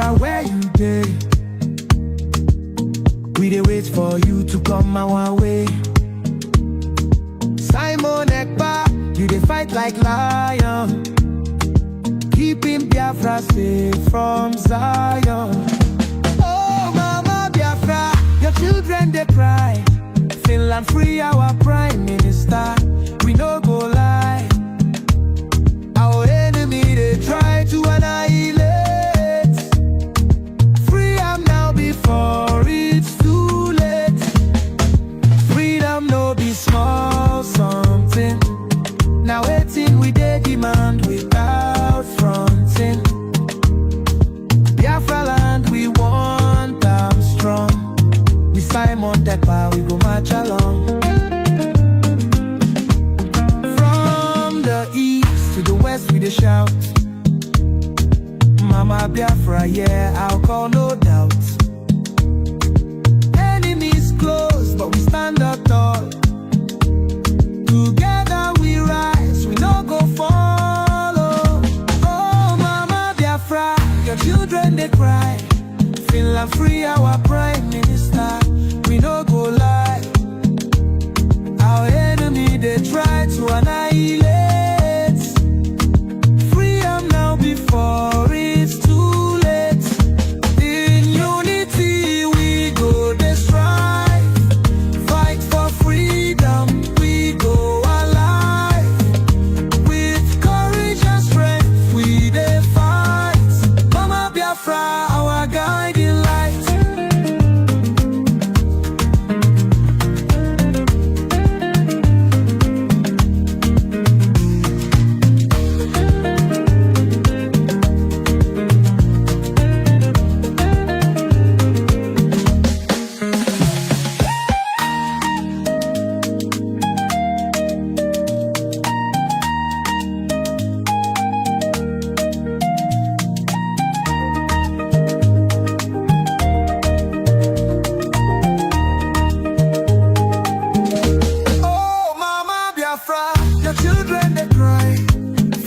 Biafra, where you dey? We dey wait for you to come our way. Simon Ekpa, you dey fight like lion, keeping Biafra safe from Zion. Oh mama Biafra, your children they cry. Finland free our prime minister, we no go lie. Our enemy they try to annihilate. Free am now before it's too late. Freedom no be small something. Now waiting we dey demand without fronting. Biafra land we want them strong. We Simon Ekpa, we go march along. From the east to the west we dey shout, Mama Biafra, yeah, I'll call no doubt. Enemies close, but we stand up tall. Together we rise, we no go follow. Oh Mama Biafra, your children they cry. Finland free our prime minister, we no go lie. Our enemy they try to annihilate. Free am now before it's too late. In unity we go dey strive, fight for freedom we go alive. With courage and strength we dey fight. Mama Biafra, our guiding light. Your children they cry.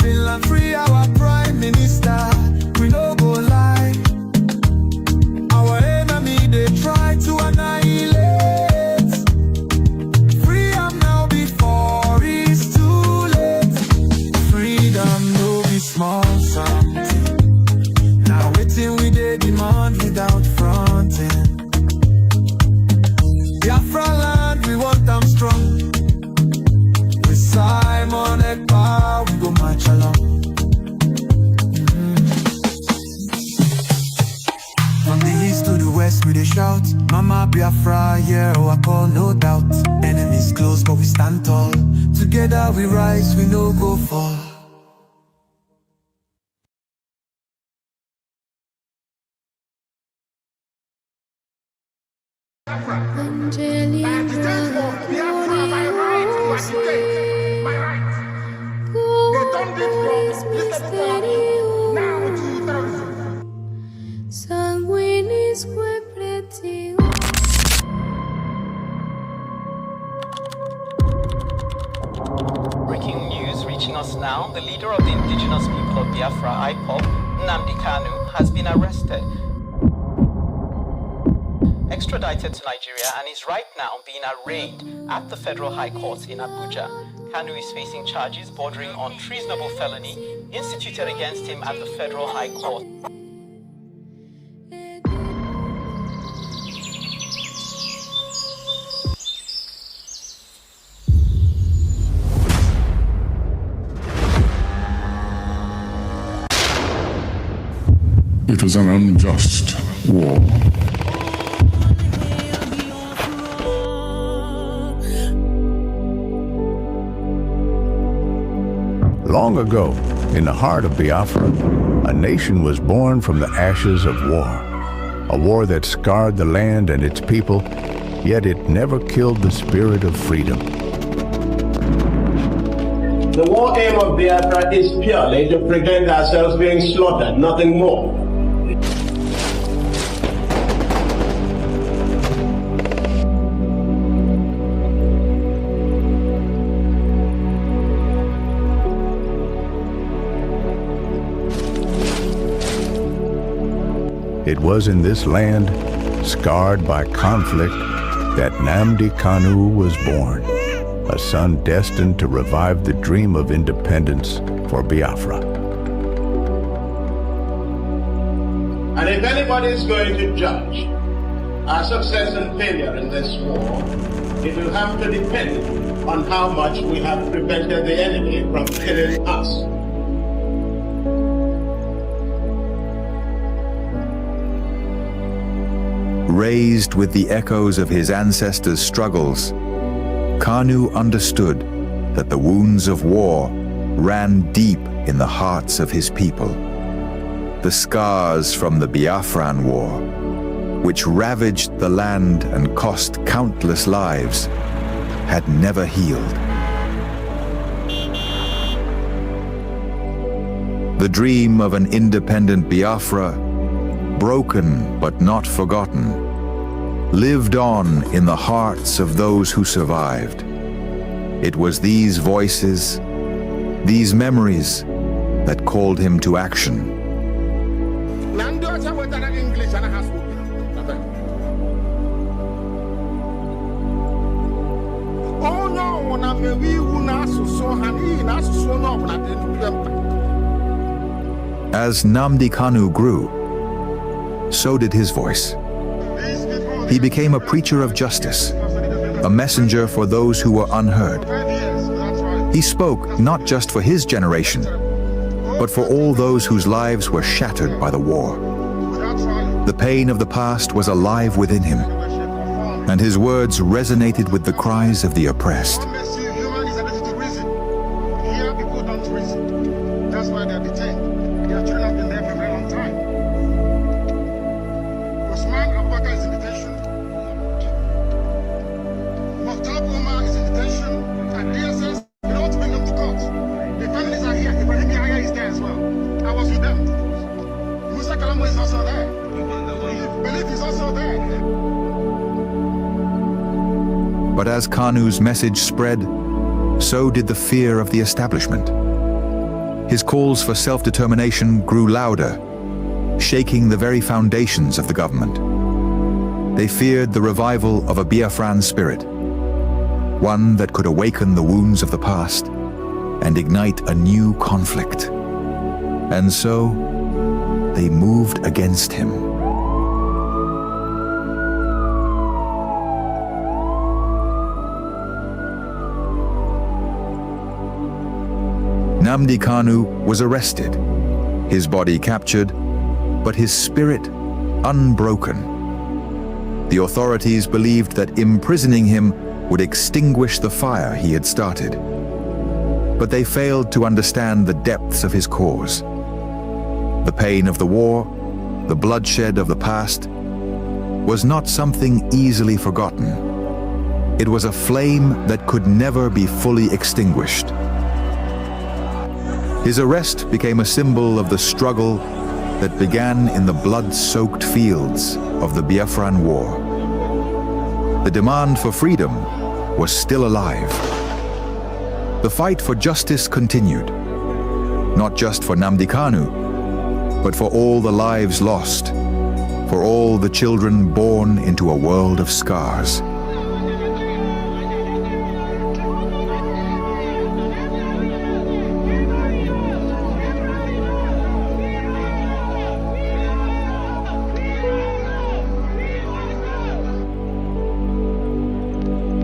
Finland free our prime minister, we no go lie. Our enemy they try to annihilate. Free am now before it's too late. Freedom no be small something. Now waiting we dey demand without fronting. Biafra land we want them strong. Simon Ekpa, we go march along. From the east to the west we dey shout, Mama Biafra, yeah, oh I call no doubt. Enemies close but we stand tall. Together we rise, we no go fall. Agitation for Biafra, my right to agitate, my right. They done this from yesterday now to 2000. Breaking news reaching us now, the leader of the indigenous people of Biafra, IPOB, Nnamdi Kanu, has been arrested, extradited to Nigeria, and is right now being arraigned at the Federal High Court in Abuja. Kanu is facing charges bordering on treasonable felony instituted against him at the Federal High Court. It was an unjust war. Long ago, in the heart of Biafra, a nation was born from the ashes of war. A war that scarred the land and its people, yet it never killed the spirit of freedom. The war aim of Biafra is purely to prevent ourselves being slaughtered, nothing more. It was in this land, scarred by conflict, that Nnamdi Kanu was born, a son destined to revive the dream of independence for Biafra. And if anybody is going to judge our success and failure in this war, it will have to depend on how much we have prevented the enemy from killing us. Raised with the echoes of his ancestors' struggles, Kanu understood that the wounds of war ran deep in the hearts of his people. The scars from the Biafran War, which ravaged the land and cost countless lives, had never healed. The dream of an independent Biafra, broken but not forgotten, lived on in the hearts of those who survived. It was these voices, these memories, that called him to action. As Nnamdi Kanu grew, so did his voice. He became a preacher of justice, a messenger for those who were unheard. He spoke not just for his generation, but for all those whose lives were shattered by the war. The pain of the past was alive within him, and his words resonated with the cries of the oppressed. But as Kanu's message spread, so did the fear of the establishment. His calls for self-determination grew louder, shaking the very foundations of the government. They feared the revival of a Biafran spirit, one that could awaken the wounds of the past and ignite a new conflict. And so, they moved against him. Nnamdi Kanu was arrested, his body captured, but his spirit unbroken. The authorities believed that imprisoning him would extinguish the fire he had started. But they failed to understand the depths of his cause. The pain of the war, the bloodshed of the past, was not something easily forgotten. It was a flame that could never be fully extinguished. His arrest became a symbol of the struggle that began in the blood-soaked fields of the Biafran War. The demand for freedom was still alive. The fight for justice continued, not just for Nnamdi Kanu, but for all the lives lost, for all the children born into a world of scars.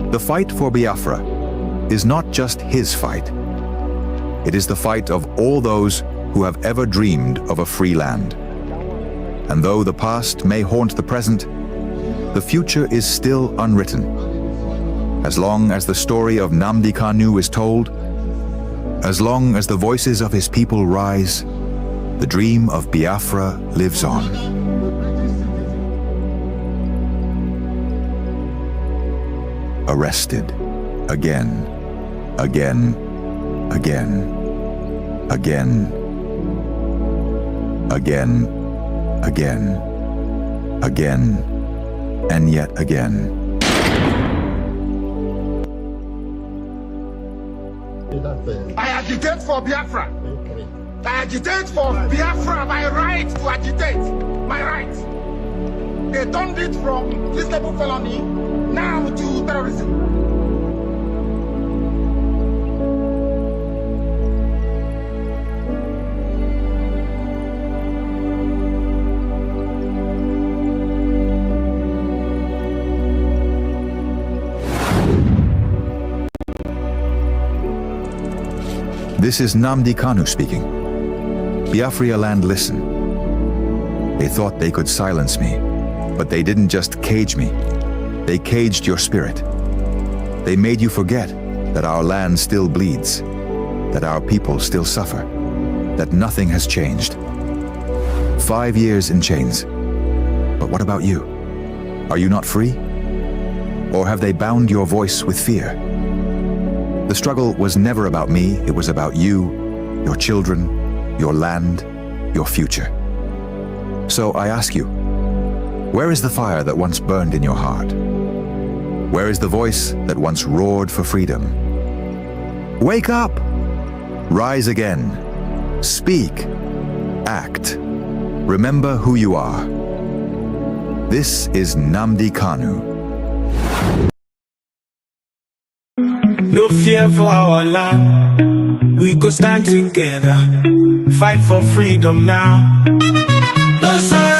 The fight for Biafra is not just his fight. It is the fight of all those who have ever dreamed of a free land. And though the past may haunt the present, the future is still unwritten. As long as the story of Nnamdi Kanu is told, as long as the voices of his people rise, the dream of Biafra lives on. Arrested again, again, again, again, again, again, again, and yet again. I agitate for Biafra. I agitate for Biafra, my right to agitate, my right. They turned it from treasonable felony now to terrorism. This is Nnamdi Kanu speaking. Biafra land, listen. They thought they could silence me, but they didn't just cage me. They caged your spirit. They made you forget that our land still bleeds, that our people still suffer, that nothing has changed. 5 years in chains. But what about you? Are you not free? Or have they bound your voice with fear? The struggle was never about me, it was about you, your children, your land, your future. So I ask you, where is the fire that once burned in your heart? Where is the voice that once roared for freedom? Wake up! Rise again. Speak. Act. Remember who you are. This is Nnamdi Kanu. No fear for our land. We go stand together. Fight for freedom now. No surrender.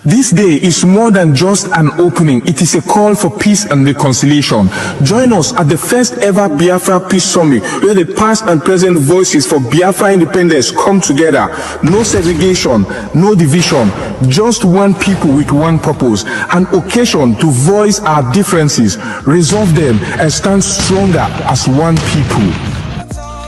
This day is more than just an opening. It is a call for peace and reconciliation. Join us at the first ever Biafra Peace Summit, where the past and present voices for Biafra independence come together. No segregation, no division, just one people with one purpose. An occasion to voice our differences, resolve them, and stand stronger as one people.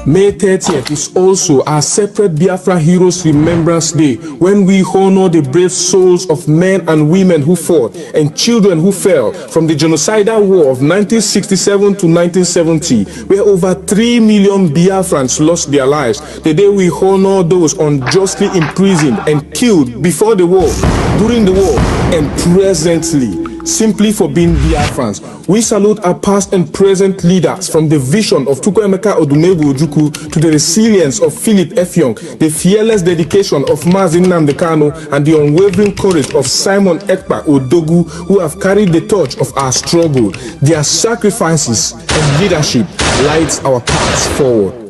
May 30th is also our separate Biafra Heroes Remembrance Day, when we honor the brave souls of men and women who fought and children who fell from the genocidal war of 1967 to 1970, where over 3 million Biafrans lost their lives. The day we honor those unjustly imprisoned and killed before the war, during the war, and presently, simply for being Biafrans. We salute our past and present leaders, from the vision of Chukwuemeka Odumegwu Ojukwu to the resilience of Philip Effiong, the fearless dedication of Mazi Nnamdi Kanu, and the unwavering courage of Simon Ekpa Odogu, who have carried the torch of our struggle. Their sacrifices and leadership lights our paths forward.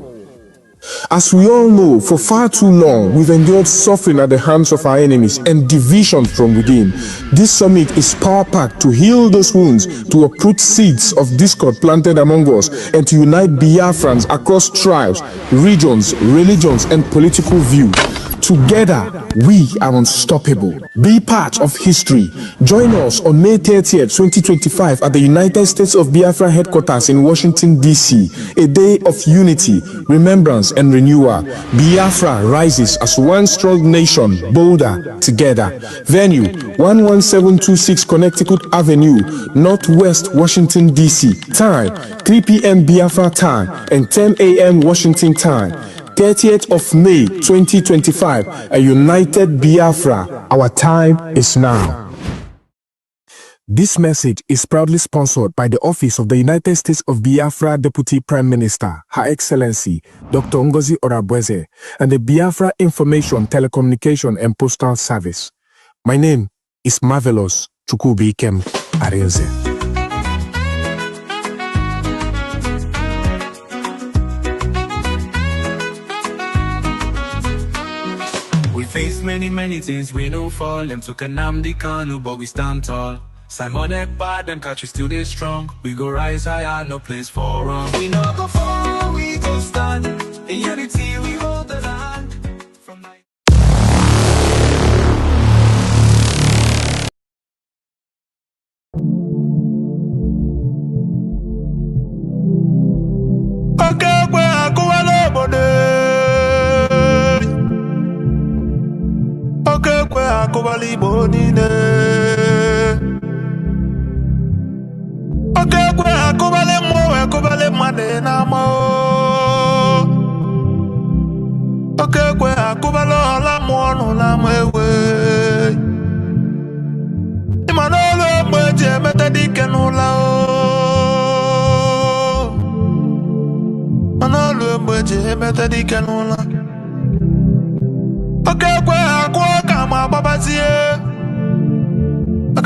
As we all know, for far too long, we've endured suffering at the hands of our enemies and division from within. This summit is power-packed to heal those wounds, to uproot seeds of discord planted among us, and to unite Biafrans across tribes, regions, religions, and political views. Together, we are unstoppable. Be part of history. Join us on May 30th, 2025 at the United States of Biafra headquarters in Washington, D.C. A day of unity, remembrance, and renewal. Biafra rises as one strong nation, bolder together. Venue, 11726 Connecticut Avenue, Northwest Washington, D.C. Time, 3 p.m. Biafra time and 10 a.m. Washington time. 30th of May 2025, a united Biafra. Our time is now. This message is proudly sponsored by the Office of the United States of Biafra Deputy Prime Minister, Her Excellency Dr. Ngozi Orabweze, and the Biafra Information, Telecommunication and Postal Service. My name is Marvelous Chukwubikem Arinze. We face many things, we don't fall. Them took a Nnamdi Kanu, but we stand tall. Simon Ekpa, them catch we still they strong. We go rise higher, no place for wrong. We no go fall, we go stand. In unity, we hold the land. From night. Akubali bonine Oke kwe akubale mane na mo Oke kwe akubalo la mo na mewe Imanolo mweje metadike nula o Manolo mweje metadike nula Oke kwe akwa kama babazie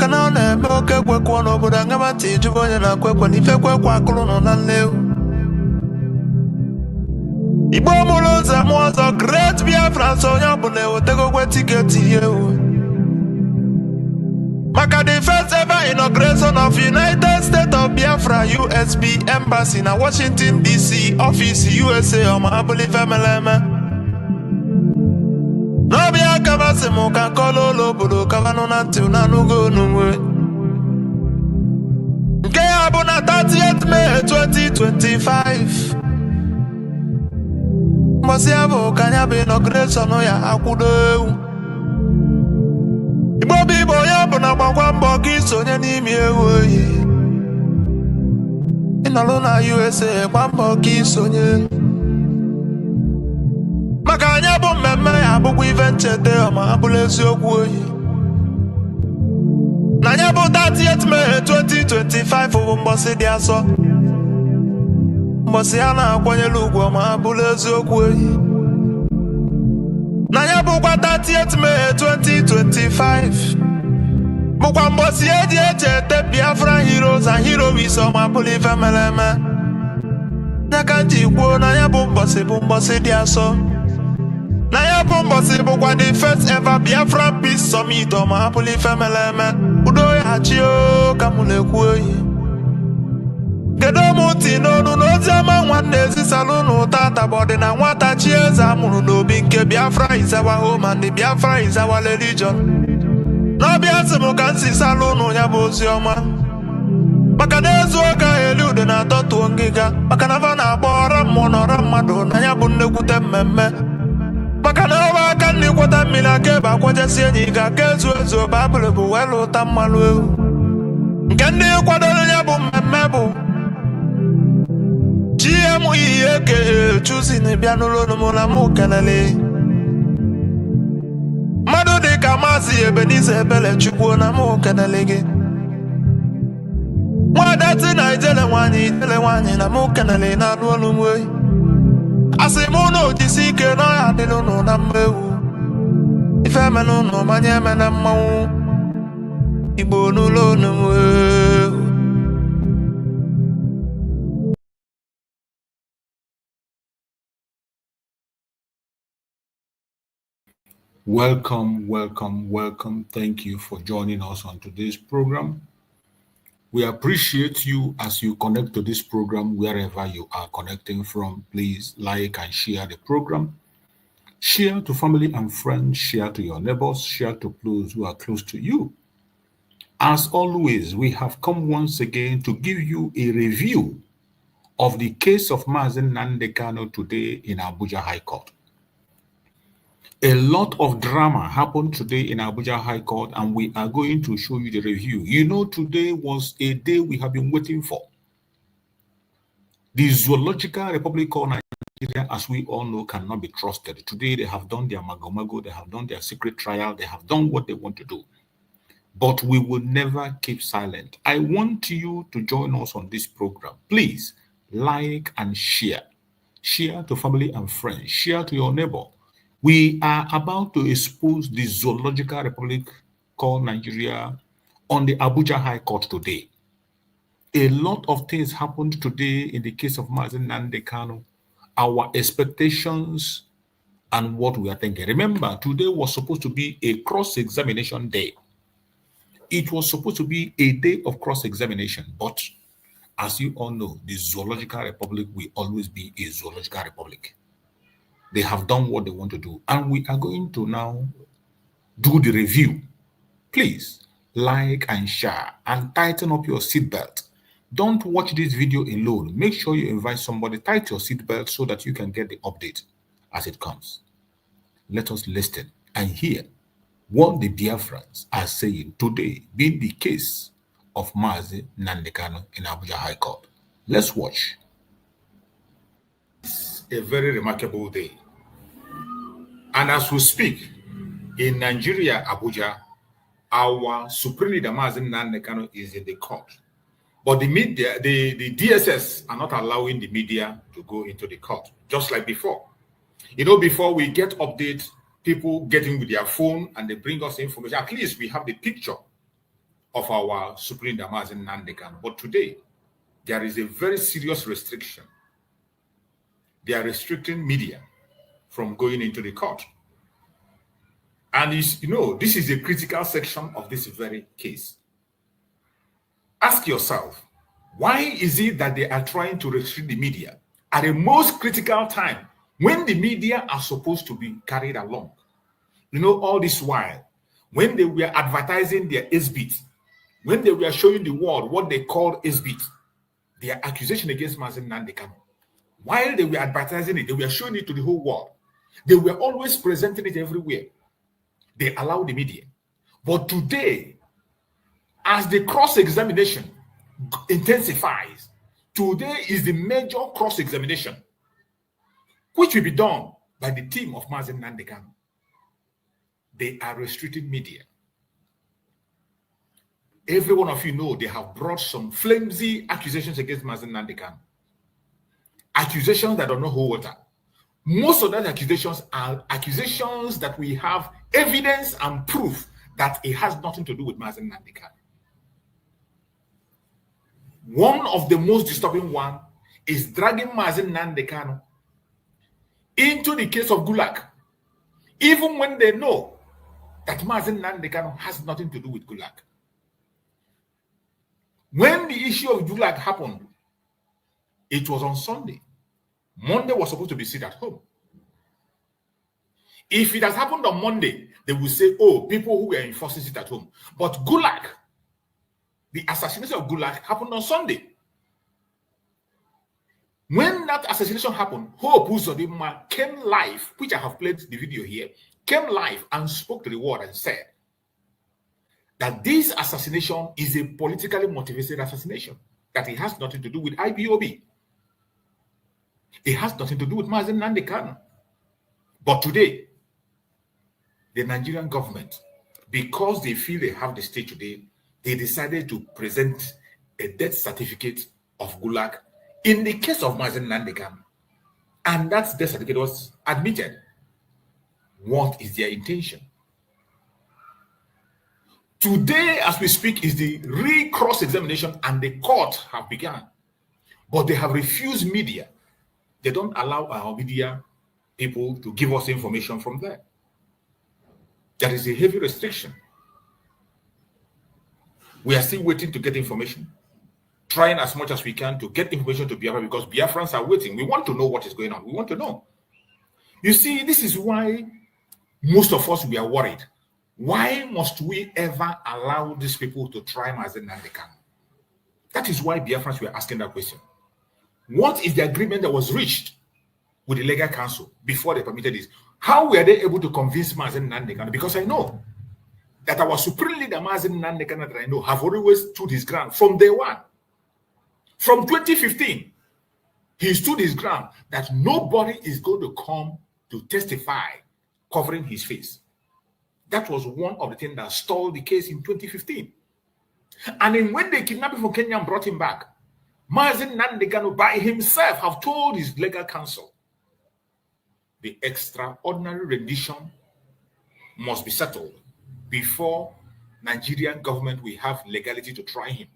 Makana ne moke kwekwa no budanga mati jubonye na kwekwa ni fekwe kwa kuluno na leo. Igbo muloza mwazo great Biafrans onye bune otego kwe tiketi yewu. Maka the first ever inauguration of United States of Biafra USB Embassy na Washington DC office USA oma abuli femeleme. No bia kabasi muka kololo budo kabano nanti unanugo nungwe. Nke abu na 30th May 2025. Mbosi abu kanyabi inauguration ya akudo. Igbo bibo ya bụ na gbagwa mbọ gị sonye n'ime ewu oyi. Ịnọlụ na USA gba mbọ gị sonye. Maka anya bụ mmemme ya abụkwa ife ncheta ọma abụla eziokwu oyi. Na anya bụ 30th May 2025 bụ mbọsị dị asọ. Mbọsị a na-akwanyere ugwu ọma abụla eziokwu oyi. Na ya bụkwa 30th May 2025 bụkwa mbọsị eji echete Biafran heroes and heroines ọma bụlụ ife mere eme. Nyaka nji kwuo na ya bụ mbọsị dị asọ. Na ya bụ mbọsị bụkwa the first ever Biafran Peace Summit ọma bụlụ ife mere eme. Udo ya chi o ka mụ na-ekwu oyi. Kedu ụmụ ntị n'onu n'ozi ọma nwanne ezisalụ n'ụta atabọdị na nwata chi eze amụrụ n'obi nke Biafra is our home and the Biafra is our religion. N'ọbịa sị m ka nsi salụ ụnụ ya bụ ozi ọma. Maka na ezu ụka elu ude na-atọtuo ngịga. Maka na fa na-agba ọra mmụọ na ọra mmadụ na ya bụ nnekwute mmemme. Maka na ọba aka nne kweta mmiri aka ebe akwajesi enyi ga aka ezu Baịbụl bụ welu ụta mmanụ ewu. Nke ndị kwadoro ya bụ mmemme bụ GME eke choosing bịa n'ụlọ n'ụmụ na mụ kelele. Mmadụ dị ka Mazi Ebele Chukwu na mụ kelele gị. Nwadati na ijele nwanyị na mụ kelele na anụ olu mwe. Asị mụ na ojisi ike na ọya dị n'ụlọ na mmewu. Ife eme n'ụlọ manye eme na mmanwụ. Igbo n'ụlọ n'ụmụ. Welcome, welcome, welcome. Thank you for joining us on today's program. We appreciate you as you connect to this program wherever you are connecting from. Please like and share the program. Share to family and friends, share to your neighbors, share to those who are close to you. As always, we have come once again to give you a review of the case of Mazi Nnamdi Kanu today in Abuja High Court. A lot of drama happened today in Abuja High Court, and we are going to show you the review. You know, today was a day we have been waiting for. The Zoological Republic of Nigeria, as we all know, cannot be trusted. Today, they have done their magomago, they have done their secret trial, they have done what they want to do. But we will never keep silent. I want you to join us on this program. Please like and share. Share to family and friends. Share to your neighbor. We are about to expose the Zoological Republic called Nigeria on the Abuja High Court today. A lot of things happened today in the case of Mazi Nnamdi Kanu, our expectations and what we are thinking. Remember, today was supposed to be a cross-examination day. It was supposed to be a day of cross-examination, but as you all know, the Zoological Republic will always be a Zoological Republic. They have done what they want to do, and we are going to now do the review. Please like and share and tighten up your seatbelt. Don't watch this video alone. Make sure you invite somebody. Tighten your seatbelt so that you can get the update as it comes. Let us listen and hear what the Biafrans are saying today, being the case of Mazi Nnamdi Kanu in Abuja High Court. Let's watch. It's a very remarkable day. And as we speak, in Nigeria, Abuja, our Supreme Leader Mazi Nnamdi Kanu is in the court. But the media, the DSS are not allowing the media to go into the court, just like before. You know, before we get updates, people get in with their phone and they bring us information. At least we have the picture of our Supreme Leader Mazi Nnamdi Kanu. But today, there is a very serious restriction. They are restricting media from going into the court. And this is a critical section of this very case. Ask yourself, why is it that they are trying to restrict the media at the most critical time when the media are supposed to be carried along? All this while, when they were advertising their SBIT, when they were showing the world what they call SBIT, their accusation against Mazi Nnamdi Kanu, while they were advertising it, they were showing it to the whole world. They were always presenting it everywhere. They allowed the media. But today, as the cross-examination intensifies, today is the major cross-examination, which will be done by the team of Mazi Nnamdi Kanu. They are restricting media. Every one of you know they have brought some flimsy accusations against Mazi Nnamdi Kanu. Accusations that don't know who water. Most of those accusations are accusations that we have evidence and proof that it has nothing to do with Mazi Nnamdi Kanu. One of the most disturbing one is dragging Mazi Nnamdi Kanu into the case of Gulag, even when they know that Mazi Nnamdi Kanu has nothing to do with Gulag. When the issue of Gulag happened, it was on Sunday. Monday was supposed to be sit at home. If it has happened on Monday, they will say, oh, people who were in forces sit at home. But Gulag, the assassination of Gulag happened on Sunday. When that assassination happened, Hope Uzodinma came live, which I have played the video here, came live and spoke to the world and said that this assassination is a politically motivated assassination, that it has nothing to do with IPOB. It has nothing to do with Mazi Nnamdi Kanu. But today, the Nigerian government, because they feel they have the state today, they decided to present a death certificate of Gulag in the case of Mazi Nnamdi Kanu. And that death certificate was admitted. What is their intention? Today, as we speak, is the re-cross-examination, and the court have begun. But they have refused media. They don't allow our media people to give us information from there. There is a heavy restriction. We are still waiting to get information, trying as much as we can to get information to Biafra, because Biafrans are waiting. We want to know what is going on. We want to know. You see, this is why most of us, we are worried. Why must we ever allow these people to try Mazi Nnamdi Kanu? That is why Biafrans were asking that question. What is the agreement that was reached with the legal council before they permitted this? How were they able to convince Mazi Nnamdi Kanu? Because I know that our supreme leader, Mazi Nnamdi Kanu, that I know, have always stood his ground from day one. From 2015, he stood his ground that nobody is going to come to testify covering his face. That was one of the things that stalled the case in 2015. And then when they kidnapped him from Kenya and brought him back, Mazi Nnamdi Kanu by himself have told his legal counsel the extraordinary rendition must be settled before Nigerian government will have legality to try him.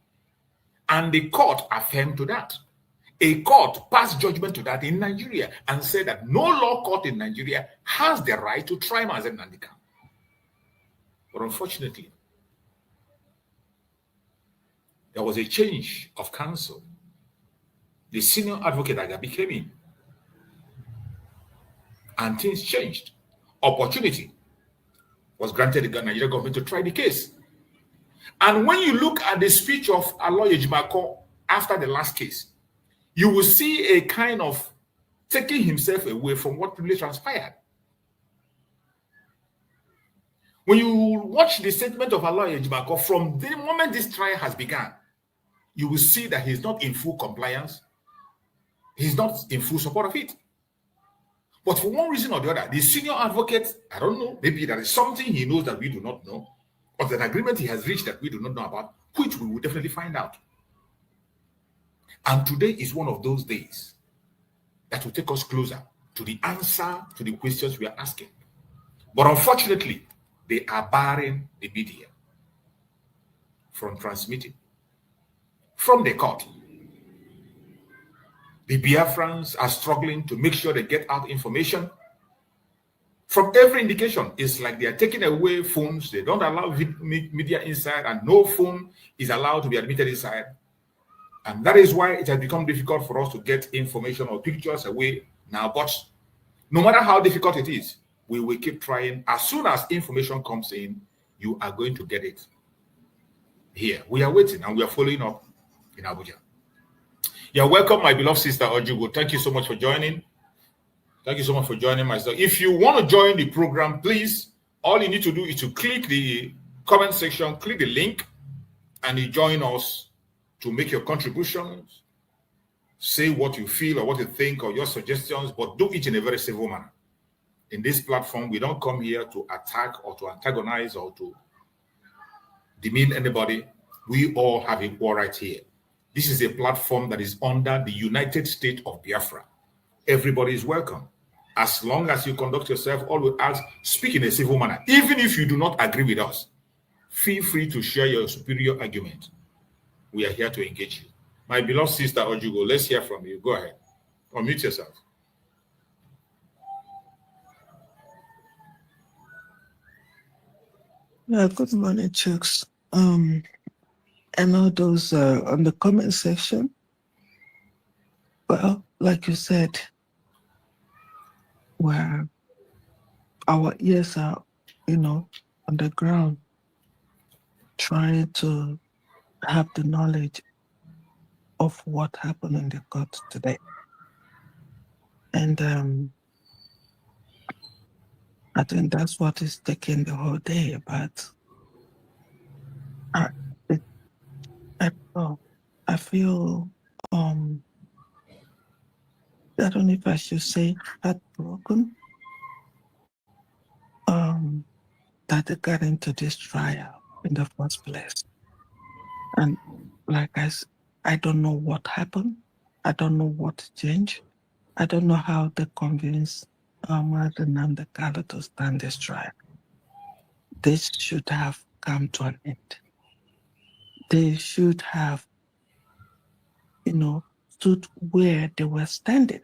And the court affirmed to that. A court passed judgment to that in Nigeria and said that no law court in Nigeria has the right to try Mazi Nnamdi Kanu. But unfortunately, there was a change of counsel. The senior advocate Agabi came in, and things changed. Opportunity was granted the Nigerian government to try the case. And when you look at the speech of Aloy Ejimako after the last case, you will see a kind of taking himself away from what really transpired. When you watch the statement of Aloy Ejimako, from the moment this trial has begun, you will see that he's not in full compliance. He's not in full support of it. But for one reason or the other, the senior advocate, I don't know, maybe there is something he knows that we do not know, or an agreement he has reached that we do not know about, which we will definitely find out. And today is one of those days that will take us closer to the answer to the questions we are asking. But unfortunately, they are barring the media from transmitting. From the court, the Biafrans are struggling to make sure they get out information. From every indication, it's like they are taking away phones. They don't allow media inside, and no phone is allowed to be admitted inside. And that is why it has become difficult for us to get information or pictures away now. But no matter how difficult it is, we will keep trying. As soon as information comes in, you are going to get it here. We are waiting and we are following up in Abuja. You're welcome, my beloved sister Ojugo. Thank you so much for joining. Thank you so much for joining myself. If you want to join the program, please, all you need to do is to click the comment section, click the link, and you join us to make your contributions, say what you feel or what you think or your suggestions, but do it in a very civil manner. In this platform, we don't come here to attack or to antagonize or to demean anybody. We all have equal rights here. This is a platform that is under the United States of Biafra. Everybody is welcome. As long as you conduct yourself, all we ask, speak in a civil manner. Even if you do not agree with us, feel free to share your superior argument. We are here to engage you. My beloved sister Ojugo, let's hear from you. Go ahead. Unmute yourself. Yeah, good morning, Chooks. I know those on the comment section. Well, like you said, where our ears are, on the ground, trying to have the knowledge of what happened in the court today. And I think that's what is taking the whole day. But I don't know. I feel I don't know if I should say heartbroken that they got into this trial in the first place. And like I don't know what happened. I don't know what changed. I don't know how they convinced Mazi Nnamdi Kanu to stand this trial. This should have come to an end. They should have, stood where they were standing.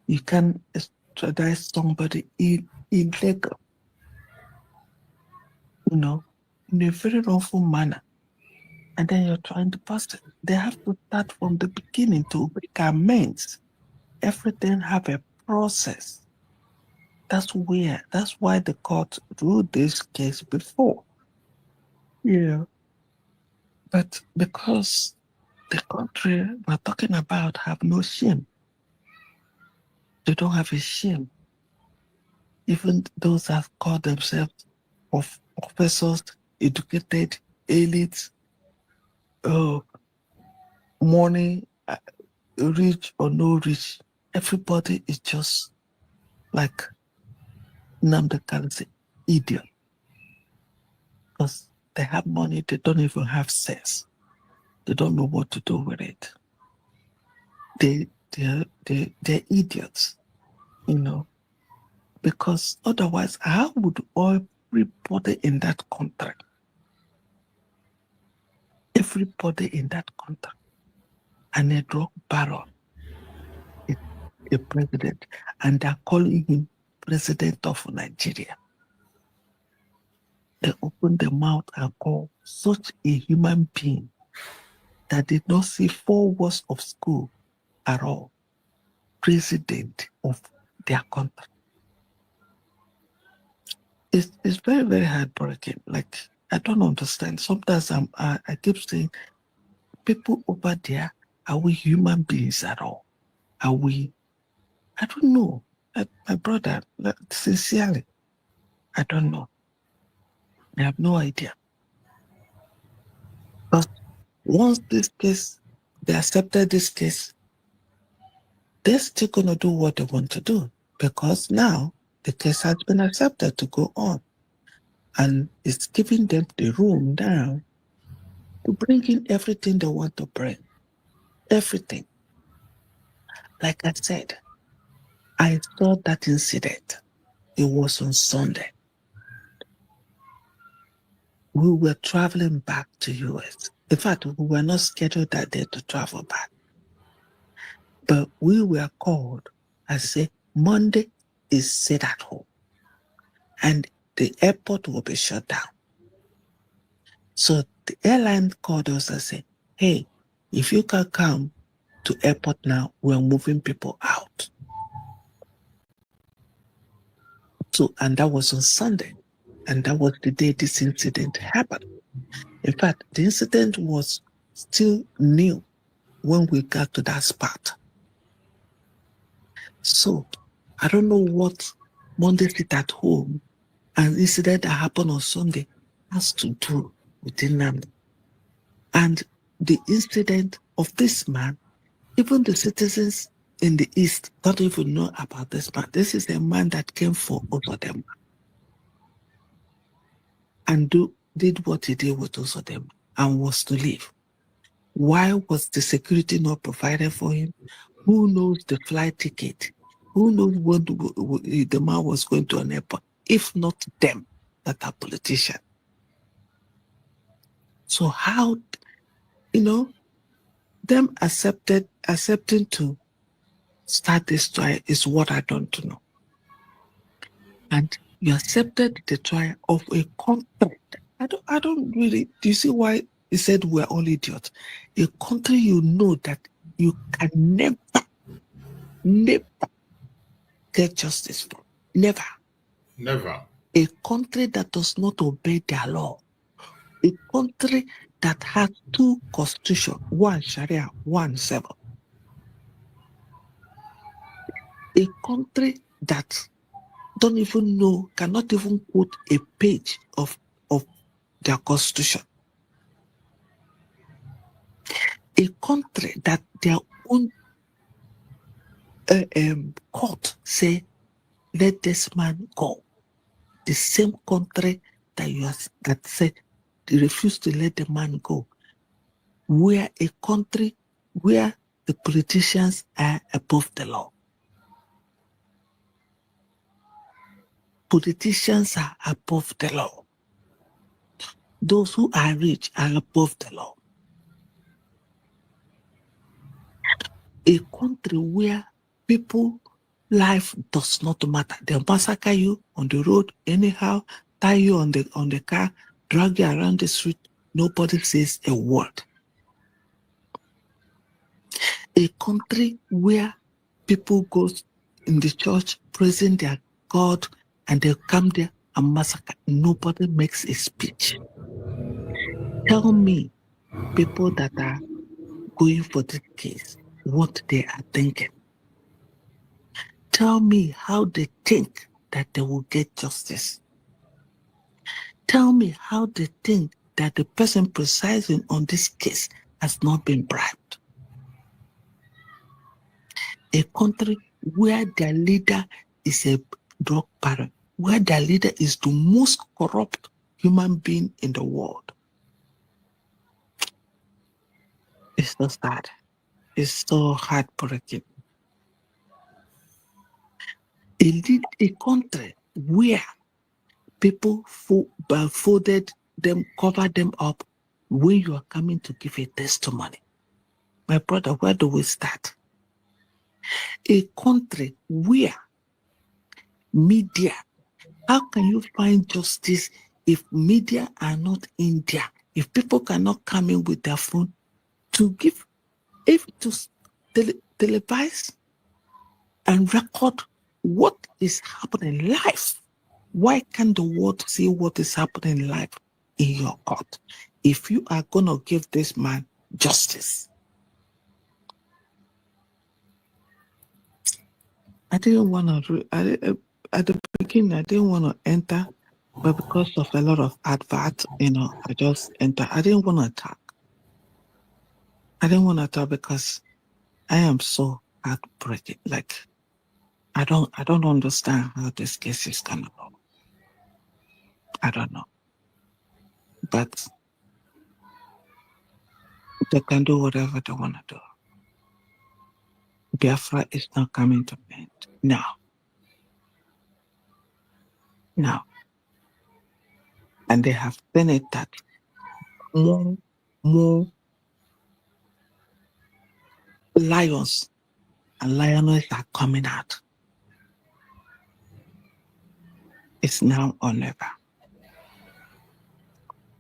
You can extradite somebody illegal, in a very wrongful manner, and then you're trying to pass it. They have to start from the beginning to make amends. Everything have a process. That's why the court ruled this case before. Yeah. But because the country we're talking about have no shame, they don't have a shame. Even those that call themselves of professors, educated, elites, money, rich or no rich, everybody is just like Nnamdi Kanu, idiot. Because they have money, they don't even have sense. They don't know what to do with it. They're idiots, because otherwise, how would everybody in that country, and a drug baron, a president, and they're calling him president of Nigeria? They open their mouth and call such a human being that did not see 4 words of school at all president of their country. It's very, very heartbreaking. Like, I don't understand. Sometimes I keep saying, people over there, are we human beings at all? Are we? I don't know. My brother, sincerely, I don't know. I have no idea. But once this case, they accepted this case, they're still going to do what they want to do, because now the case has been accepted to go on. And it's giving them the room now to bring in everything they want to bring. Everything. Like I said, I saw that incident. It was on Sunday. we were traveling back to US. In fact, we were not scheduled that day to travel back. But we were called and said, Monday is sit at home. And the airport will be shut down. So the airline called us and said, hey, if you can come to airport now, we're moving people out. So, and that was on Sunday. And that was the day this incident happened. In fact, the incident was still new when we got to that spot. So I don't know what Monday sit at home and incident that happened on Sunday has to do with Nnamdi. And the incident of this man, even the citizens in the East don't even know about this man. This is a man that came for over them and did what he did with us of them and was to leave. Why was the security not provided for him? Who knows the flight ticket? Who knows what the man was going to an airport? If not them, that are politicians. So how, them accepting to start this trial is what I don't know. And you accepted the trial of a country. I don't really, do you see why he said we're all idiots? A country you know that you can never get justice for. Never. Never. A country that does not obey their law. A country that has two constitutions, one Sharia, one civil. A country that don't even know, cannot even quote a page of their constitution. A country that their own court say, let this man go. The same country that said they refuse to let the man go. We are a country where the politicians are above the law. Politicians are above the law. Those who are rich are above the law. A country where people life does not matter. They massacre you on the road anyhow, tie you on the car, drag you around the street. Nobody says a word. A country where people go in the church praising their God and they come there and massacre. Nobody makes a speech. Tell me, people that are going for this case, what they are thinking. Tell me how they think that they will get justice. Tell me how they think that the person presiding on this case has not been bribed. A country where their leader is a drug baron, where their leader is the most corrupt human being in the world. It's so sad. It's so heartbreaking. A country where people folded them, covered them up when you are coming to give a testimony. My brother, where do we start? A country where media, how can you find justice if media are not in there? If people cannot come in with their phone to give, if to televise and record what is happening live. Why can't the world see what is happening live in your court? If you are going to give this man justice. I didn't want to, at the beginning, I didn't want to enter, but because of a lot of adverts, I just entered. I didn't want to attack. I didn't want to attack because I am so heartbreaking. Like, I don't understand how this case is gonna go. I don't know. But they can do whatever they want to do. Biafra is not coming to an end. No. No. And they have seen it that more lions and lionesses are coming out. It's now or never.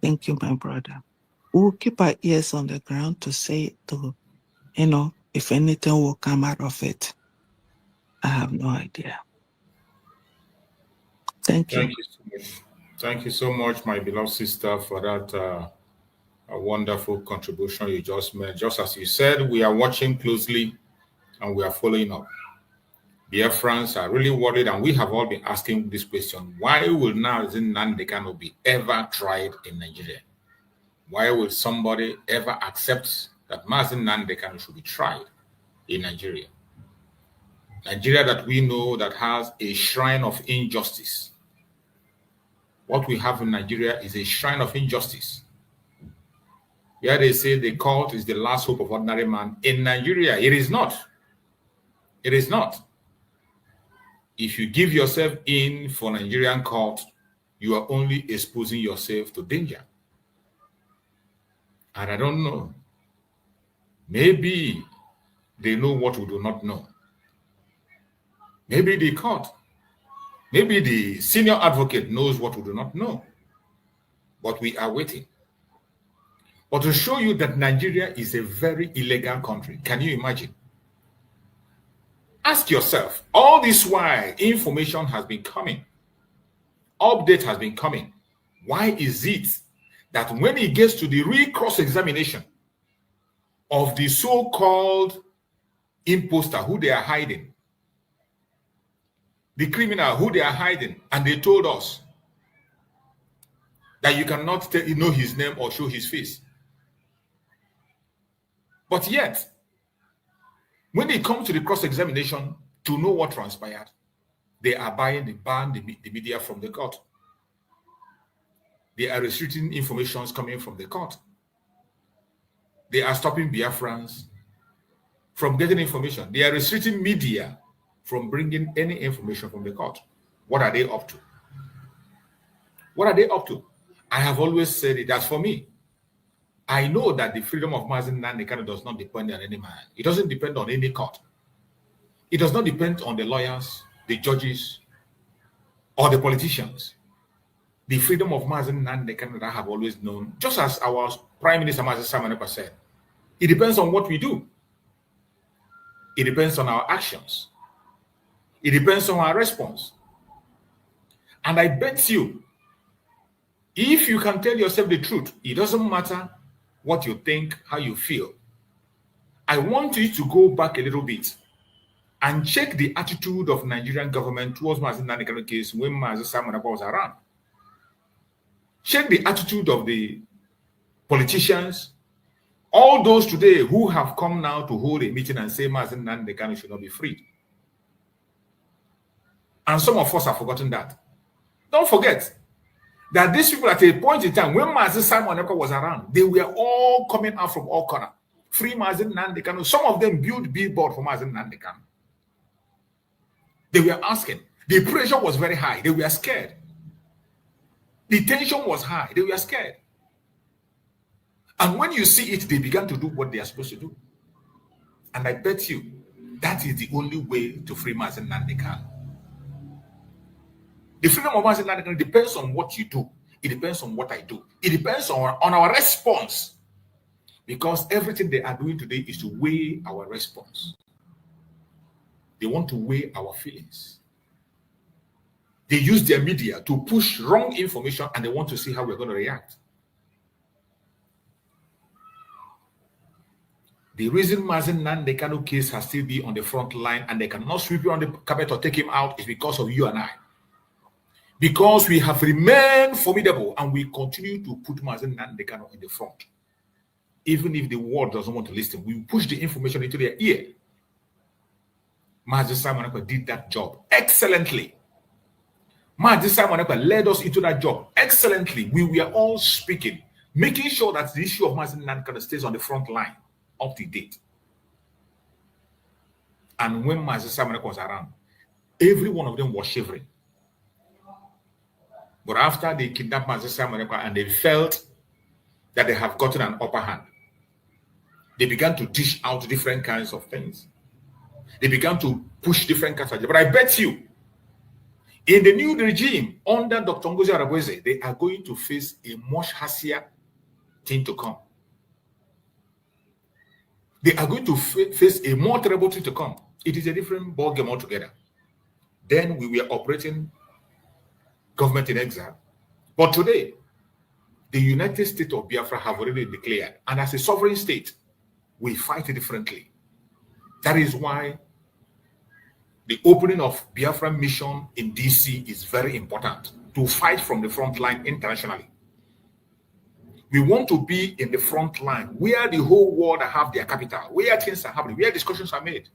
Thank you, my brother. We'll keep our ears on the ground to say to, if anything will come out of it. I have no idea. Thank you. Thank you so much. Thank you so much, my beloved sister, for that a wonderful contribution you just made. Just as you said, we are watching closely and we are following up. Biafrans are really worried, and we have all been asking this question: why will Mazi Nnamdi Kanu be ever tried in Nigeria? Why will somebody ever accept that Mazi Nnamdi Kanu should be tried in Nigeria? Nigeria that we know that has a shrine of injustice. What we have in Nigeria is a shrine of injustice. Where they say the court is the last hope of ordinary man. In Nigeria, it is not. It is not. If you give yourself in for Nigerian court, you are only exposing yourself to danger. And I don't know. Maybe they know what we do not know. Maybe the court, maybe the senior advocate knows what we do not know. But we are waiting. But to show you that Nigeria is a very illegal country, can you imagine? Ask yourself, all this while information has been coming, update has been coming. Why is it that when it gets to the real cross-examination of the so-called imposter who they are hiding, the criminal who they are hiding, and they told us that you cannot know his name or show his face. But yet, when it comes to the cross-examination to know what transpired, they are ban the media from the court. They are restricting information coming from the court. They are stopping Biafrans from getting information. They are restricting media from bringing any information from the court. What are they up to? What are they up to? I have always said it. As for me, I know that the freedom of Mazi Nnamdi Kanu does not depend on any man. It doesn't depend on any court. It does not depend on the lawyers, the judges, or the politicians. The freedom of Mazi Nnamdi Kanu that I have always known, just as our Prime Minister Mazi Nnamdi said, it depends on what we do. It depends on our actions. It depends on our response. And I bet you, if you can tell yourself the truth, it doesn't matter what you think, how you feel. I want you to go back a little bit and check the attitude of Nigerian government towards Mazi Nnamdi Kanu case when Mazi Nnamdi was around. Check the attitude of the politicians, all those today who have come now to hold a meeting and say Mazi Nnamdi Kanu should not be freed. And some of us have forgotten that. Don't forget that these people at a point in time, when Mazi Nnamdi was around, they were all coming out from all corners. Free Mazi Nnamdi Kanu. Some of them built billboard for Mazi Nnamdi Kanu. They were asking. The pressure was very high. They were scared. The tension was high. They were scared. And when you see it, they began to do what they are supposed to do. And I bet you that is the only way to free Mazi Nnamdi Kanu. The freedom of Mazi Nnamdi Kanu depends on what you do. It depends on what I do. It depends on our response. Because everything they are doing today is to weigh our response. They want to weigh our feelings. They use their media to push wrong information and they want to see how we're going to react. The reason Mazi Nnamdi Kanu case has still been on the front line and they cannot sweep him on the carpet or take him out is because of you and I. Because we have remained formidable and we continue to put Mazi Nnamdi Kanu in the front. Even if the world doesn't want to listen, we push the information into their ear. Mazi Nnamdi did that job excellently. Mazi Nnamdi led us into that job excellently. We were all speaking, making sure that the issue of Mazi Nnamdi stays on the front line up to date. And when Mazi Nnamdi was around, every one of them was shivering. But after they kidnapped Mazi Nnamdi Kanu and they felt that they have gotten an upper hand, they began to dish out different kinds of things. They began to push different kinds of things. But I bet you, in the new regime under Dr. Ngozi Arabweze, they are going to face a much harsher thing to come. They are going to face a more terrible thing to come. It is a different ballgame altogether. Then we were operating government in exile. But today, the United States of Biafra have already declared, and as a sovereign state, we fight differently. That is why the opening of Biafran mission in DC is very important, to fight from the front line internationally. We want to be in the front line where the whole world have their capital, where things are happening, where discussions are made.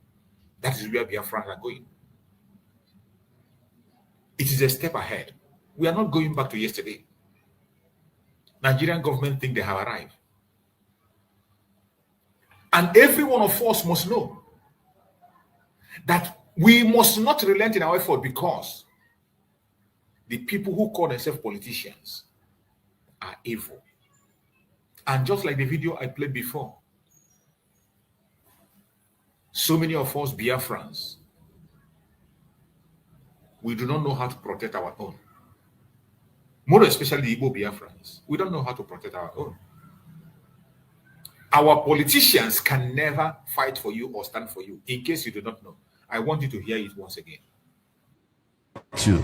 That is where Biafrans are going. It is a step ahead. We are not going back to yesterday. Nigerian government think they have arrived. And every one of us must know that we must not relent in our effort, because the people who call themselves politicians are evil. And just like the video I played before, so many of us Biafrans, we do not know how to protect our own. More especially the Igbo Biafrans. We don't know how to protect our own. Our politicians can never fight for you or stand for you. In case you do not know, I want you to hear it once again.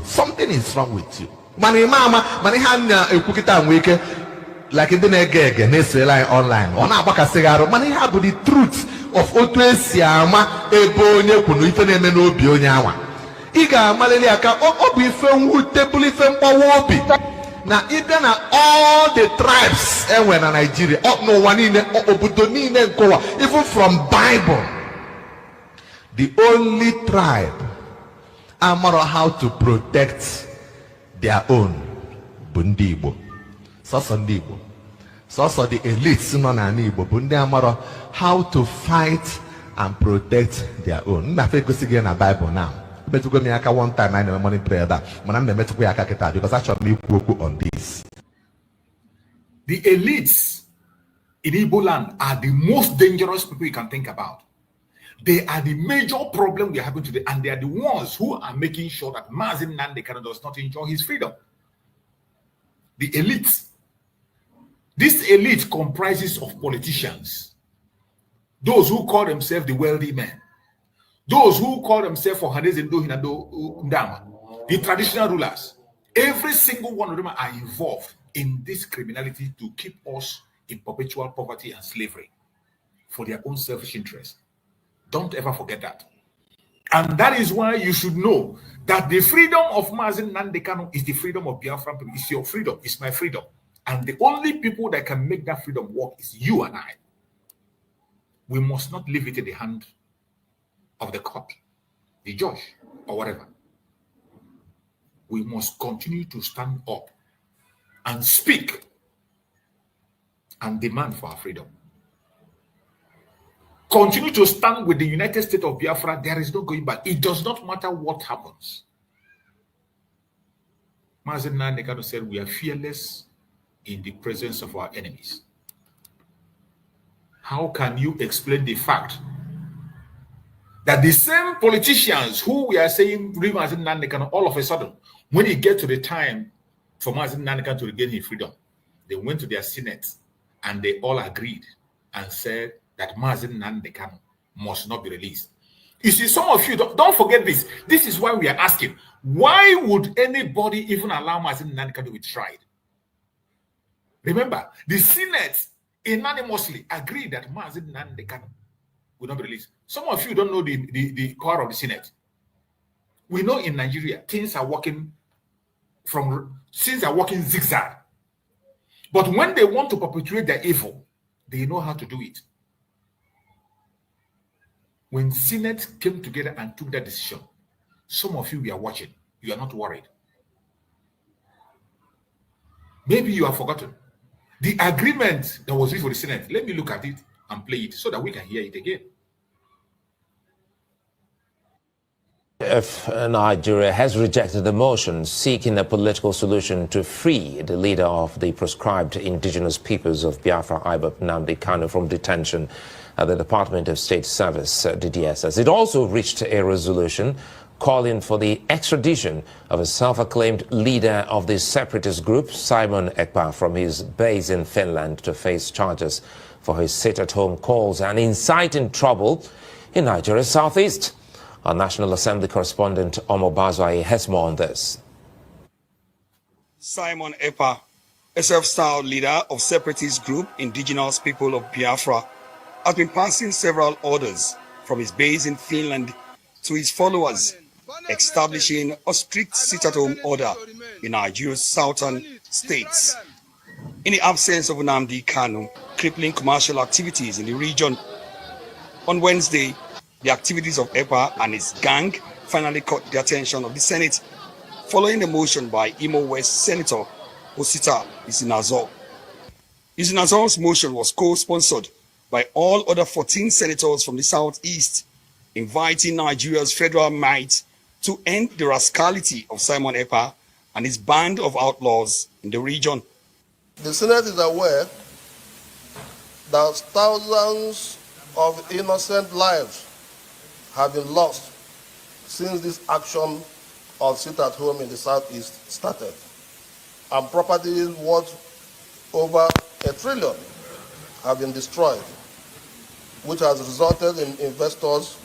Something is wrong with you. Mani mama, mani hanya ekukita mweke like in the nege nese line online. Ona abaka segaro. Mani have the truth of otwesiama ebo onye kunu ife na-eme n'obi onye awa. Iga malele aka obi ife nwute ife mkpọwa obi. Na ịbịa na all the tribes enwe na Nigeria, n'ụwa niile, obodo niile nkowa, even from Bible, the only tribe amara how to protect their own bụ ndị Igbo. Sọsọ ndị Igbo, sọsọ the elites nọ na Igbo bụ ndị amara how to fight and protect their own. Nna fe gosi gị na Bible now. One time I know morning prayer that because actually on this. The elites in Igbo land are the most dangerous people you can think about. They are the major problem we are having today, and they are the ones who are making sure that Mazi Nnamdi Kanu does not enjoy his freedom. The elites. This elite comprises of politicians, those who call themselves the wealthy men, those who call themselves for the traditional rulers. Every single one of them are involved in this criminality to keep us in perpetual poverty and slavery for their own selfish interest. Don't ever forget that. And that is why you should know that the freedom of Mazi Nnamdi Kanu is the freedom of Biafran people. It's your freedom. It's my freedom. And the only people that can make that freedom work is you and I. We must not leave it in the hand of the court, the judge, or whatever. We must continue to stand up and speak and demand for our freedom. Continue to stand with the United States of Biafra. There is no going back. It does not matter what happens. Mazi Nnamdi Kanu said, we are fearless in the presence of our enemies. How can you explain the fact that the same politicians who we are saying Mazi Nnamdi Kanu, all of a sudden, when it gets to the time for Mazi Nnamdi Kanu to regain his freedom, they went to their Senate and they all agreed and said that Mazi Nnamdi Kanu must not be released. You see, some of you, don't forget this. This is why we are asking, why would anybody even allow Mazi Nnamdi Kanu to be tried? Remember, the Senate unanimously agreed that Mazi Nnamdi Kanu will not be released. Some of you don't know the power of the Senate. We know in Nigeria, things are working zigzag. But when they want to perpetuate their evil, they know how to do it. When Senate came together and took that decision, some of you were watching. You are not worried. Maybe you have forgotten. The agreement that was reached for the Senate, let me look at it. and play it so that we can hear it again. If Nigeria has rejected the motion seeking a political solution to free the leader of the proscribed indigenous peoples of Biafra, Mazi Nnamdi Kanu, from detention at the Department of State Service, DDSS. It also reached a resolution calling for the extradition of a self-acclaimed leader of the separatist group, Simon Ekpa, from his base in Finland to face charges for his sit-at-home calls and inciting trouble in Nigeria's southeast. Our National Assembly correspondent Omo Bazwai has more on this. Simon Ekpa, a self-styled leader of separatist group Indigenous People of Biafra, has been passing several orders from his base in Finland to his followers, establishing a strict sit-at-home order in Nigeria's southern states. In the absence of Nnamdi Kanu, crippling commercial activities in the region. On Wednesday, the activities of Ekpa and his gang finally caught the attention of the Senate, following a motion by Imo West Senator Osita Isinazor. Isinazor's motion was co-sponsored by all other 14 senators from the southeast, inviting Nigeria's federal might to end the rascality of Simon Ekpa and his band of outlaws in the region. The Senate is aware that thousands of innocent lives have been lost since this action of sit-at-home in the southeast started, and properties worth over $1 trillion have been destroyed, which has resulted in investors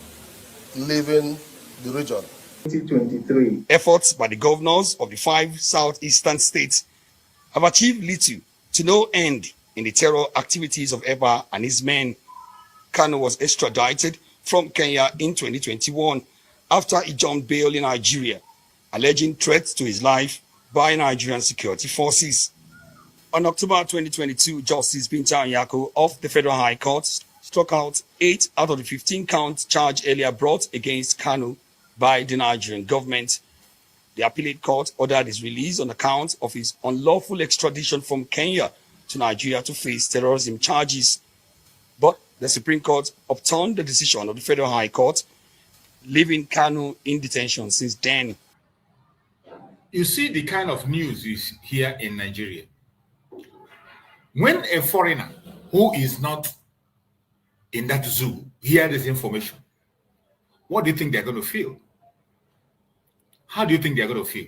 leaving the region. 2023. Efforts by the governors of the 5 southeastern states have achieved little to no end in the terror activities of Ekpa and his men. Kanu was extradited from Kenya in 2021 after he jumped bail in Nigeria, alleging threats to his life by Nigerian security forces. On October 2022, Justice Binta Nyako of the Federal High Court struck out 8 out of the 15-count charge earlier brought against Kanu by the Nigerian government. The appellate court ordered his release on account of his unlawful extradition from Kenya to Nigeria to face terrorism charges. But the Supreme Court overturned the decision of the Federal High Court, leaving Kanu in detention since then. You see the kind of news is here in Nigeria. When a foreigner who is not in that zoo hears this information, what do you think they're going to feel? How do you think they're going to feel?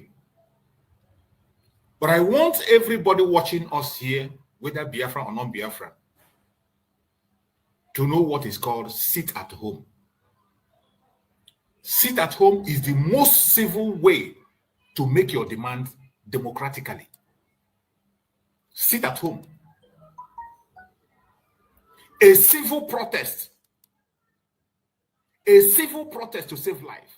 But I want everybody watching us here, whether Biafra or non-Biafra, to know what is called sit at home. Sit at home is the most civil way to make your demand democratically. Sit at home. A civil protest to save life.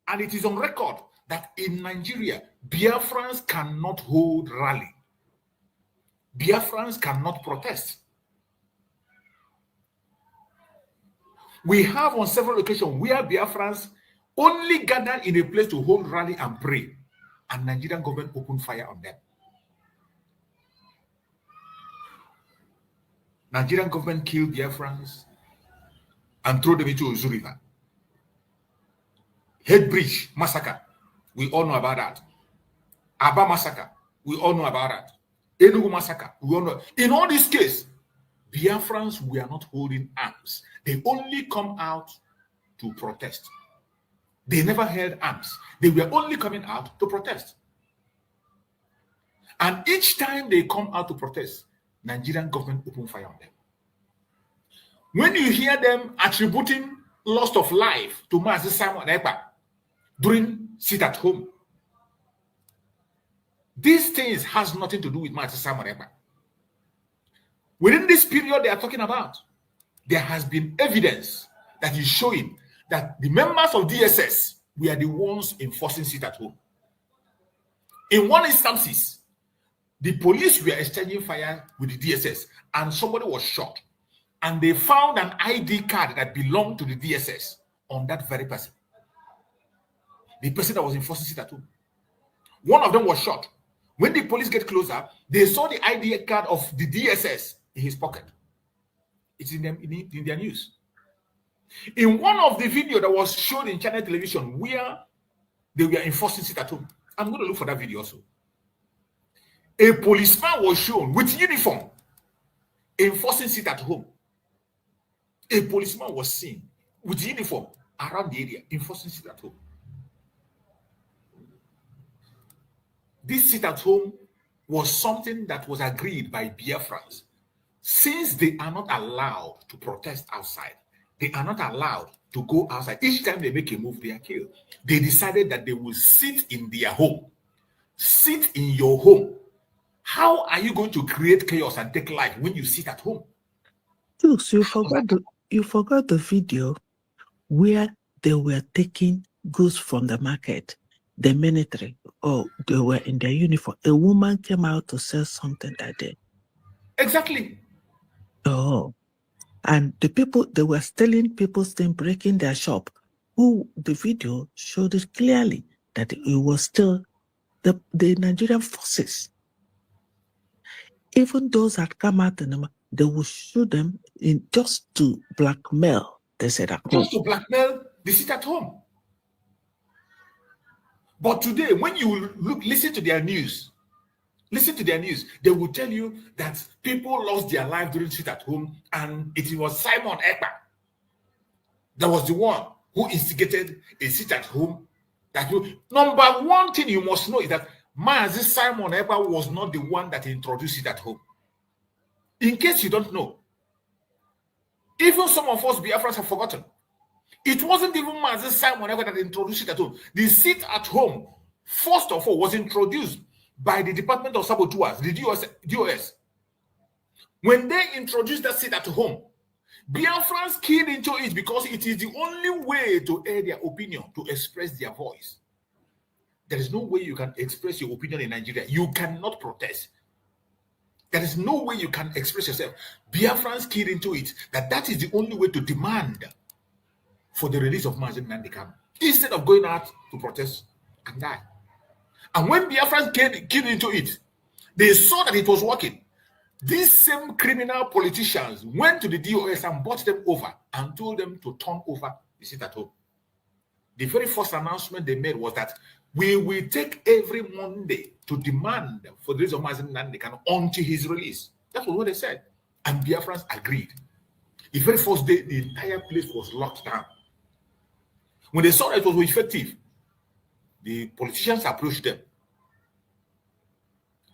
And it is on record that in Nigeria, Biafrans cannot hold rally. Biafrans cannot protest. We have on several occasions where Biafrans only gather in a place to hold rally and pray, and Nigerian government opened fire on them. Nigerian government killed Biafrans and threw them into Ozu River. Head Bridge massacre, we all know about that. Aba massacre, we all know about that. Enugu massacre, we all know. In all these cases, Biafrans were not holding arms. They only come out to protest. They never held arms. They were only coming out to protest. And each time they come out to protest, Nigerian government open fire on them. When you hear them attributing loss of life to Mazi Nnamdi during sit at home, these things has nothing to do with Mazi Nnamdi. Within this period they are talking about, there has been evidence that is showing that the members of DSS were the ones enforcing sit at home. In one instance, the police were exchanging fire with the DSS and somebody was shot. And they found an ID card that belonged to the DSS on that very person. The person that was enforcing sit at home. One of them was shot. When the police get closer, they saw the ID card of the DSS in his pocket. It's in their news. In one of the videos that was shown in channel television where they were enforcing sit at home, I'm going to look for that video also. A policeman was shown with uniform enforcing sit at home. A policeman was seen with uniform around the area enforcing sit at home. This sit at home was something that was agreed by Biafrans. Since they are not allowed to protest outside, they are not allowed to go outside. Each time they make a move, they are killed. They decided that they will sit in their home. Sit in your home. How are you going to create chaos and take life when you sit at home? Dukes, you forgot the video where they were taking goods from the market, the military, or they were in their uniform. A woman came out to sell something that day. Exactly. Oh, and the people, they were stealing people's things, breaking their shop. Who the video showed it clearly that it was still the Nigerian forces. Even those that come out in them, they will shoot them in just to blackmail. They said at home. Just to blackmail, they sit at home. But today, when you listen to their news, they will tell you that people lost their life during sit at home, and it was Simon Ekpa that was the one who instigated a sit at home. Number one thing you must know is that Mazi Simon Ekpa was not the one that introduced it at home. In case you don't know, even some of us Biafrans have forgotten. It wasn't even Mazi Simon Ekpa that introduced it at home. The sit at home, first of all, was introduced by the Department of Saboteurs, the DOS. When they introduced that sit at home, Biafrans keyed into it because it is the only way to air their opinion, to express their voice. There is no way you can express your opinion in Nigeria. You cannot protest. There is no way you can express yourself. Biafrans keyed into it that is the only way to demand for the release of Mazi Nnamdi Kanu, instead of going out to protest and die. And when Biafrans keyed into it, they saw that it was working. These same criminal politicians went to the DOS and bought them over and told them to turn over the sit at home. The very first announcement they made was that we will take every Monday to demand for the release of Mazi Nnamdi Kanu until his release. That was what they said. And Biafrans agreed. The very first day, the entire place was locked down. When they saw that it was effective, the politicians approached them.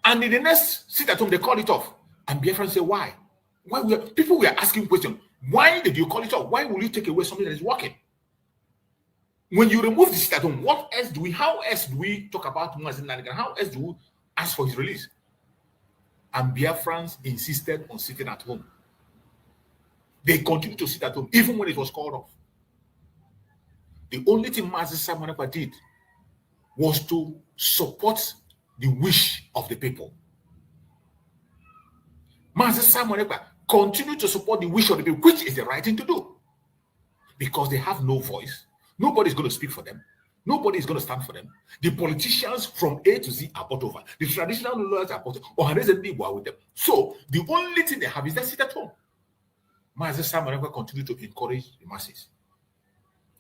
And in the next sit at home, they called it off. And Biafrans said, why? People were asking questions. Why did you call it off? Why will you take away something that is working? When you remove the sit at home, how else do we talk about Mazi Nnamdi Kanu? How else do we ask for his release? And Biafrans insisted on sitting at home. They continued to sit at home, even when it was called off. The only thing Mazi Simon Ekpa did was to support the wish of the people. Mazi Simon Ekpa continued to support the wish of the people, which is the right thing to do. Because they have no voice. Nobody is going to speak for them. Nobody is going to stand for them. The politicians from A to Z are bought over. The traditional rulers are bought over. Or with them. So the only thing they have is that sit at home. Mazi Simon Ekpa continued to encourage the masses.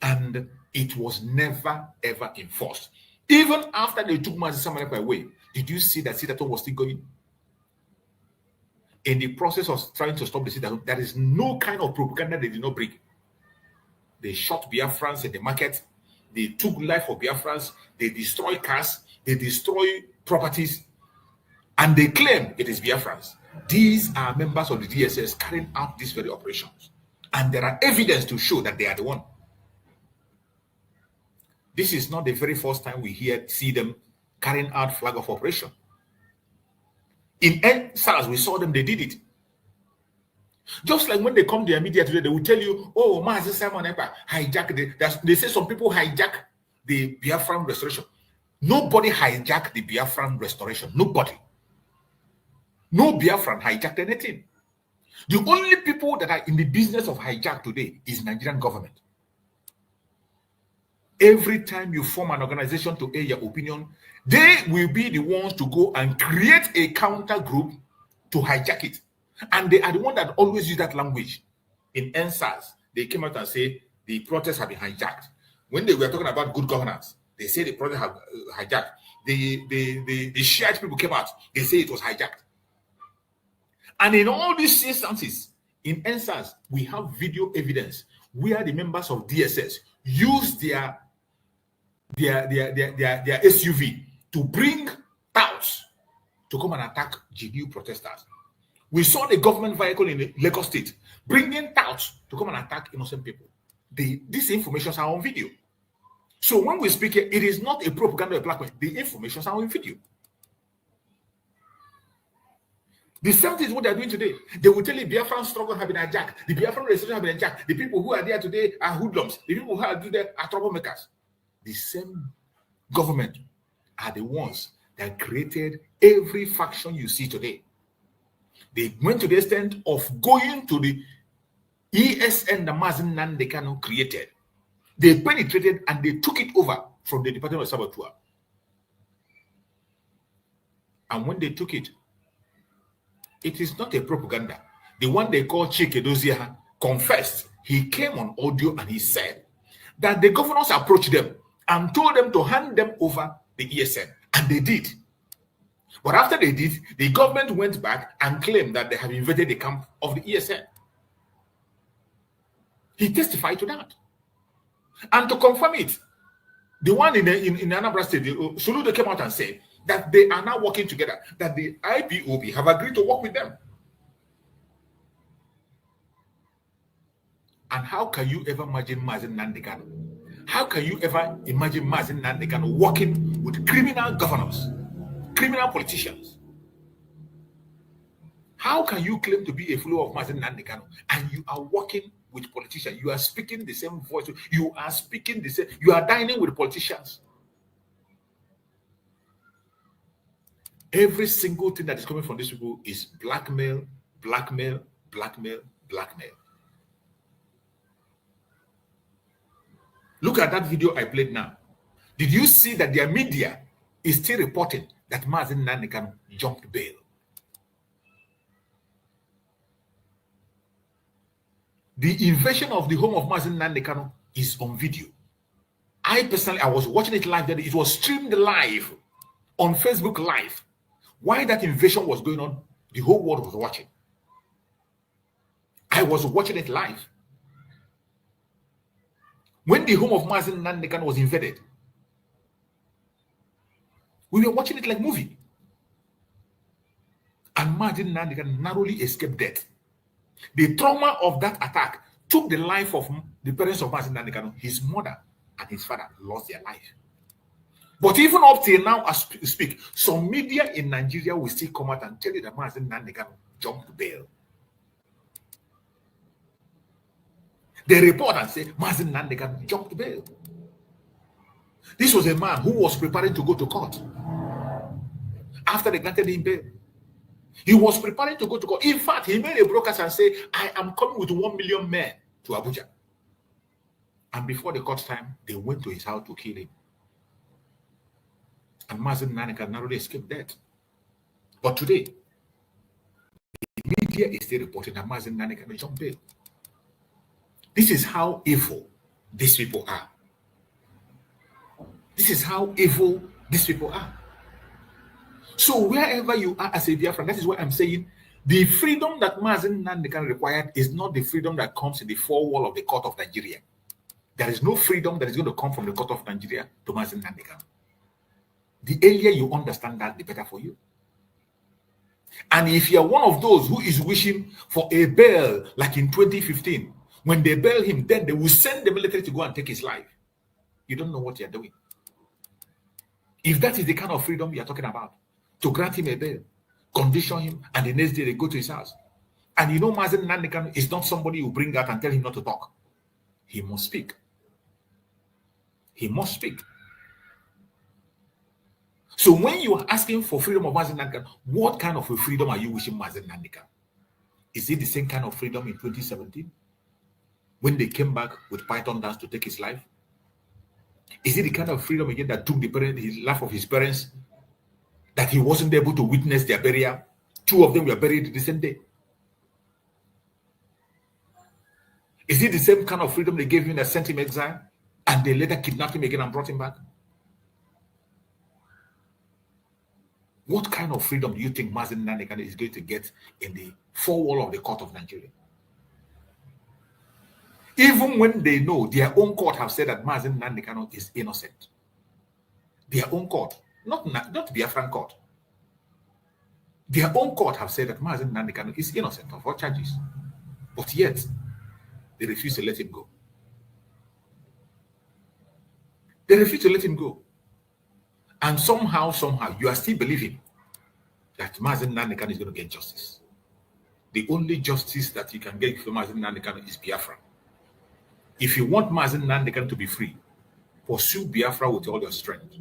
And it was never, ever enforced. Even after they took Mazi Simon Ekpa away, did you see that sit at home was still going? In the process of trying to stop the sit at home, there is no kind of propaganda they did not bring. They shot Biafrans in the market. They took life of Biafrans. They destroy cars. They destroy properties. And they claim it is Biafrans. These are members of the DSS carrying out these very operations. And there are evidence to show that they are the one. This is not the very first time we see them carrying out flag of operation. In SARS, we saw them, they did it. Just like when they come to their media today, they will tell you, oh, Mazi Simon Ekpa hijacked they say some people hijack the Biafran restoration. Nobody hijacked the Biafran restoration. Nobody. No Biafran hijacked anything. The only people that are in the business of hijack today is Nigerian government. Every time you form an organization to air your opinion, they will be the ones to go and create a counter group to hijack it. And they are the ones that always use that language in NSAS. they came out and say the protests have been hijacked. When they were talking about good governance, they say the protests have hijacked. The Shiite people came out, they say it was hijacked. And in all these instances, in NSAS, we have video evidence where the members of DSS used their SUV to bring touts to come and attack GNU protesters. We saw the government vehicle in Lagos State bringing touts to come and attack innocent people. These informations are on video. So when we speak here, it is not a propaganda of blackmail. The informations are on video. The same thing is what they are doing today. They will tell you Biafran struggle have been hijacked. The Biafran resistance have been hijacked. The people who are there today are hoodlums. The people who are there are troublemakers. The same government are the ones that created every faction you see today. They went to the extent of going to the ESN that Mazi Nnamdi Kanu created. They penetrated and they took it over from the Department of Saboteur. And when they took it, it is not a propaganda. The one they call Chike Dozia confessed. He came on audio and he said that the governors approached them and told them to hand them over the ESN. And they did. But after they did, the government went back and claimed that they have invaded the camp of the ESN. He testified to that. And to confirm it, the one in Anambra State, Soludo came out and said that they are now working together, that the IPOB have agreed to work with them. And how can you ever imagine Mazi Nnamdi Kanu? How can you ever imagine Mazi Nnamdi Kanu working with criminal governors, criminal politicians? How can you claim to be a follower of Mazi Nnamdi Kanu and you are working with politicians? You are speaking the same voice. You are speaking the same. You are dining with politicians. Every single thing that is coming from these people is blackmail, blackmail, blackmail, blackmail. Look at that video I played now. Did you see that their media is still reporting that Mazi Nnamdi Kanu jumped bail? The invasion of the home of Mazi Nnamdi Kanu is on video. I personally, I was watching it live. It was streamed live on Facebook Live. While that invasion was going on, the whole world was watching. I was watching it live. When the home of Mazi Nnamdi Kanu was invaded, we were watching it like a movie. And Mazi Nnamdi Kanu narrowly escaped death. The trauma of that attack took the life of the parents of Mazi Nnamdi Kanu. His mother and his father lost their life. But even up till now, as we speak, some media in Nigeria will still come out and tell you that Mazi Nnamdi Kanu jumped bail. They report and say Mazi Nnamdi Kanu jumped bail. This was a man who was preparing to go to court after they granted him bail. He was preparing to go to court. In fact, he made a broadcast and said, I am coming with 1 million men to Abuja. And before the court time, they went to his house to kill him. And Mazi Nnamdi Kanu narrowly escaped death. But today, the media is still reporting that Mazi Nnamdi Kanu jumped bail. This is how evil these people are. This is how evil these people are. So wherever you are as a Biafran, that is what I'm saying. The freedom that Mazi Nnamdi Kanu required is not the freedom that comes in the four wall of the court of Nigeria. There is no freedom that is going to come from the court of Nigeria to Mazi Nnamdi Kanu. The earlier you understand that, the better for you. And if you are one of those who is wishing for a bail like in 2015, when they bail him, then they will send the military to go and take his life. You don't know what you're doing. If that is the kind of freedom you're talking about, to grant him a bail, condition him, and the next day they go to his house. And you know Mazi Nnamdi Kanu is not somebody you bring out and tell him not to talk. He must speak. He must speak. So when you are asking for freedom of Mazi Nnamdi Kanu, what kind of a freedom are you wishing Mazi Nnamdi Kanu? Is it the same kind of freedom in 2017? When they came back with Python dance to take his life? Is it the kind of freedom again that took the life of his parents, that he wasn't able to witness their burial? 2 of them were buried the same day. Is it the same kind of freedom they gave him that sent him exile and they later kidnapped him again and brought him back? What kind of freedom do you think Mazi Nnamdi Kanu is going to get in the four wall of the court of Nigeria? Even when they know their own court have said that Mazi Nnamdi Kanu is innocent. Their own court, not Biafran court. Their own court have said that Mazi Nnamdi Kanu is innocent of all charges. But yet, they refuse to let him go. They refuse to let him go. And somehow, you are still believing that Mazi Nnamdi Kanu is going to get justice. The only justice that you can get from Mazi Nnamdi Kanu is Biafra. If you want Mazi Nnamdi Kanu to be free, pursue Biafra with all your strength.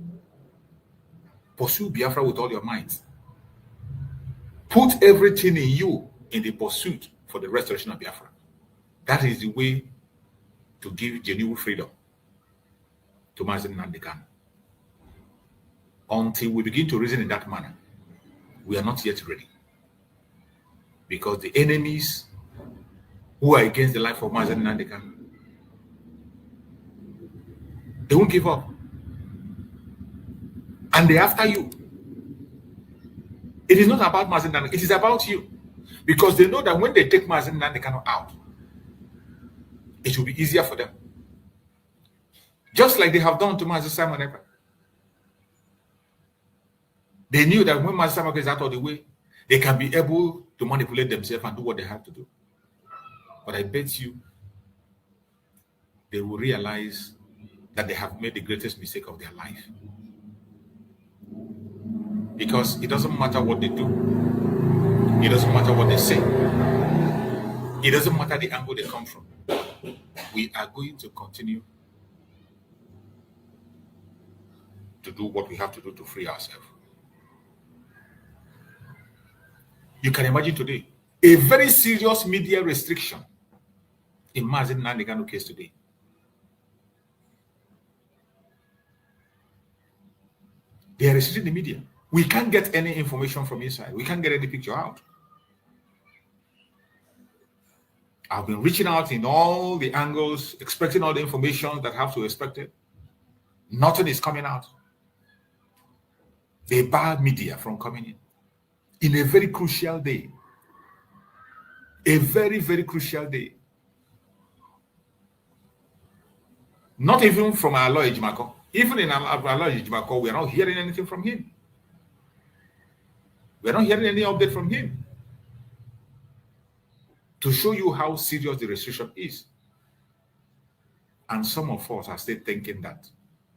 Pursue Biafra with all your might. Put everything in you in the pursuit for the restoration of Biafra. That is the way to give genuine freedom to Mazi Nnamdi Kanu. Until we begin to reason in that manner, we are not yet ready. Because the enemies who are against the life of Mazi Nnamdi Kanu, they won't give up. And they're after you. It is not about Mazi Nnamdi Kanu, it is about you. Because they know that when they take Mazi Nnamdi Kanu out, it will be easier for them. Just like they have done to Mazi Simon Ekpa. They knew that when Mazi Simon Ekpa is out of the way, they can be able to manipulate themselves and do what they have to do. But I bet you, they will realize that they have made the greatest mistake of their life. Because it doesn't matter what they do. It doesn't matter what they say. It doesn't matter the angle they come from. We are going to continue to do what we have to do to free ourselves. You can imagine today, a very serious media restriction in Mazi Nnamdi Kanu case today. They are restricting the media. We can't get any information from inside. We can't get any picture out. I've been reaching out in all the angles, expecting all the information that have to be expected. Nothing is coming out. They bar media from coming in a very crucial day. A very, very crucial day. Not even from our lawyer Jimako. Even in our lawyer Jimako, we are not hearing anything from him. We are not hearing any update from him. To show you how serious the restriction is. And some of us are still thinking that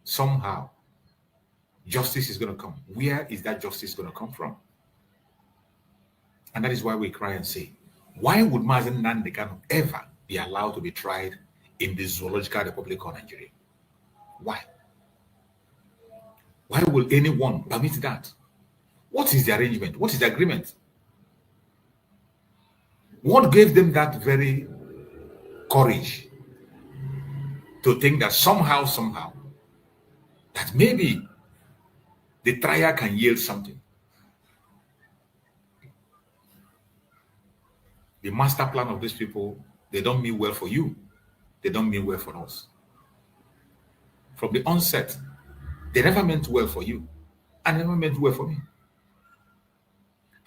somehow justice is going to come. Where is that justice going to come from? And that is why we cry and say, why would Mazi Nnamdi Kanu ever be allowed to be tried in the Zoological Republic of Nigeria? Why? Why will anyone permit that? What is the arrangement? What is the agreement? What gave them that very courage to think that somehow, that maybe the trial can yield something? The master plan of these people, they don't mean well for you. They don't mean well for us. From the onset, they never meant well for you. And never meant well for me.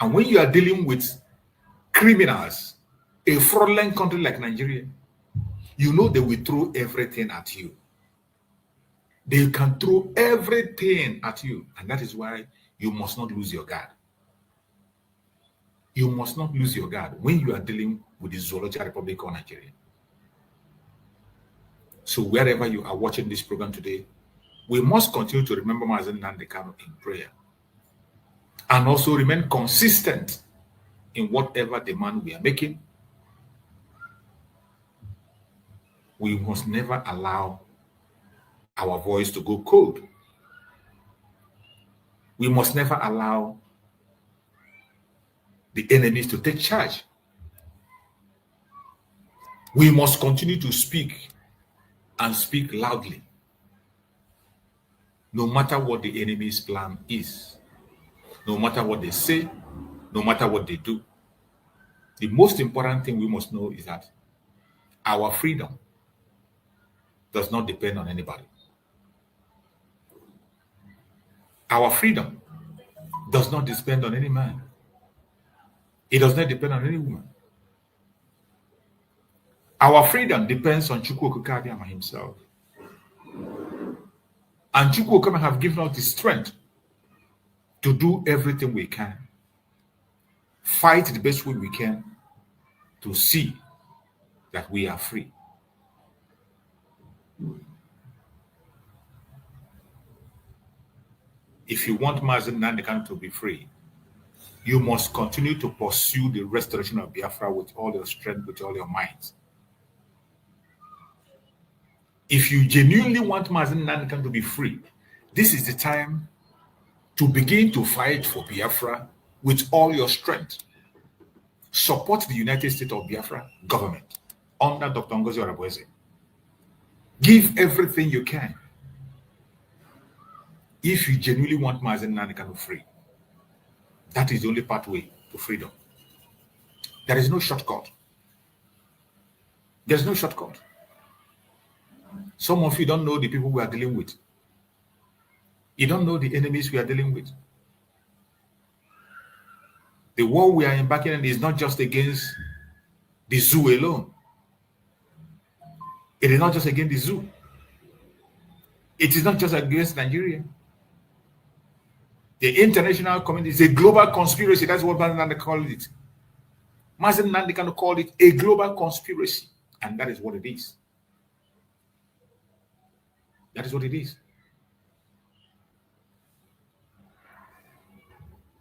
And when you are dealing with criminals, a fraudulent country like Nigeria, you know they will throw everything at you. They can throw everything at you. And that is why you must not lose your guard. You must not lose your guard when you are dealing with the Zoological Republic of Nigeria. So wherever you are watching this program today, we must continue to remember Mazi Nnamdi Kanu in prayer. And also remain consistent in whatever demand we are making. We must never allow our voice to go cold. We must never allow the enemies to take charge. We must continue to speak and speak loudly, no matter what the enemy's plan is, no matter what they say, no matter what they do. The most important thing we must know is that Our freedom does not depend on anybody. Our freedom does not depend on any man. It does not depend on any woman. Our freedom depends on Chukwu Okike Abiyama himself. And Chukwu Okike have given us the strength to do everything we can. Fight the best way we can to see that we are free. If you want Mazi Nnamdi Kanu to be free, you must continue to pursue the restoration of Biafra with all your strength, with all your might. If you genuinely want Mazi Nnamdi Kanu to be free, this is the time to begin to fight for Biafra with all your strength. Support the United States of Biafra government under Dr. Ngozi Oreboweze. Give everything you can if you genuinely want Mazi Nnamdi Kanu free. That is the only pathway to freedom. There is no shortcut. There's no shortcut. Some of you don't know the people we are dealing with. You don't know the enemies we are dealing with. The war we are embarking on is not just against the zoo alone. It is not just against the zoo. It is not just against Nigeria. The international community is a global conspiracy. That's what Mazi Nnamdi called it. Mazi Nnamdi Kanu called it a global conspiracy. And that is what it is. That is what it is.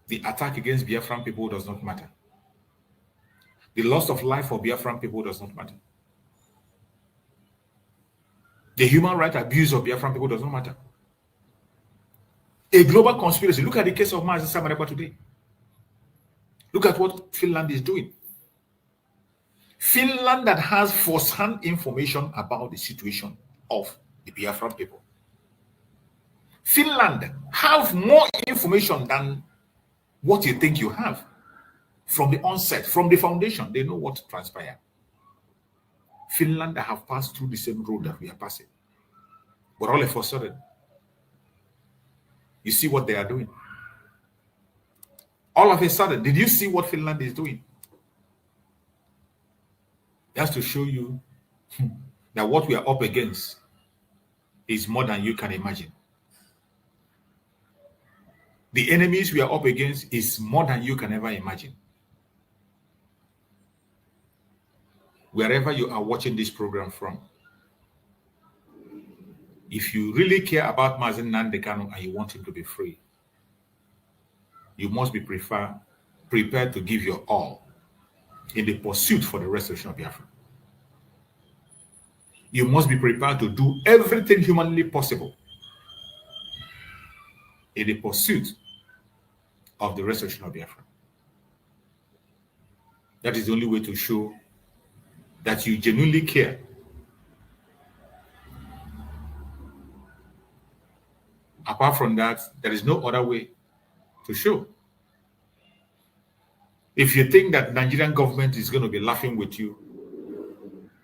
The attack against Biafran people does not matter. The loss of life for Biafran people does not matter. The human rights abuse of Biafran people does not matter. A global conspiracy. Look at the case of Mazi Nnamdi today. Look at what Finland is doing. Finland that has first-hand information about the situation of the Biafran people. Finland have more information than what you think you have. From the onset, from the foundation, they know what transpired. Finland have passed through the same road that we are passing. But all of a sudden, you see what they are doing. All of a sudden, did you see what Finland is doing? That's to show you that what we are up against is more than you can imagine. The enemies we are up against is more than you can ever imagine. Wherever you are watching this program from, if you really care about Mazi Nnamdi Kanu and you want him to be free, you must be prepared to give your all in the pursuit for the restoration of Biafra. You must be prepared to do everything humanly possible in the pursuit of the restoration of Biafra. That is the only way to show that you genuinely care. Apart from that, there is no other way to show. If you think that Nigerian government is going to be laughing with you,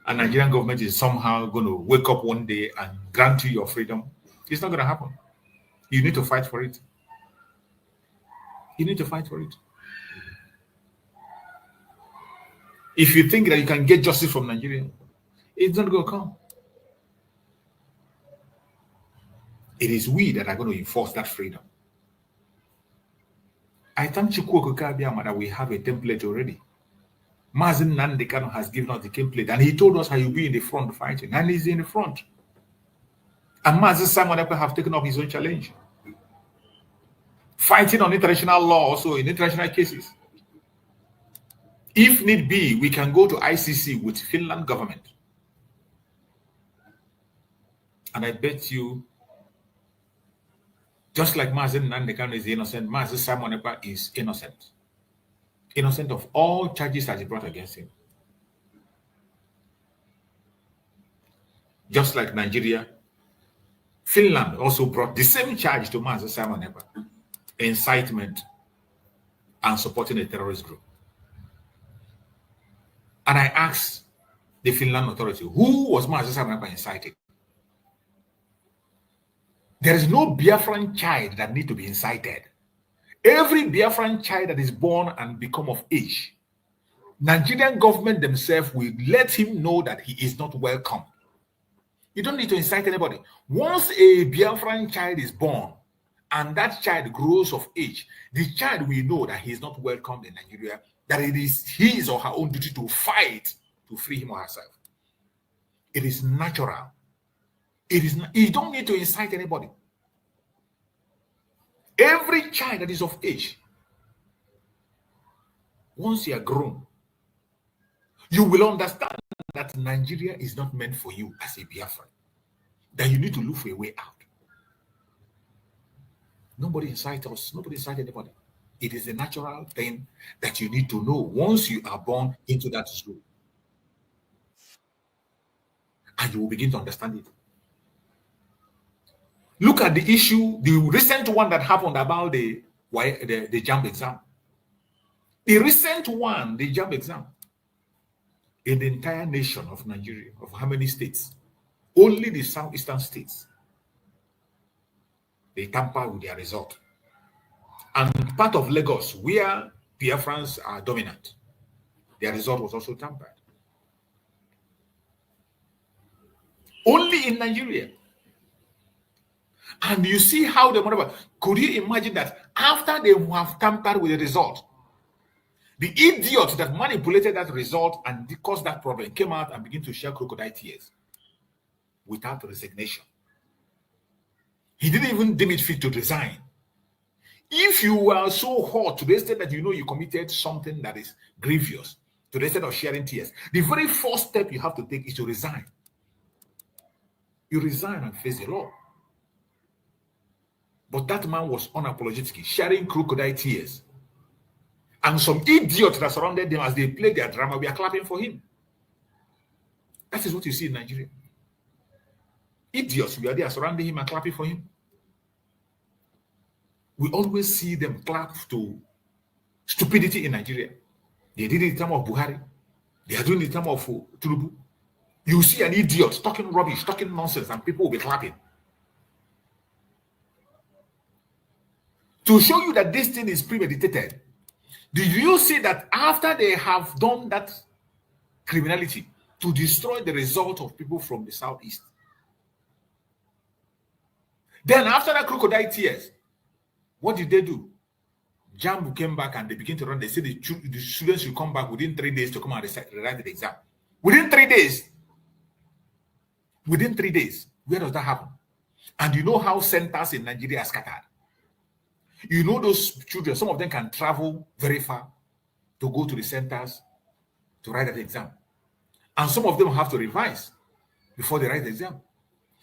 and Nigerian government is somehow going to wake up one day and grant you your freedom, it's not going to happen. You need to fight for it. You need to fight for it. If you think that you can get justice from Nigeria, it's not going to come. It is we that are going to enforce that freedom. I thank Chukwu Okike Abiyama that we have a template already. Mazi Nnamdi Kanu has given us the template, and he told us how he'll be in the front fighting, and he's in the front. And Mazi Nnamdi have taken up his own challenge. Fighting on international law, also in international cases. If need be, we can go to ICC with Finland government. And I bet you, just like Mazi Nnamdi Kanu is innocent, Mazi Nnamdi is innocent. Innocent of all charges that he brought against him. Just like Nigeria, Finland also brought the same charge to Mazi Nnamdi, incitement and supporting a terrorist group. And I asked the Finland authority. Who was Mazi Nnamdi incited? There is no Biafran child that need to be incited. Every Biafran child that is born and become of age, Nigerian government themselves will let him know that he is not welcome. You don't need to incite anybody. Once a Biafran child is born and that child grows of age, the child will know that he is not welcome in Nigeria, that it is his or her own duty to fight to free him or herself. It is natural. It is. You don't need to incite anybody. Every child that is of age, once you are grown, you will understand that Nigeria is not meant for you as a Biafran. That you need to look for a way out. Nobody incite us. Nobody incite anybody. It is a natural thing that you need to know once you are born into that school. And you will begin to understand it. Look at the issue, the recent one that happened about the JAMB exam. The recent one, the JAMB exam, in the entire nation of Nigeria, of how many states? Only the southeastern states. They tamper with their result. And part of Lagos, where Biafrans are dominant, their result was also tampered. Only in Nigeria. And you see how the whatever. Could you imagine that after they have tampered with the result, the idiot that manipulated that result and caused that problem came out and began to shed crocodile tears without resignation? He didn't even deem it fit to resign. If you are so hot to the extent that you know you committed something that is grievous, to the extent of sharing tears, the very first step you have to take is to resign. You resign and face the law. But that man was unapologetic, sharing crocodile tears. And some idiots that surrounded them as they played their drama, we are clapping for him. That is what you see in Nigeria. Idiots, we are there surrounding him and clapping for him. We always see them clap to stupidity in Nigeria. They did it in the time of Buhari. They are doing it in the time of Tinubu. You see an idiot talking rubbish, talking nonsense, and people will be clapping. To show you that this thing is premeditated, did you see that after they have done that criminality to destroy the result of people from the southeast, then after that crocodile tears, what did they do? JAMB came back and they began to run. They said the students will come back within 3 days to come and write the exam. Within 3 days. Within 3 days. Where does that happen? And you know how centers in Nigeria are scattered. You know those children, some of them can travel very far to go to the centers to write that exam. And some of them have to revise before they write the exam.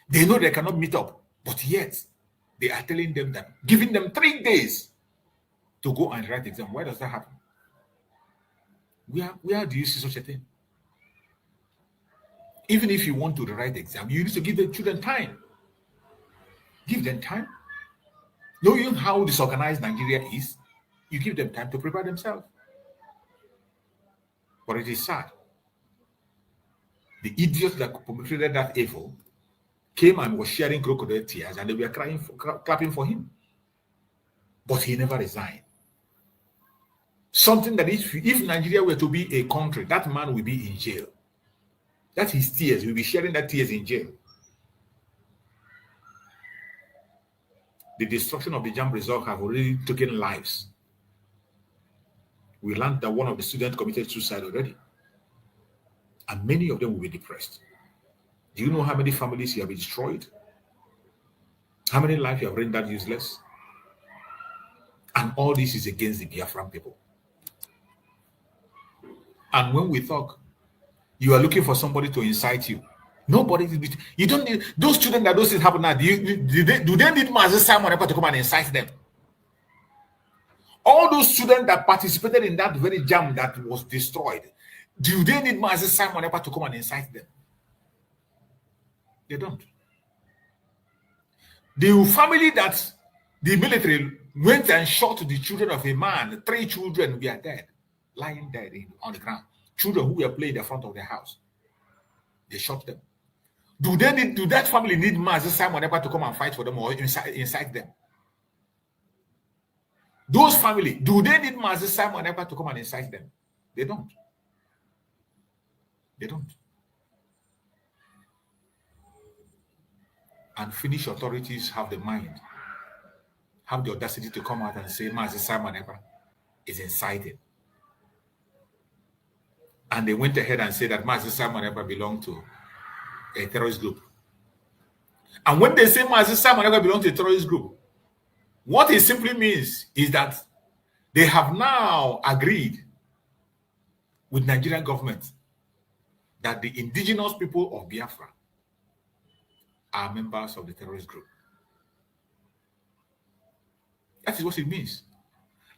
They know they cannot meet up, but yet they are telling them that, giving them 3 days to go and write the exam. Why does that happen? Where do you see such a thing? Even if you want to write the exam, you need to give the children time. Give them time. Knowing how disorganized Nigeria is, you give them time to prepare themselves. But it is sad. The idiot that perpetrated that evil came and was sharing crocodile tears, and they were clapping for him. But he never resigned. Something that if Nigeria were to be a country, that man will be in jail. That his tears, will be sharing that tears in jail. The destruction of the JAMB result have already taken lives. We learned that one of the students committed suicide already. And many of them will be depressed. Do you know how many families you have destroyed? How many lives you have rendered useless? And all this is against the Biafran people. And when we talk, you are looking for somebody to incite you. Nobody, you don't need those students that those things happen now. Do they need Mazi Nnamdi to come and incite them? All those students that participated in that very jam that was destroyed, do they need Mazi Nnamdi to come and incite them? They don't. The family that the military went and shot the children of a man, 3 children were dead, lying dead on the ground. Children who were playing in the front of their house. They shot them. Do that family need Mazi Simon Ekpa to come and fight for them or incite them? Those family, do they need Mazi Simon Ekpa to come and incite them? They don't. They don't. And Finnish authorities have the mind, have the audacity to come out and say Mazi Simon Ekpa is incited. And they went ahead and said that Mazi Simon Ekpa belonged to a terrorist group. And when they say Mazi Simon Ekpa belongs to a terrorist group, what it simply means is that they have now agreed with Nigerian government that the indigenous people of Biafra are members of the terrorist group. That is what it means.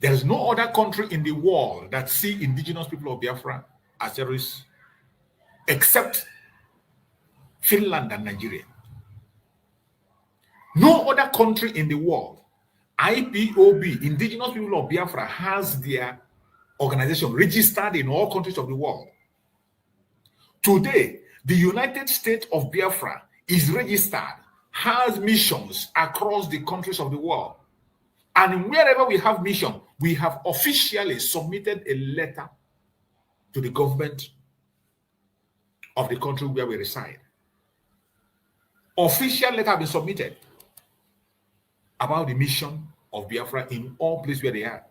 There is no other country in the world that see indigenous people of Biafra as terrorists except Finland and Nigeria. No other country in the world, IPOB, Indigenous People of Biafra, has their organization registered in all countries of the world. Today, the United States of Biafra is registered, has missions across the countries of the world. And wherever we have mission, we have officially submitted a letter to the government of the country where we reside. Official letter has been submitted about the mission of Biafra in all places where they are.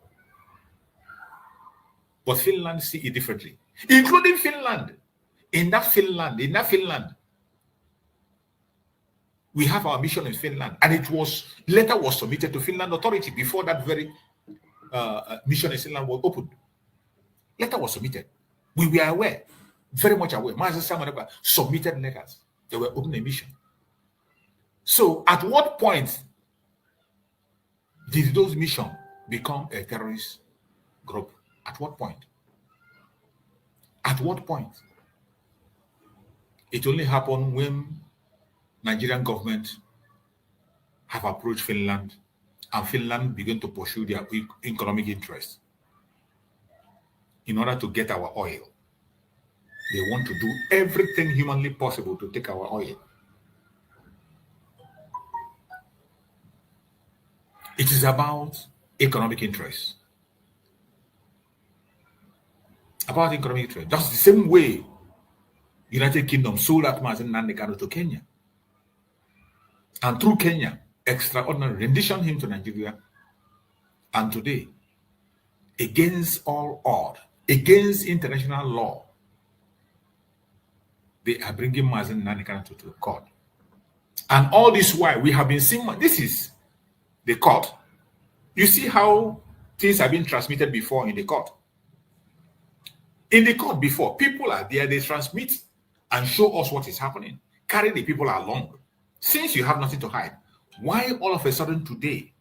But Finland see it differently, including Finland. In that Finland, we have our mission in Finland, and letter was submitted to Finland authority before that very mission in Finland was opened. Letter was submitted. We were aware, very much aware. Mazi Simon Ekpa submitted letters. They were opening a mission. So at what point did those missions become a terrorist group? At what point? At what point? It only happened when Nigerian government have approached Finland and Finland began to pursue their economic interests in order to get our oil. They want to do everything humanly possible to take our oil. It is about economic interests. About economic interest. That's the same way United Kingdom sold out Mazi Nnamdi Kanu to Kenya. And through Kenya, extraordinary rendition him to Nigeria. And today, against all odds, against international law, they are bringing Mazi Nnamdi Kanu to court. And all this while, we have been seeing, this is the court. You see how things have been transmitted before in the court. In the court before, people are there, they transmit and show us what is happening. Carry the people along. Since you have nothing to hide, why all of a sudden today,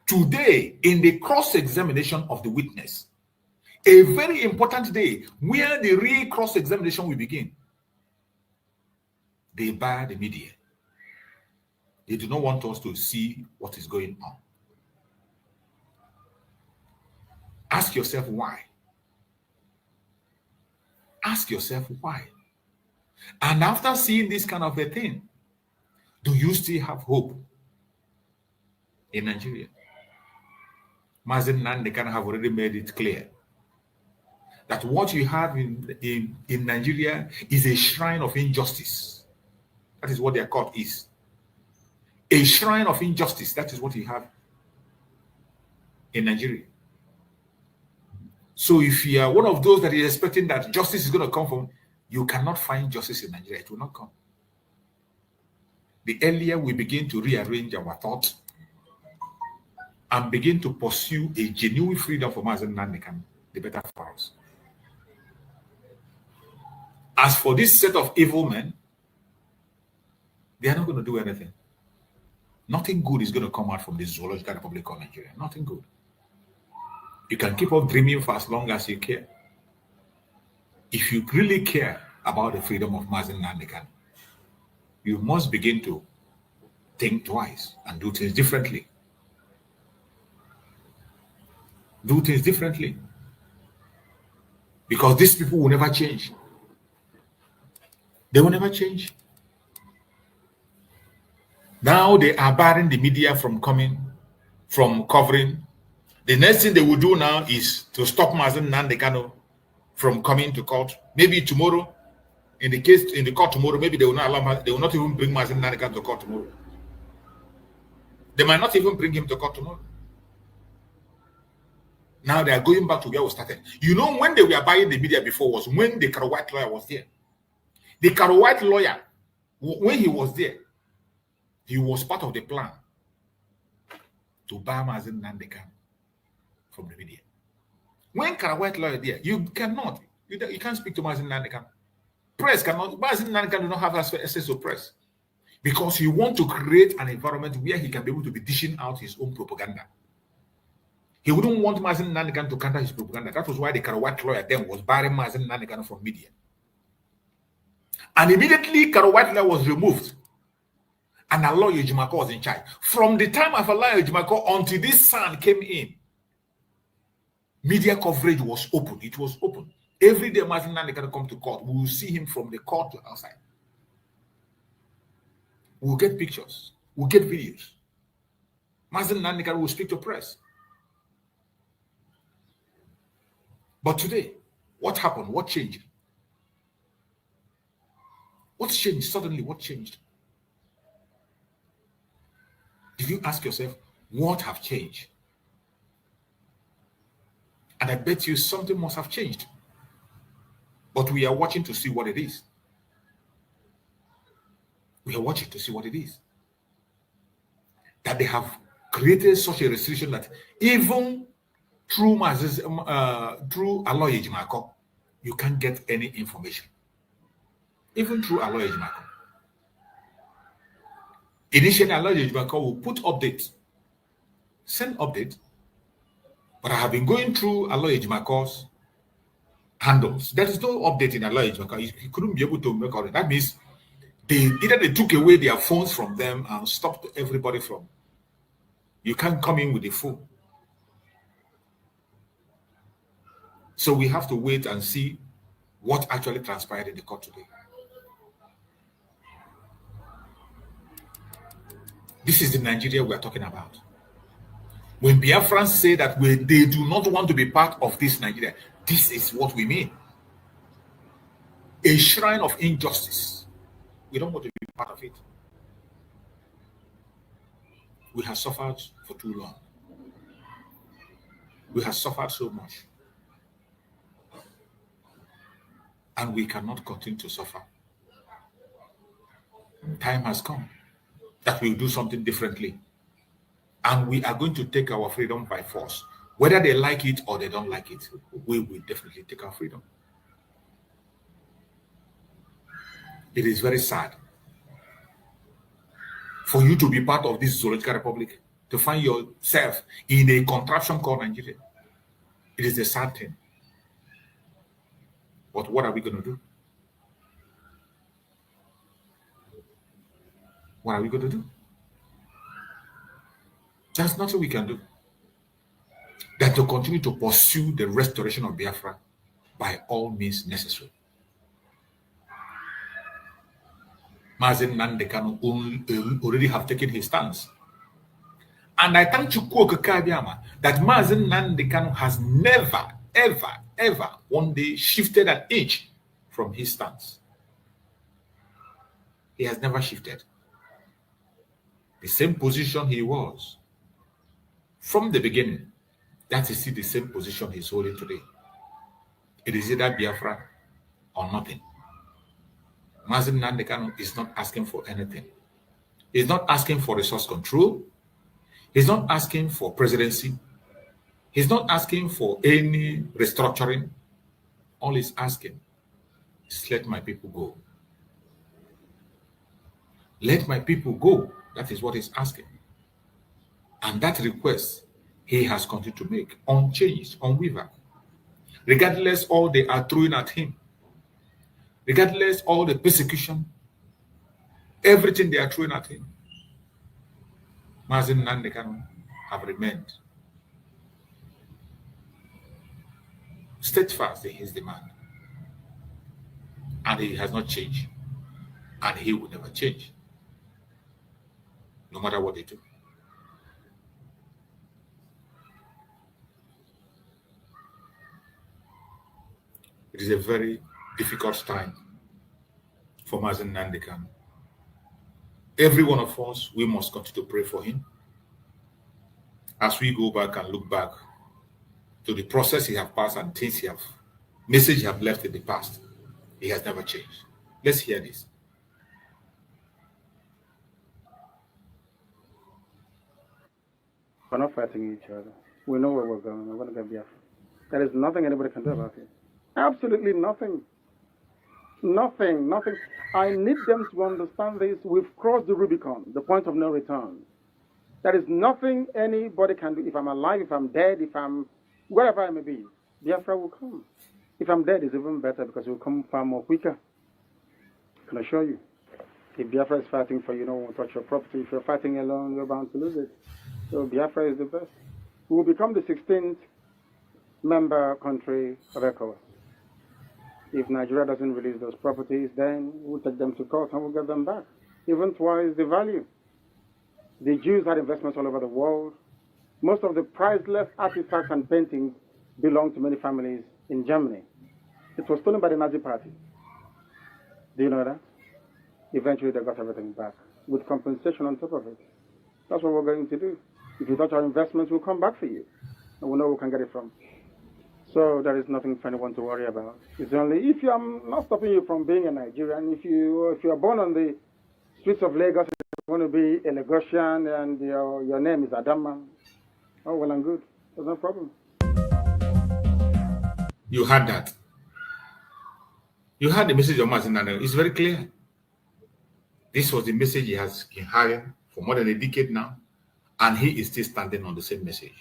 in the cross-examination of the witness, a very important day where the real cross-examination will begin, they bar the media. They do not want us to see what is going on. Ask yourself why. Ask yourself why. And after seeing this kind of a thing, do you still have hope in Nigeria? Mazi Nnamdi Kanu have already made it clear that what you have in Nigeria is a shrine of injustice. That is what their court is. A shrine of injustice. That is what you have in Nigeria. So if you are one of those that is expecting that justice is going to come from, you cannot find justice in Nigeria. It will not come. The earlier we begin to rearrange our thoughts and begin to pursue a genuine freedom for Mazi Nnamdi Kanu, the better for us. As for this set of evil men, they are not going to do anything. Nothing good is going to come out from the Zoological Republic of Nigeria. Nothing good. You can keep on dreaming for as long as you care. If you really care about the freedom of Mazi Nnamdi Kanu, you must begin to think twice and do things differently. Do things differently. Because these people will never change. They will never change. Now they are barring the media from covering. The next thing they will do now is to stop Mazi Nnamdi Kanu from coming to court. Maybe tomorrow, in the court tomorrow, maybe they will not allow. They will not even bring Mazi Nnamdi Kanu to court tomorrow. They might not even bring him to court tomorrow. Now they are going back to where we started. You know, when they were buying the media before was when the White lawyer was there. The White lawyer, when he was there, he was part of the plan to buy Mazi Nnamdi Kanu from the media. When White lawyer there, you cannot. You can't speak to Mazi Nnamdi Kanu. Press cannot. Mazi Nnamdi Kanu do not have access to press because he wants to create an environment where he can be able to be dishing out his own propaganda. He wouldn't want Mazi Nnamdi Kanu to counter his propaganda. That was why the White lawyer then was barring Mazi Nnamdi Kanu from media. And immediately, White lawyer was removed. And Aloy Ejimako was in charge. From the time of Aloy Ejimako until this son came in, media coverage was open. It was open. Every day Mazi Nnamdi Kanu come to court, we will see him from the court to outside. We'll get pictures. We'll get videos. Mazi Nnamdi Kanu will speak to press. But today, what happened? What changed? What changed? Suddenly, what changed? Did you ask yourself, what have changed? And I bet you something must have changed. But we are watching to see what it is. We are watching to see what it is. That they have created such a restriction that even through Aloy Ejimako, you can't get any information. Even through Aloy Ejimako. Initially, Aloy Ejimako will put updates, send updates, but I have been going through Aloy Ejimako's handles. There is no update in Aloy Ejimako. He couldn't be able to make all that. That means they took away their phones from them and stopped everybody from. You can't come in with a phone. So we have to wait and see what actually transpired in the court today. This is the Nigeria we are talking about. When Biafrans say that they do not want to be part of this Nigeria, this is what we mean. A shrine of injustice. We don't want to be part of it. We have suffered for too long. We have suffered so much. And we cannot continue to suffer. Time has come that we'll do something differently. And we are going to take our freedom by force. Whether they like it or they don't like it, we will definitely take our freedom. It is very sad for you to be part of this zoological republic, to find yourself in a contraption called Nigeria. It is a sad thing. But what are we going to do? What are we going to do? There's nothing we can do than to continue to pursue the restoration of Biafra by all means necessary. Mazi Nnamdi Kanu already have taken his stance. And I thank Chukwu Okike that Mazi Nnamdi Kanu has never, ever one day shifted an inch from his stance. He has never shifted. The same position he was from the beginning, that is still the same position he's holding today. It is either Biafra or nothing. Mazi Nnamdi Kanu is not asking for anything. He's not asking for resource control. He's not asking for presidency. He's not asking for any restructuring. All he's asking is let my people go. Let my people go. That is what he's asking. And that request he has continued to make, unchanged, unwavered. Regardless all they are throwing at him, regardless all the persecution, everything they are throwing at him, Mazi Nnamdi Kanu have remained steadfast in his demand. And he has not changed. and he will never change, no matter what they do. It is a very difficult time for Mazi Nnamdi Kanu. Every one of us, we must continue to pray for him as we go back and look back to the process he has passed and things message he have left in the past. He has never changed. Let's hear this. We're not fighting each other. We know where we're going. We're going to get Biafra. There is nothing anybody can do about it. Absolutely nothing. Nothing. I need them to understand this. We've crossed the Rubicon, the point of no return. There is nothing anybody can do. If I'm alive, if I'm dead, if I'm wherever I may be, Biafra will come. If I'm dead, it's even better because it will come far more quicker. I can assure you. If Biafra is fighting for you, no one will touch your property. If you're fighting alone, you're bound to lose it. So Biafra is the best. We will become the 16th member country of ECOWAS. If Nigeria doesn't release those properties, then we'll take them to court and we'll get them back. Even twice the value. The Jews had investments all over the world. Most of the priceless artifacts and paintings belong to many families in Germany. It was stolen by the Nazi Party. Do you know that? Eventually they got everything back with compensation on top of it. That's what we're going to do. If you touch our investments, we'll come back for you. And we'll know where we can get it from. So there is nothing for anyone to worry about. It's only if I'm not stopping you from being a Nigerian, if you are born on the streets of Lagos, you're going to be a Lagosian and your name is Adama. Oh, well and good. There's no problem. You heard that. You heard the message of Mazi Nnamdi. It's very clear. This was the message he has been having for more than a decade now, and he is still standing on the same message.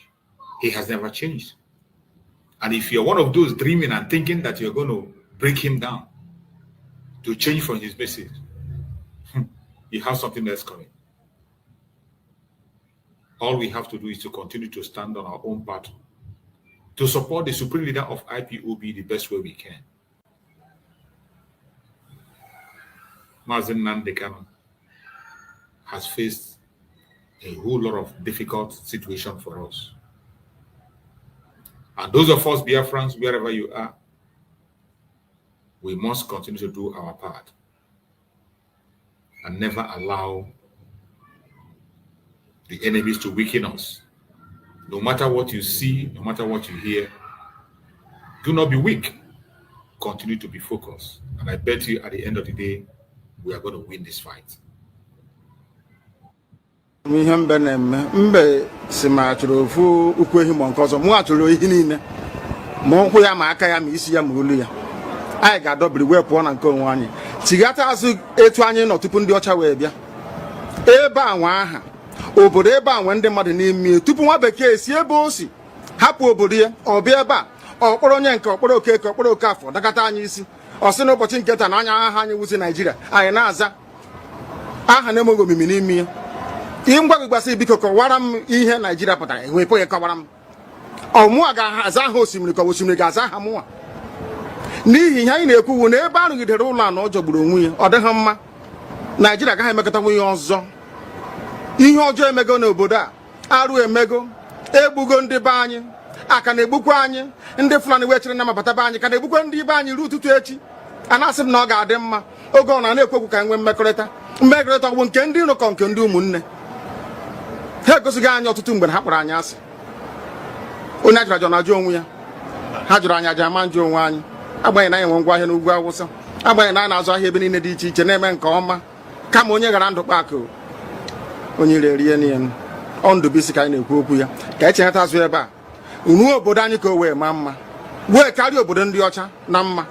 He has never changed. And if you're one of those dreaming and thinking that you're going to break him down to change from his message, you have something else coming. All we have to do is to continue to stand on our own path to support the supreme leader of IPOB the best way we can. Mazi Nnamdi Kanu has faced a whole lot of difficult situations for us. And those of us Biafrans, wherever you are, we must continue to do our part and never allow the enemies to weaken us. No matter what you see, no matter what you hear, do not be weak. Continue to be focused. And I bet you at the end of the day, we are going to win this fight. Mbe si ma chụrụ ofu ukwu ehi ma nke ọzọ mụ achụrụ ehi niile ma nkwụ ya ma aka ya ma isi ya ma olu ya anyị ga-adọbiri wee pụọ na nke onwe anyị tighata azụ etu anyị nọ tupu ndị ọcha wee bịa ebe a nwa aha obodo ebe a nwe ndị mmadụ n'ime tupu nwa bekee si ebe o si hapụ obodo ya ọ bịa ebe a ọkpọrọ onye nke ọkpọrọ okeke ọkpọrọ okafọ dakata anyị isi ọ sị n'ụbọchị nke taa na anya aha anyị wuzi Naijiria anyị na-aza aha na-enweghị omimi n'ime ya ngwa gị gbasị biko kọwara m ihe Naijiria pụtara enwepụghị kọwara m ọmụa ga-aza aha osimiri ka osimiri ga-aza aha mụnwa n'ihi ihe anyị na-ekwuwu na ebe arụgidere ụlọ a na ọ jọgburu onwe ya ọ dịghị mma Naijiria agaghị emekọtanwu ihe ọzọ ihe ọjọọ emego n'obodo a arụ emego egbugo ndị be anyị aka na-egbukwa anyị ndị Fulani wee chere na mabata be anyị ka na-egbukwa ndị be anyị ruo ụtụtụ echi a na-asị m na ọ ga-adị mma oge ọ na-ekwekwu ka nwee mmekọrịta bụ nke ndị nụkọ nke ndị ụmụnne ha egosighị anyị ọtụtụ mgbe ha kpọrọ anyị asị onye ajụrụ ajụ na-ajụ onwe ya ha jụrụ anyị aja ama njụ onwe anyị agbanyeghị na anyị nwe ngwa ahịa n'ugwu Awụsa agbanyeghị na anyị na-azụ ahịa ebe niile dị iche iche na-eme nke ọma kama onye gara ndụ kpakụ onye rie n'ihe ọ Ndụbụisi ka anyị na-ekwu okwu ya ka echeghata azụ ebe a ruo obodo anyị ka o wee maa mma wee karịa obodo ndị ọcha na mma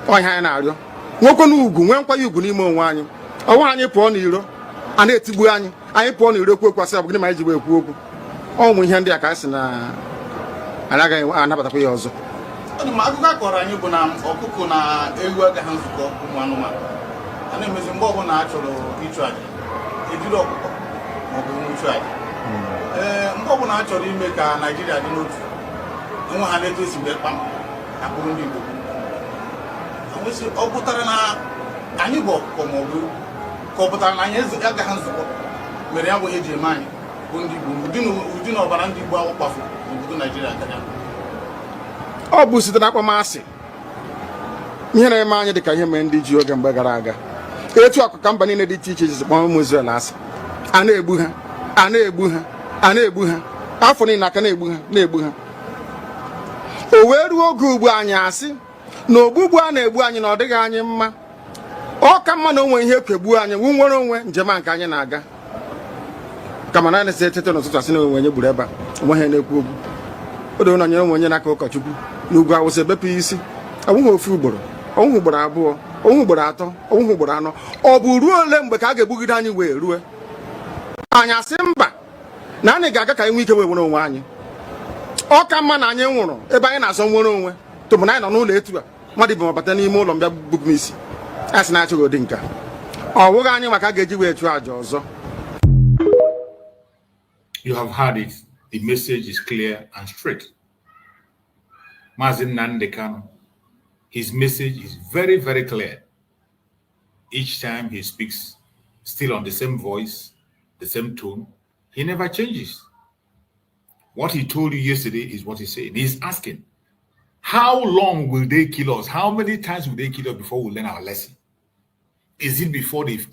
ọhịa anyị na-arịọ nwekwe n'ugwu nwee nkwanye ugwu n'ime onwe anyị ọnwa anyị pụọ n'iro a na-etigbu anyị pụọ n'iro okwu okwu asị ọ bụ gịnị ma anyị ji wee ekwu okwu ọnwụ ihe ndị a ka anyị sị na anyị agaghị anabatakwa ya ọzọ. Akụkọ a kọrọ anyị bụ na ọkụkọ na ewu agaghị nzukọ ụmụ anụmanụ a na-emezi mgbe ọbụla a chọrọ ịchụ aja ejiri ọkụkọ maọbụ ewu ịchụ aja mgbe ọbụla a chọrọ ime ka Naijiria dị n'otu enwe ha na-eto esi mgbe kpam akpụrụ ndị Igbo ọ pụtara na anyị bụ ọkụkọ maọbụ ka ọ pụtara na anyị agaghị nzukọ mere ya bụ eji eme anyị bụ ndị Igbo ụdị na ọbara ndị Igbo ahụ kpafuru n'obodo Naijiria ọ bụ site na akpamasị ihe na-eme anyị dị ka ihe mere ndị ji oge mgbe gara aga etu akụ ka mba niile dị iche iche ji kpọọ ụmụ Izrel asị a na-egbu ha a na-egbu ha a na-egbu ha afọ niile aka na-egbu ha o wee ruo oge ugbu anyị asị na ogbugbu a na-egbu anyị na ọ dịghị anyị mma ọ ka mma na onwe ihe kwegbuo anyị wu nwere onwe njem a nke anyị na-aga kama na na-esi etete n'ụtụtụ asị na onwe onye gburu ebe a onwe ha na-ekwu okwu o doo na nyere onwe onye n'aka ụkọchukwu n'ugwu Awụsa ebepụ isi ọnwụghị ofu ugboro ọnwụghị ugboro abụọ ọnwụghị ugboro atọ ọnwụghị ugboro anọ ọ bụ ruo ole mgbe ka a ga-egbugide anyị wee rue anyị asị mba na anyị ga-aga ka anyị nwee ike wee nwere onwe anyị ọ ka mma na anyị nwụrụ ebe anyị na-azọ nwere onwe tụbụ na anyị nọ n'ụlọ etu a mmadụ ibe mabata n'ime ụlọ mbịa bụbụ m isi a sị na-achọghị ụdị nka ọ bụghị anyị maka a ga-eji wee chụọ àjà ọzọ. You have heard it. The message is clear and straight. Mazi Nnamdi Kanu, his message is very, very clear. Each time he speaks, still on the same voice, the same tone, he never changes. What he told you yesterday is what he said. He's asking, how long will they kill us? How many times will they kill us before we learn our lesson? Is it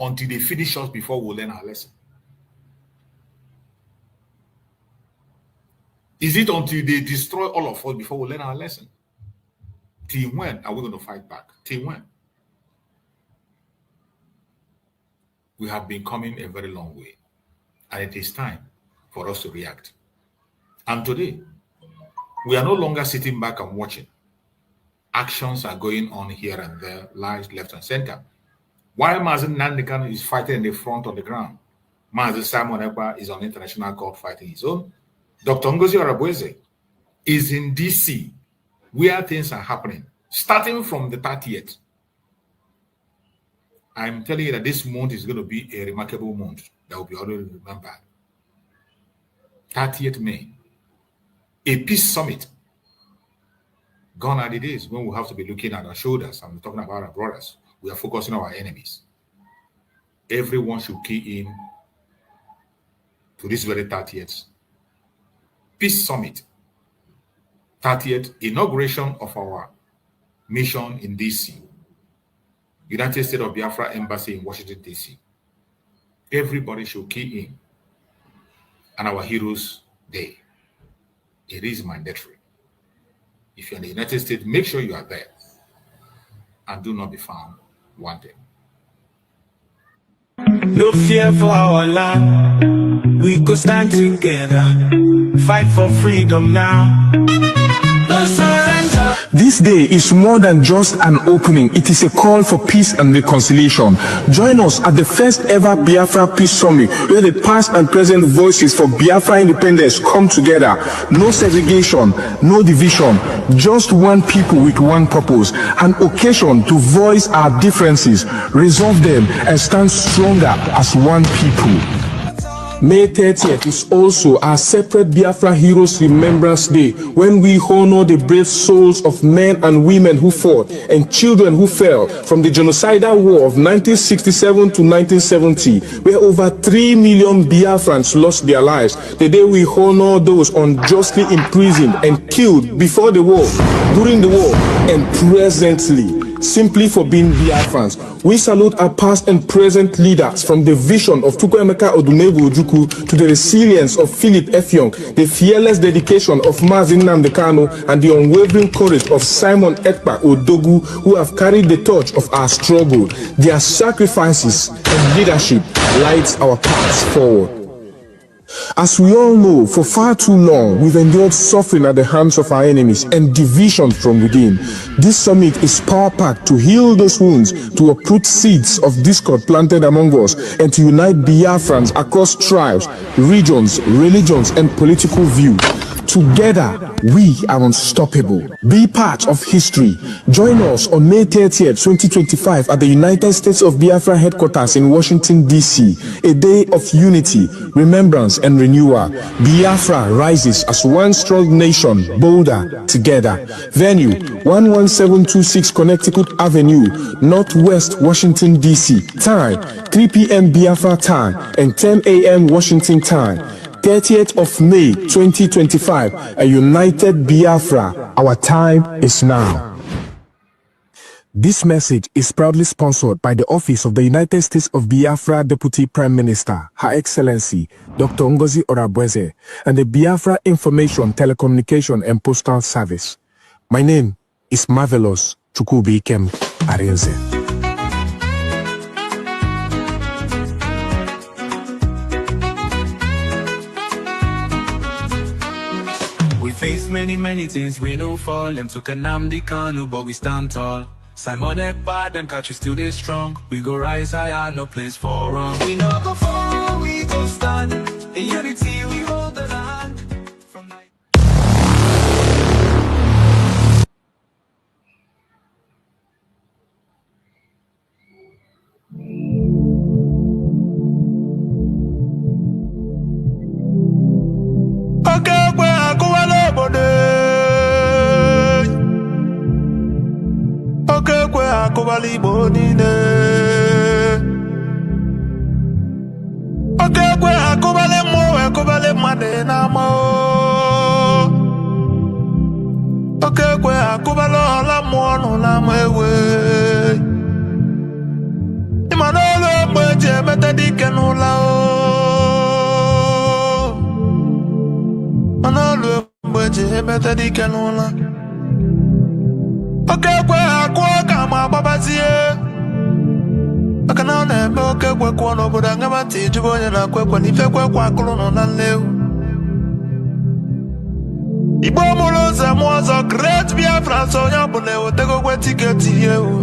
until they finish us before we learn our lesson? Is it until they destroy all of us before we learn our lesson? Till when are we going to fight back? Till when? We have been coming a very long way, and it is time for us to react. And today, we are no longer sitting back and watching. Actions are going on here and there, lies left and center. While Mazi Nnamdi Kanu is fighting in the front on the ground, Mazi Simon Ekpa is on international court fighting his own. Dr. Ngozi Arabueze is in DC, where things are happening, starting from the 30th. I'm telling you that this month is going to be a remarkable month that will be already remembered. 30th May, a peace summit. Gone are the days when we have to be looking at our shoulders and talking about our brothers. We are focusing on our enemies. Everyone should key in to this very 30th Peace Summit, 30th inauguration of our mission in DC, United States of Biafra Embassy in Washington, DC. Everybody should key in on our Heroes Day. It is mandatory. If you're in the United States, make sure you are there and do not be found wanted. No fear for our land, we could stand together, fight for freedom now. No surrender. This day is more than just an opening. It is a call for peace and reconciliation. Join us at the first ever Biafra Peace Summit, where the past and present voices for Biafra independence come together. No segregation, no division, just one people with one purpose, an occasion to voice our differences, resolve them, and stand stronger as one people. May 30th is also our separate Biafra Heroes Remembrance Day, when we honor the brave souls of men and women who fought and children who fell from the genocidal war of 1967 to 1970, where over 3 million Biafrans lost their lives. The day we honor those unjustly imprisoned and killed before the war, during the war, and presently, simply for being Biafrans. We salute our past and present leaders, from the vision of Chukwuemeka Odumegwu Ojukwu to the resilience of Philip Effiong, the fearless dedication of Mazi Nnamdi Kanu, and the unwavering courage of Simon Ekpa Odogwu, who have carried the torch of our struggle. Their sacrifices and leadership lights our paths forward. As we all know, for far too long, we've endured suffering at the hands of our enemies and division from within. This summit is power-packed to heal those wounds, to uproot seeds of discord planted among us, and to unite Biafrans across tribes, regions, religions, and political views. Together, we are unstoppable. Be part of history. Join us on May 30th, 2025 at the United States of Biafra headquarters in Washington, D.C. A day of unity, remembrance, and renewal. Biafra rises as one strong nation, bolder together. Venue, 11726 Connecticut Avenue, Northwest Washington, D.C. Time, 3 p.m. Biafra time and 10 a.m. Washington time. 30th of May 2025, a united Biafra. Our time is now. This message is proudly sponsored by the Office of the United States of Biafra Deputy Prime Minister, Her Excellency Dr. Ngozi Orabweze, and the Biafra Information, Telecommunication and Postal Service. My name is Marvelous Chukwubikem Arinze. We face many things, we don't fall. Them took Nnamdi Kanu, but we stand tall. Simon Ekpa, them catch you still they strong. We go rise higher, no place for wrong. We no go fall, we go stand. In unity, we hold the land. From night. Okay, well, I go Okekwe akụbala Igbo niile. Okekwe akụbala mmụọ akụbala mmadụ n'ama. Okekwe akụbala ọla mmụọ n'ama ewe. Ịma n'olu mgbe eji emete dike n'ụla o. Ma n'olu mgbe eji emete dike n'ụla. Okekwe akụọ ka ma agbabazie. Maka na ọ na-eme okekwe kwụọ n'obodo agamati ejube onye na-akwekwe na ifekwekwe akụrụ nọ na nlewu. Igbo mụrụ ụzọ mụ ọzọ Great Biafrans onye ọbụla ewetegokwe tiketi ewu.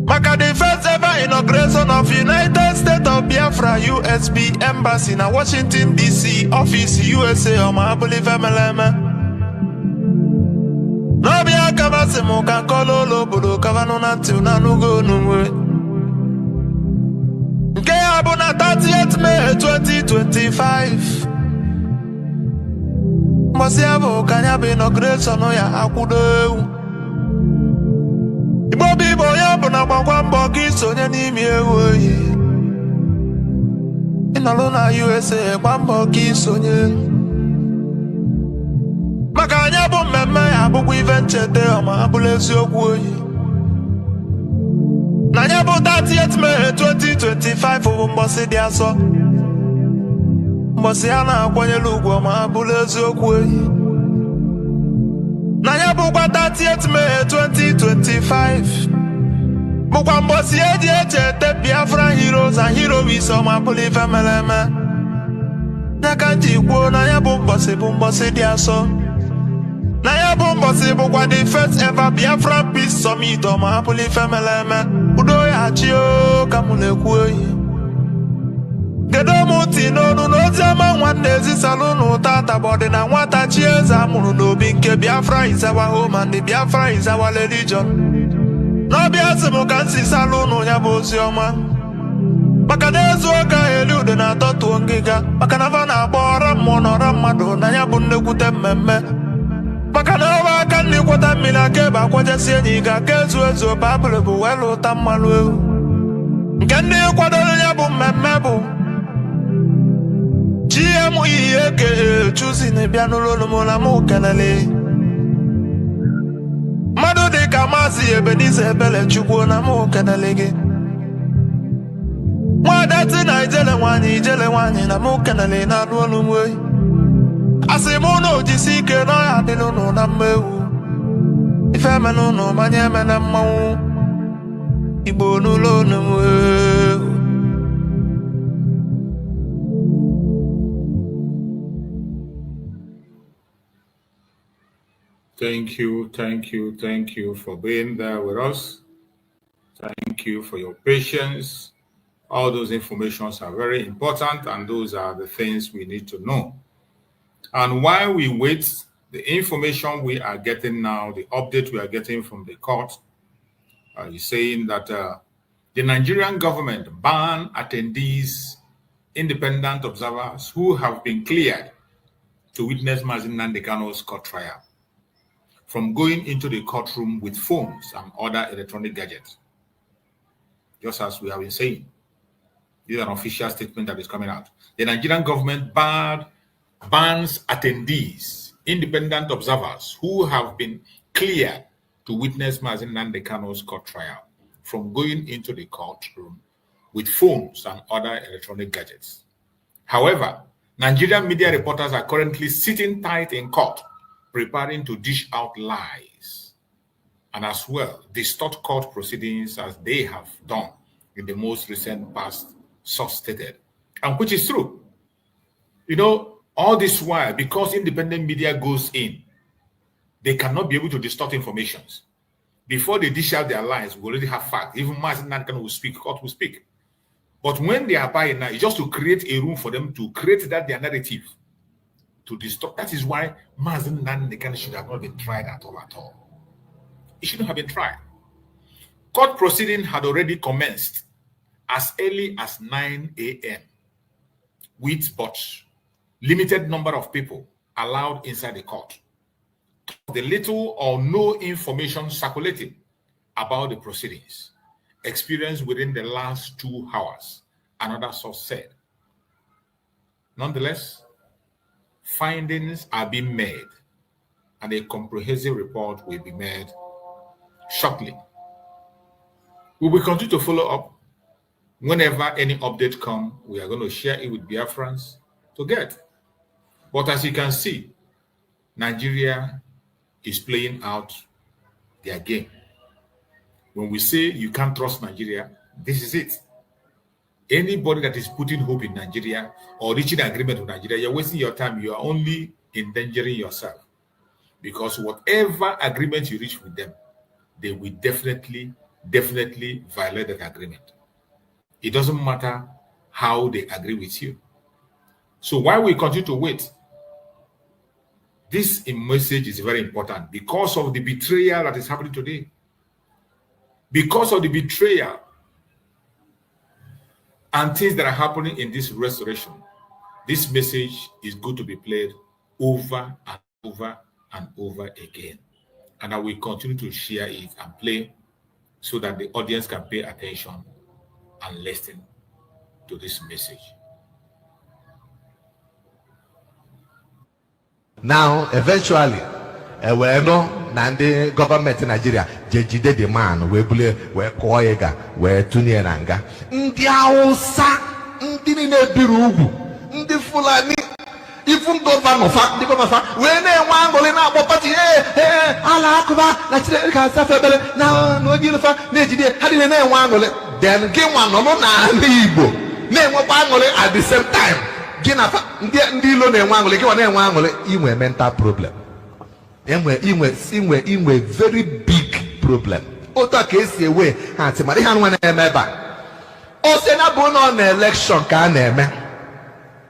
Maka the first ever inauguration of United States of Biafra USB Embassy na Washington DC Office USA ọma abụlife meleme. N'ọbịa kabasị mụ ka nkọlụ ụlọ obodo kavanụ na ntị n'anụgo n'onwe. Nke ya bụ na 30th May 2025. Mbọsị ya bụ ka ya bụ inauguration ya akwụdo ewu. Igbo bụ Igbo ya bụ na gbakwa mbọ ka isonye n'ime ewu oyi. Ịnọlụ na USA gba mbọ ka isonye. Maka anya bụ mmemme ya bụkwa ife ncheta ọma abụla eziokwu oyi. Na anya bụ 30th May 2025 bụ mbọsị dị asọ. Mbọsị ya na-akwanyere ugwu ọma abụla eziokwu oyi. Na anya bụkwa 30th May 2025 bụkwa mbọsị eji echete Biafran heroes and heroines ọma abụla ife mere eme. N'aka nji kwuo na anya bụ mbọsị dị asọ. Na ya bụ mbọsị bụkwa the first ever Biafran Peace Summit ọma abụla ife mere eme. Udo ya chi o ka mụ na-ekwu oyi. Kedu ụmụ ti n'onu n'ozi ọma nwanne ezisalụ n'ụta atabọdị na nwata chi eze amụrụ n'obi nke Biafra is our home and the Biafra is our religion. N'ọbịa sị m ka nsi salụ n'ụ ya bụ ozi ọma. Maka na ezu ụka elu ude na-atọtuo ngịga. Maka na fa na-agba ọra mmụọ na ọra mmadụ na ya bụ nnekwute mmemme. Maka na ọba aka nne kweta mmiri aka ebe akwajesi enyi ga aka ezu babụlụ bụ welu ụta mmanụ ewu. Nke ndị kwadoro ya bụ mmemme bụ GME eke chuzi na bịa n'ụlọ olumụla mụ kelele. Mmadụ dị ka Mazi Ebenize Ebele Chukwu na mụ kelele gị. Nwadati na ijele nwanyị na mụ kelele na anụ olu oyi. Asị mụ na ojisi ike n'ọya dị n'ụnụ na mma ewu. Ife eme n'ụnụ manye eme na mmanwụ. Igbo n'ụlọ olu ewu. Thank you for being there with us. Thank you for your patience. All those informations are very important, and those are the things we need to know. And while we wait, the information we are getting now, the update we are getting from the court, is saying that the Nigerian government banned attendees, independent observers who have been cleared to witness Mazi Nnamdi Kanu's court trial from going into the courtroom with phones and other electronic gadgets. Just as we have been saying, this is an official statement that is coming out. The Nigerian government bans attendees, independent observers who have been cleared to witness Mazi Nnamdi Kanu's court trial from going into the courtroom with phones and other electronic gadgets. However, Nigerian media reporters are currently sitting tight in court, preparing to dish out lies and as well distort court proceedings as they have done in the most recent past, so stated, and which is true. You know, all this while, because independent media goes in, they cannot be able to distort information. Before they dish out their lies, we already have facts. Even Mazi Nnamdi Kanu will speak, court will speak. But when they are buying now, it's just to create a room for them to create that their narrative to distort. That is why Mazi Nnamdi Kanu should have not been tried at all. It shouldn't have been tried. Court proceeding had already commenced as early as 9 a.m. with but limited number of people allowed inside the court. The little or no information circulating about the proceedings experienced within the last 2 hours, another source said. Nonetheless, findings are being made and a comprehensive report will be made shortly. We will continue to follow up. Whenever any update comes, we are going to share it with Biafrans to get. But as you can see, Nigeria is playing out their game. When we say you can't trust Nigeria, this is it. Anybody that is putting hope in Nigeria or reaching an agreement with Nigeria, you're wasting your time. You are only endangering yourself. Because whatever agreement you reach with them, they will definitely violate that agreement. It doesn't matter how they agree with you. So while we continue to wait, this message is very important because of the betrayal that is happening today. Because of the betrayal and things that are happening in this restoration, this message is good to be played over and over and over again. And I will continue to share it and play so that the audience can pay attention and listen to this message. Now, eventually, we know that the government in Nigeria jejide the man we koyega we tunye nanga. Ndi Hausa, ndi Ninebiru ugwu, ndi Fulani, even governor fa, the governor we ne wangole na party ala akuba na chire ka safebele na no gilufa na ejide hadine ne wangole. Then give one no na Igbo na enwe wangole at the same time. Ndị ilo na-enwe aṅụrị gị na-enwe aṅụrị inwe mental problem, inwe very big problem. Otu a ka esi ewe ha atịmara ihe anụnwa na-eme ebe a ose na bụ nọ na election ka a na-eme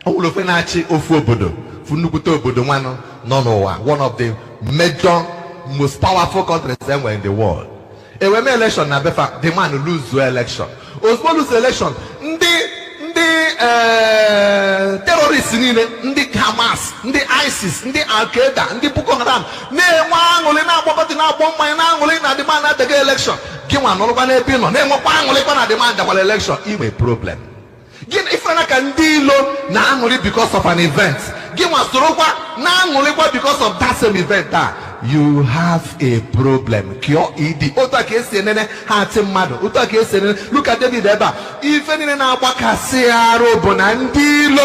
ọwụrụ ofe na-achị ofu obodo fu nnukwute obodo nwanụ nọ n'ụwa, one of the major most powerful countries enwere in the world. Eweme election na befa the man lose election. Ozugbo lose election, ndị terrorists niile, ndị Hamas, ndị ISIS, ndị Al-Qaeda, ndị Boko Haram na-enwe aṅụrị na-agbapụta na-agbọ mmanya na-aṅụrị na demand adịghị election. Gị nwa nọrọkwa n'ebe ị nọ na-enwekwa aṅụrịkwa na demand dakwara election, inwe problem. Gị ife na ka ndị ilo na-aṅụrị because of an event, gị nwa sorokwa na-aṅụrịkwa because of that same event you have a problem. Cure ed. Otu a ka esi enene ha atị mmadụ. Otu a ka esi enene. Look at David ebe a. Ife niile na-agbakasị arụ bụ na ndị ilo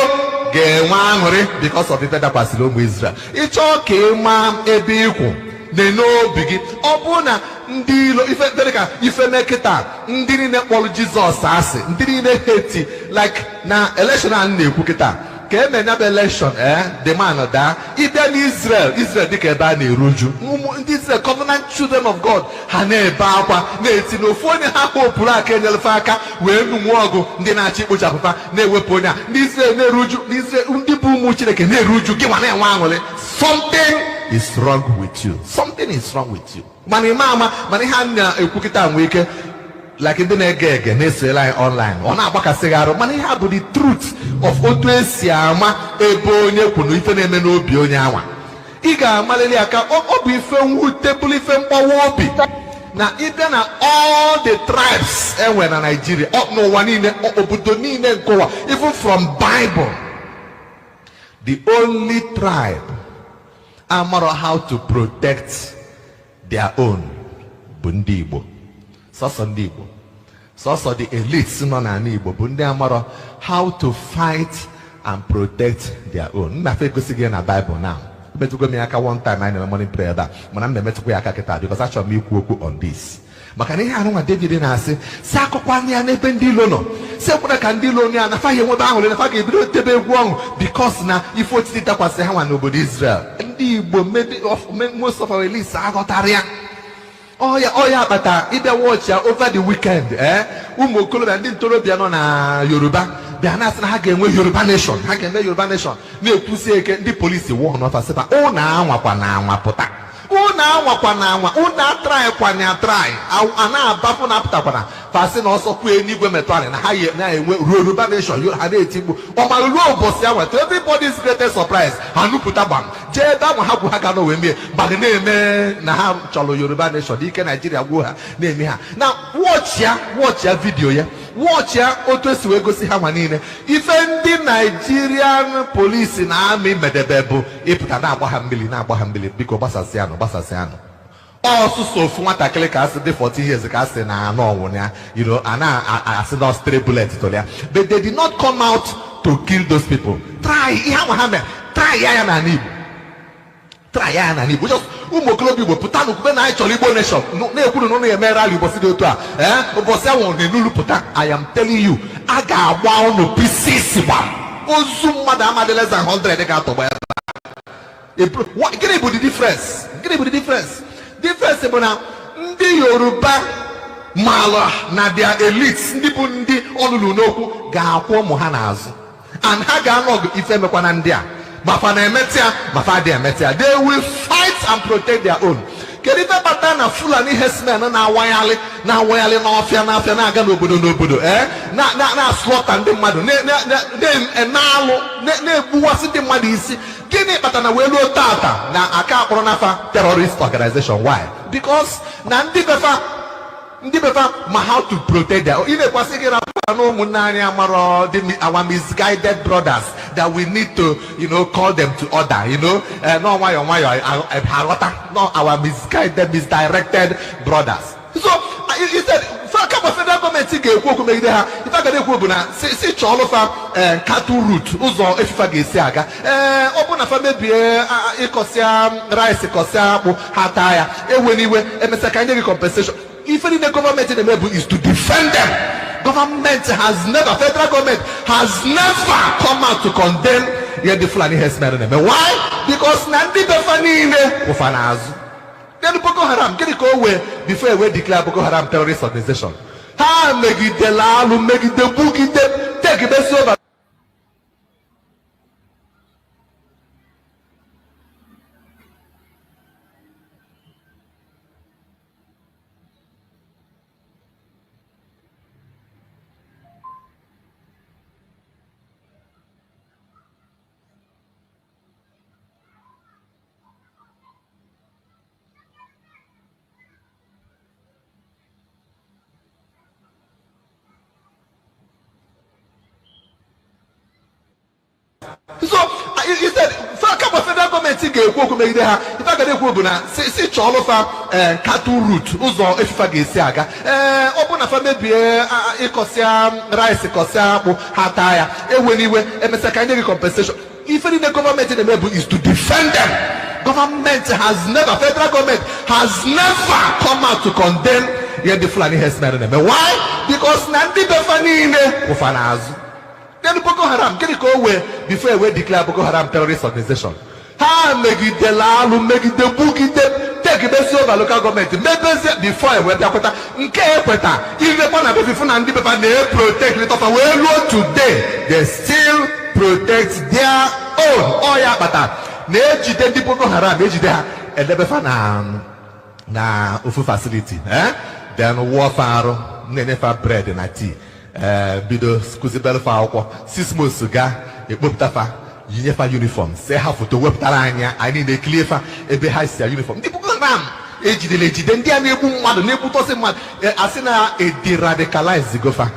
ga-enwe aṅụrị because of ife dakwasịrị ụmụ Israel. Ịchọ ka ịma ebe ikwu n'obi gị. Ọ bụ na ndị ilo ife dịrị ka ife mekịta ndị niile kpọrọ Jizọs asị, ndị niile heti like na election a na-ekwu kịta election the man da even Israel dịka ebe a na-eruju ndị Israel covenant children of God ha na-ebe akwa na-eti n'ofu onye ha hopụrụ aka enyelefe aka wee nụnwe ọgụ ndị na-achị ikpochapụta na-ewepụ onye a ndị Israel na-eruju ndị bụ ụmụ Chineke na-eruju gị nwa na-enwe aṅụrị. Something is wrong with you. Something is wrong with you. Mana ime ama mana ihe a na-ekwukịta nwee ike like ndị na-ege ege na-esela anyị online ọ na-agbakasịghị arụ mana ihe a bụ the truth of otu esi ama ebe onye kwuru ife na-eme n'obi onye anwa. Ị ga-amalili aka ọ bụ ife mwute bụrụ ife mgbawa obi na ịbịa na all the tribes enwe na Nigeria n'ụwa niile obodo niile nke ụwa even from Bible the only tribe amara how to protect their own bụ ndị Igbo. Sọsọ ndị Igbo, sọsọ the elites nọ n'ala Igbo bụ ndị amara how to fight and protect their own. Mmafe egosi gị na Bible now. Metụgo m ya aka one time anyị na morning prayer ebe a mana m na-emetụkwa ya aka kịta because achọrọ m ikwu okwu on this. Maka na ihe anụ nwa David na-asị si akụkọ anya ya n'ebe ndị ilo nọ si ekwere ka ndị ilo ya nafa ya enwebe ahụrụ nafa ga-ebido tebe egwu ọṅụ because na ife otiti dakwasị ha nwa n'obodo Israel. Ndị Igbo most of our elites aghọtara ya. Oya akpata ịbịa watch ya over the weekend ụmụ okorobịa ndị ntorobịa nọ na Yoruba bịa na-asị na ha ga-enwe Yoruba nation na-ekwusi eke ndị polisi wụọ n'ọfasịba ụnụ anwakwa na anwapụta ụnụ anwakwa na anwa ụnụ atraịkwana atraị a na-abapụ na apụtakwana fasị na ọsọ kwue n'igwe metụ anyị na ha na-enwe Yoruba nation ha na-eti mkpu ọmara ruo ụbọchị ahụ to everybody's greatest surprise ha nupụta gbam jee ebe ahụ ha gwu ha ga n'owe mie gbadị na-eme na ha chọrọ Yoruba nation ike Naijiria gwuo ha na-eme ha na wọchị ya vidiyo ya wọchị ya otu esi wee gosi ha nwa niile ife ndị Nigerian polisi na amị medebe bụ ịpụta na-agba ha mmiri biko gbasasịanụ ọsụsọ ofu nwatakịrị ka asị dị 40 years ka asị na anọ ọnwụ ya a na-asị na stray bullet tụrụ ya but they did not come out to kill those people. Try ihe ahụ ha mere try ya na Igbo just ụmụ okorobịa Igbo pụta n'okwukwe na anyị chọrọ Igbo nation na-ekwuru na ụnụ eme rally ụbọchị dị otu a ụbọchị ahụ na-enulu pụta. I am telling you a ga-agba ụnụ pieces gbam ozu mmadụ amadị less than 100 ga-atọgba ebe. Gịnị bụ the difference? Difference bụ na ndị Yoruba mala na their elites ndị bụ ndị ọlụlụ n'okwu ga-akwụ ụmụ ha n'azụ and ha ga-anọgụ ife mekwana ndị a mafa na-emetịa mafa dị emetịa. They will fight and protect their own. Kedu ife kpata na Fulani herdsmen na-awaghalị n'ọfịa na-aga n'obodo na-aslọta ndị mmadụ na-alụ na-egbuwasị ndị mmadụ isi. Gịnị kpata na wee luo tata na aka akpọrọ n'afa terrorist organization? Why? Because na ndị befa ma how to protect their own. Ị na-ekwasị gị na ụmụnne anyị amara our misguided brothers that we need to call them to order no nwayọ aghọta no our misdirected brothers. So he said kama federal gọọmenti ga-ekwu okwu megide ha ife aga na-ekwu bụ na si chọọlụfa cattle route ụzọ efifa ga-esi aga ọ bụ na fa mebie ịkọsịa rice kọsịa akpụ ha taa ya ewe n'iwe emesịa ka nye gị compensation. Ife niile gọọmenti na-eme bụ is to defend them. Federal government has never come out to condemn the Fulani herdsmen. Why? Because na ndị befa niile ụfa n'azụ. Then Boko Haram, get it before we declare Boko Haram terrorist organization. Ha megide lalu, megide bugide, take it over. So he said federal gọọmenti ga-ekwu okwu megide ha ife aga na-ekwu bụ na si chọọlụfa cattle route ụzọ efifa ga-esi aga ọ bụ na fa mebie ịkọsịa rice kọsịa akpụ ha taa ya ewe n'iwe emesịa ka nye gị compensation. Ife niile gọọmenti na-eme bụ is to defend them. Federal government has never come out to condemn the Fulani herdsmen. Why? Because na ndị befa niile ụfa n'azụ. Then Boko Haram, get it go away before we declare Boko Haram terrorist organization. Ha make it the law, make it the book, take it over local government. Maybe before we protect it of a today, they still protect their own. Oh yeah, but they Boko Haram, and they na ufu facility. Then warfare, never bread and tea. Bido skuzibel fa akwọ 6 months ga ekpopụtafa yinyefa uniform say have to wepụtara anya anyị na-ekilifa ebe ha si uniform ndị Boko Haram ejide ndị a na-egbu mmadụ na-egbutọsị mmadụ asị na ederadicalize gofa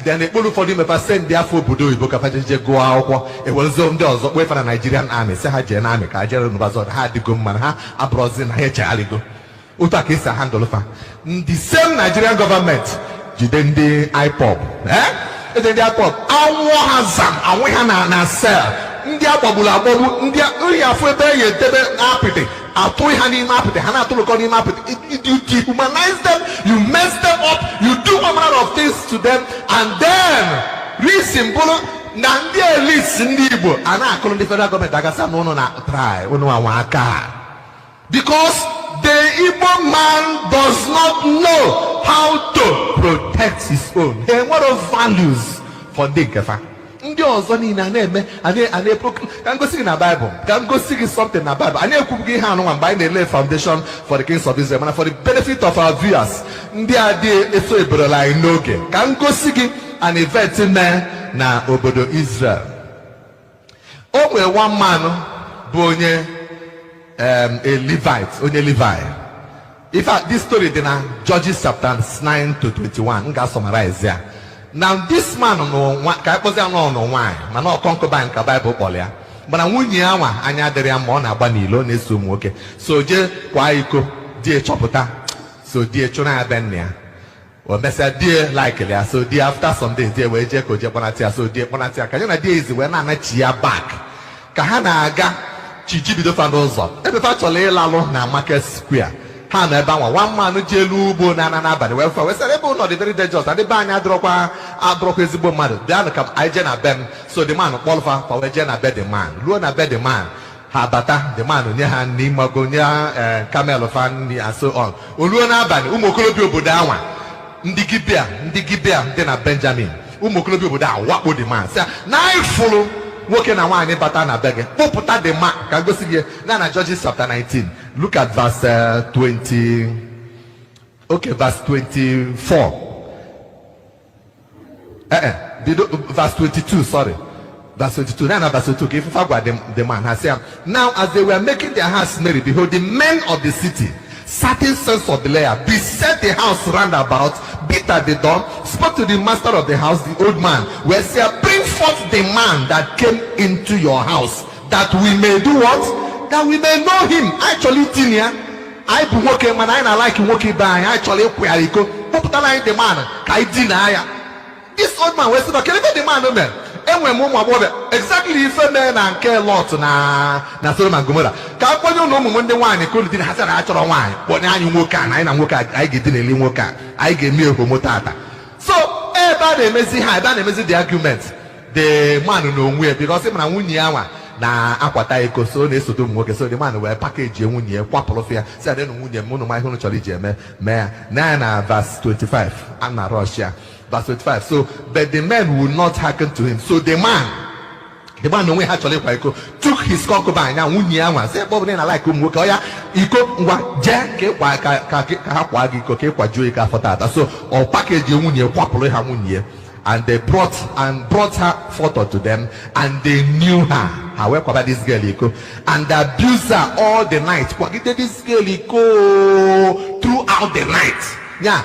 then ekpolu ụfọdụ mepa send ndị afọ obodo oyibo ka fajeje gụọ akwụkwọ ewerezo ndị ọzọ kpefa na Nigerian army sị ha jee na army ka ha jere n'ụbazọ ha adịgo mma ha abụrọzi na ha echegharịgo otu a ka esi handle fa the same Nigerian government jide ndị IPOB ede ndị IPOB anwụ ha zam anwụ ha na sel ndị agbagburu agbagbu ndị nri afọ ebe ya edebe apịtị atụghị ha n'ime apịtị ha na-atụrụkọ n'ime apịtị you dehumanize them, you mess them up, you do all manner of things to them, and then reason bụrụ na ndị elites ndị Igbo a na-akụrụ ndị federal gọọmenti agasa na ụnụ na try ụnụ anwa aka because the Igbo man does not know how to protect his own. There are what of values for Dinkefa. Ndị ọzọ niile na-eme can go sing in the Bible. Can go sing something in the Bible. I know we have no one by the lay foundation for the kings of Israel and for the benefit of our viewers. Ndị ade eso ebrola inoge. Can go sing an event na obodo Israel. Only one man bụ onye a Levite, only Levi. In fact, this story is in Judges chapter 9 to 21. I'm going to summarize there. Now, this man no why, man no concubine ka Bible polia. But na wunye awa anya dere ya ma ọ na-agba n'ilo na-eso ụmụ nwoke. So je kwa iko die chọpụta. So die chụna ya ben ya. O mesa die like ya. So die after some days die wee je ko je kpọnatia. So die kpọnatia ka na die izi wee na-anachi ya back. Ka ha na-aga Chichi bido fa n'ụzọ ebe fa chọrọ ịlalụ na Market Square ha na ebe anwa one man ji elu ugbo na n'abalị wee fa wesara ebe ụlọ dị very dangerous adị be anyị adọrọkwa ezigbo mmadụ bịa ka anyị je na be m so the man kpọlụfa fa wee je na be the man ruo na be the man ha bata the man nye ha nri mago nye camel fa nri and so on o ruo n'abalị ụmụ okorobịa obodo anwa ndị Gibea dị na Benjamin ụmụ okorobịa obodo a wakpo the man sị na ifụlụ nwoke na nwaanyị bata na be gị kpọpụta the man ka gosi gị na Judges chapter 19 look at verse 20 okay verse 24 verse 22 sorry verse 22 now verse 22 if the man has said now as they were making their hearts merry behold the men of the city certain sons of Belial beset the house round about, beat at the door, spoke to the master of the house, the old man, where said, bring forth the man that came into your house, that we may do what? That we may know him. Actually, Tinia, I be working man, I like working by actually where go. Popular the man, I deny. This old man was not killing the man, man. And when Mama exactly if a man and care lot na Sodom and Gomorrah. Can't you know when the wine could have a natural wine? But now you work and I work I get in a work I get me a homotata. So everybody may see how that may see the argument. The man no way because him and Wunyawa na akwata so ne so dum work so the man will package Wunye kwapolo fear. Say I don't know Wunye mono my home church na verse 25. I'm not Russia. Verse 25. So, but the men would not hearken to him. So the man only actually took his concubine. Now, say, Bob, I like him. So, or package and they brought her forth unto them, and they knew her. However, this girl, and they abused her all the night. This girl throughout the night. Yeah.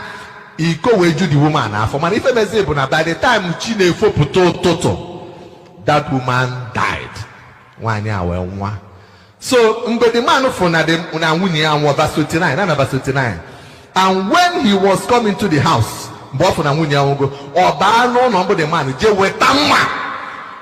Iko weju the woman for man if by the time Chine foputo that woman died 1 year. So the man for verse 29 and verse 29 and when he was coming to the house but for the man je wetama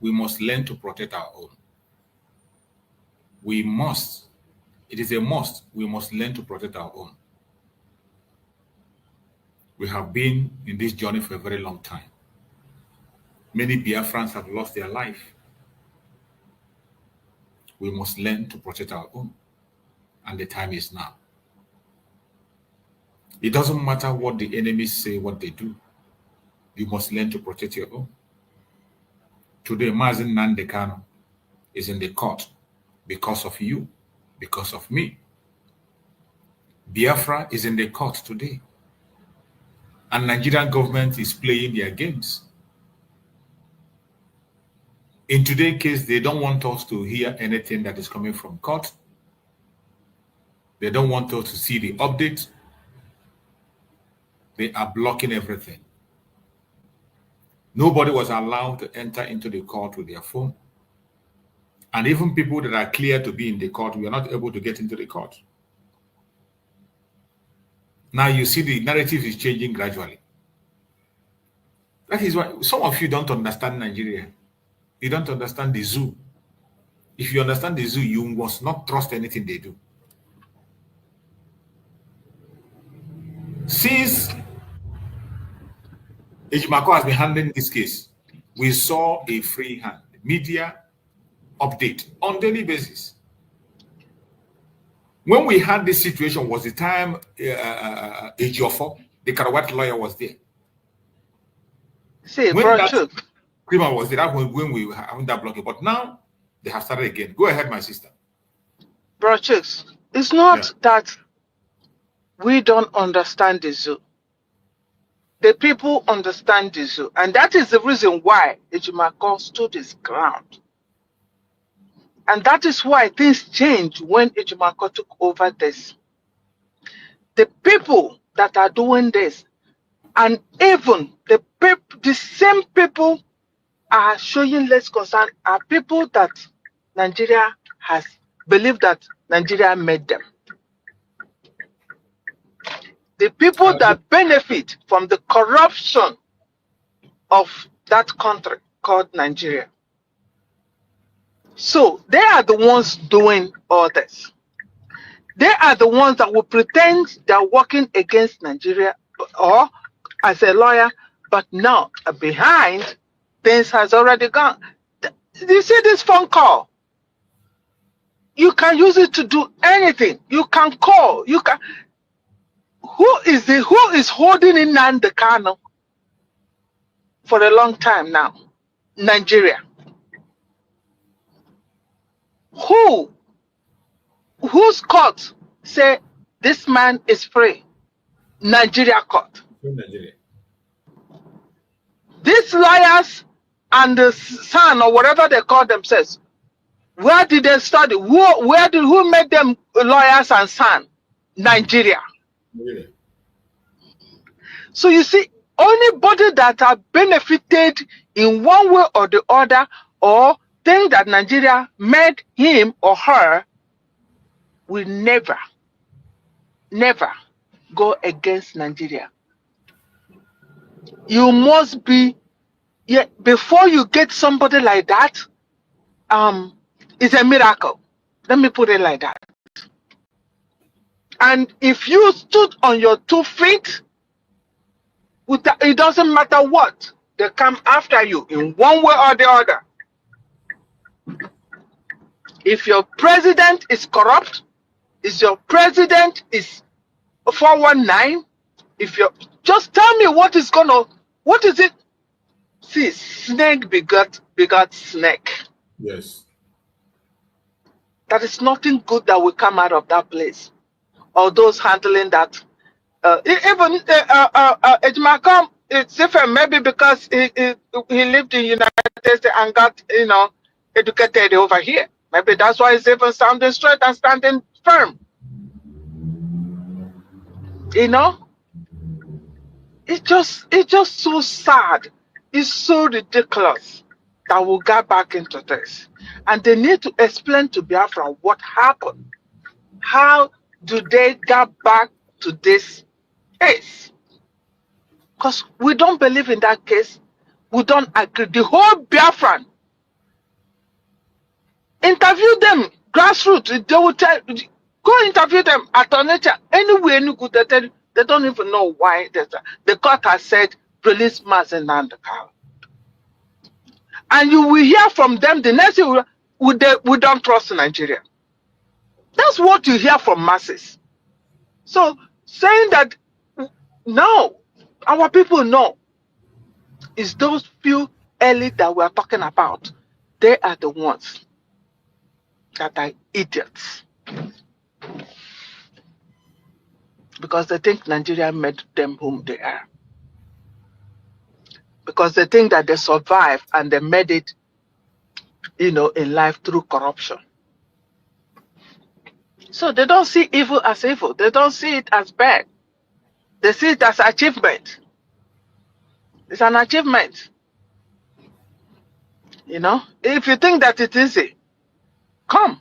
we must learn to protect our own. We must. It is a must. We must learn to protect our own. We have been in this journey for a very long time. Many Biafrans have lost their life. We must learn to protect our own. And the time is now. It doesn't matter what the enemies say, what they do. You must learn to protect your own. Today, Mazi Nnamdi Kanu is in the court because of you, because of me. Biafra is in the court today. And Nigerian government is playing their games. In today's case, they don't want us to hear anything that is coming from court. They don't want us to see the update. They are blocking everything. Nobody was allowed to enter into the court with their phone. And even people that are clear to be in the court, we are not able to get into the court. Now you see the narrative is changing gradually. That is why some of you don't understand Nigeria. You don't understand the zoo. If you understand the zoo, you must not trust anything they do. Since Ejimako has been handling this case, we saw a free hand media update on daily basis. When we had this situation was the time Ejiofor, the Karawat lawyer, was there. See, when bro, that criminal was there, that was when we were having that blocking. But now they have started again. Go ahead, my sister. Bro, Chicks, it's not that we don't understand the zoo. The people understand the zoo. And that is the reason why Ejimako stood his ground. And that is why things changed when Ejimako took over this. The people that are doing this, and even the same people are showing less concern, are people that Nigeria has believed that Nigeria made them. The people that benefit from the corruption of that country called Nigeria. So they are the ones doing all this. They are the ones that will pretend they're working against Nigeria or as a lawyer, but now behind things has already gone. You see this phone call? You can use it to do anything. You can call. You can. Who is holding in Nnamdi Kanu for a long time now? Nigeria. Whose court say this man is free? Nigeria court. Nigeria. These lawyers and the son or whatever they call themselves, where did they study? Who made them lawyers and son? Nigeria. Really? So you see, anybody that have benefited in one way or the other, or think that Nigeria made him or her, will never go against Nigeria. You must be, before you get somebody like that, it's a miracle. Let me put it like that. And if you stood on your 2 feet, it doesn't matter what, they come after you in one way or the other. If your president is corrupt, if your president is 419, just tell me what is it? See, snake begot snake. Yes. That is nothing good that will come out of that place. Or those handling that. Even Ejimako, it's different, maybe because he lived in the United States and got, educated over here. Maybe that's why he's even sounding straight and standing firm. It's just so sad. It's so ridiculous that we'll get back into this. And they need to explain to Biafra what happened. How do they get back to this case? Because we don't believe in that case. We don't agree. The whole Biafran Interview them, grassroots. They will tell. Go interview them at Onitsha. Anywhere, any good, they don't even know why. The court has said release Mazi Nnamdi Kanu. And you will hear from them the next year, we don't trust Nigeria. That's what you hear from masses. So saying that no, our people know, is those few elite that we're talking about. They are the ones that are idiots. Because they think Nigeria made them whom they are. Because they think that they survived and they made it, in life through corruption. So they don't see evil as evil. They don't see it as bad. They see it as achievement. It's an achievement. If you think that it is easy, come.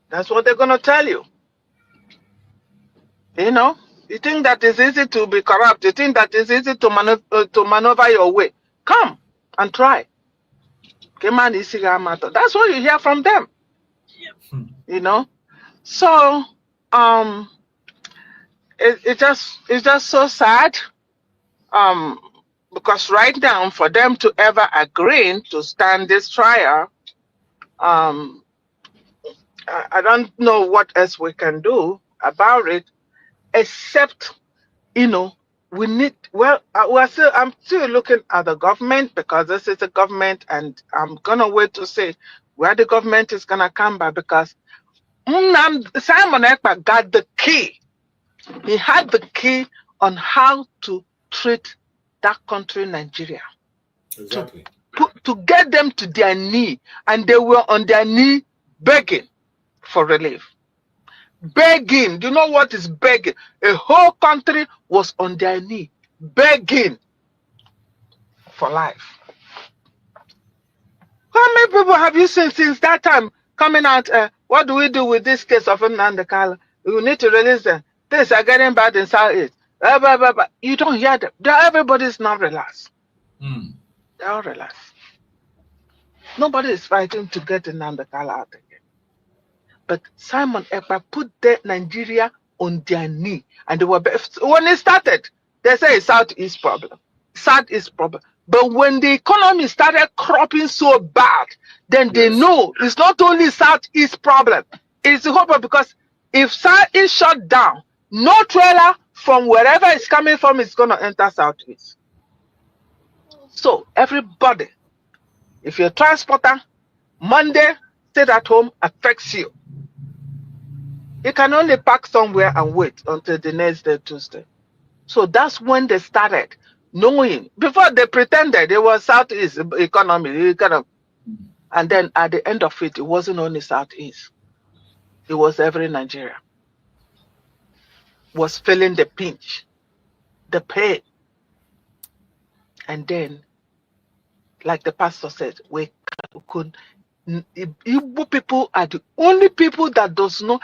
That's what they're going to tell you. You think that it's easy to be corrupt. You think that it's easy to maneuver your way. Come and try. That's what you hear from them. So it's just so sad. Because right now, for them to ever agree to stand this trial, I don't know what else we can do about it, except, we need, I'm still looking at the government, because this is a government, and I'm going to wait to see where the government is going to come by, because Simon Ekpa got the key. He had the key on how to treat that country, Nigeria. Exactly. To get them to their knee, and they were on their knee begging for relief. Begging. Do you know what is begging? A whole country was on their knee begging for life. How many people have you seen since that time coming out? What do we do with this case of Nnamdi Kanu? We need to release them. Things are getting bad in Southeast. You don't hear them. Everybody's not relaxed. They're all relaxed. Nobody is fighting to get Nnamdi Kanu out again. But Simon Ekpa put Nigeria on their knee, and they were when it started. They say it's Southeast problem. Southeast problem. But when the economy started cropping so bad, then they know it's not only Southeast problem. It's the whole problem, because if Southeast shut down, no trailer from wherever it's coming from is going to enter Southeast. So everybody, if you're a transporter, Monday, stay at home affects you. You can only park somewhere and wait until the next day, Tuesday. So that's when they started knowing. Before they pretended it was Southeast economy. And then at the end of it, it wasn't only Southeast. It was every Nigeria was feeling the pinch, the pain. And then, like the pastor said, Igbo people are the only people that does know.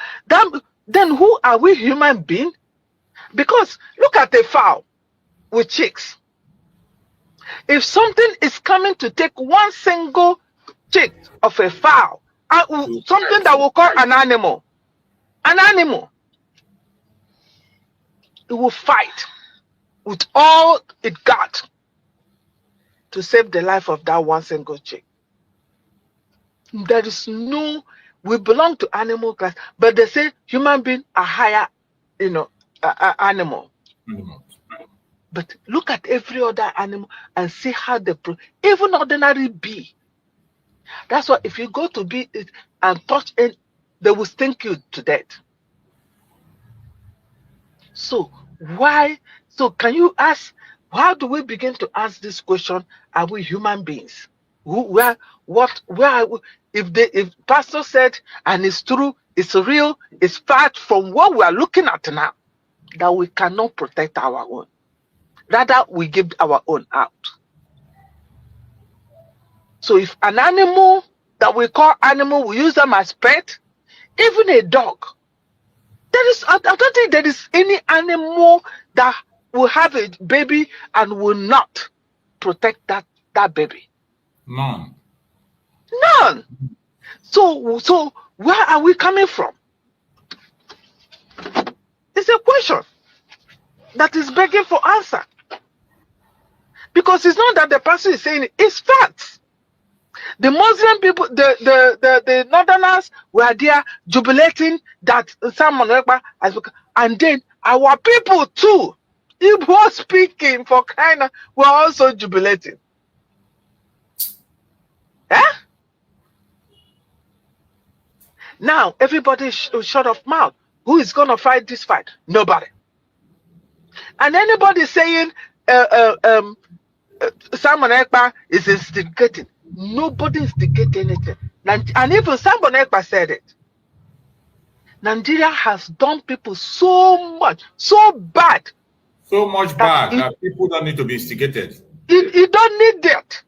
Then who are we, human beings? Because look at a fowl with chicks. If something is coming to take one single chick of a fowl, something that we call an animal, it will fight with all it got to save the life of that one single chick. There is no, we belong to animal class, but they say human beings are higher, animal. But look at every other animal and see how they, even ordinary bee. That's why if you go to bee and touch it, they will stink you to death. So why? So can you ask, how do we begin to ask this question? Are we human beings? Where are we? If pastor said, and it's true, it's real, it's fact from what we are looking at now, that we cannot protect our own. Rather, we give our own out. So if an animal that we call animal, we use them as pet, even a dog, I don't think there is any animal that will have a baby and will not protect that baby. None. None. So where are we coming from? It's a question that is begging for answer. Because it's not that the person is saying it, it's facts. The Muslim people, the Northerners were there jubilating that Simon Ekpa has become, and then our people too, Igbo speaking for kind of, were also jubilating. Eh? Now everybody shut off mouth. Who is going to fight this fight? Nobody. And anybody saying Simon Ekpa is instigating. Nobody instigated anything. And even Simon Ekpa said it. Nigeria has done people so much, so bad. So much bad that people don't need to be instigated. You don't need that.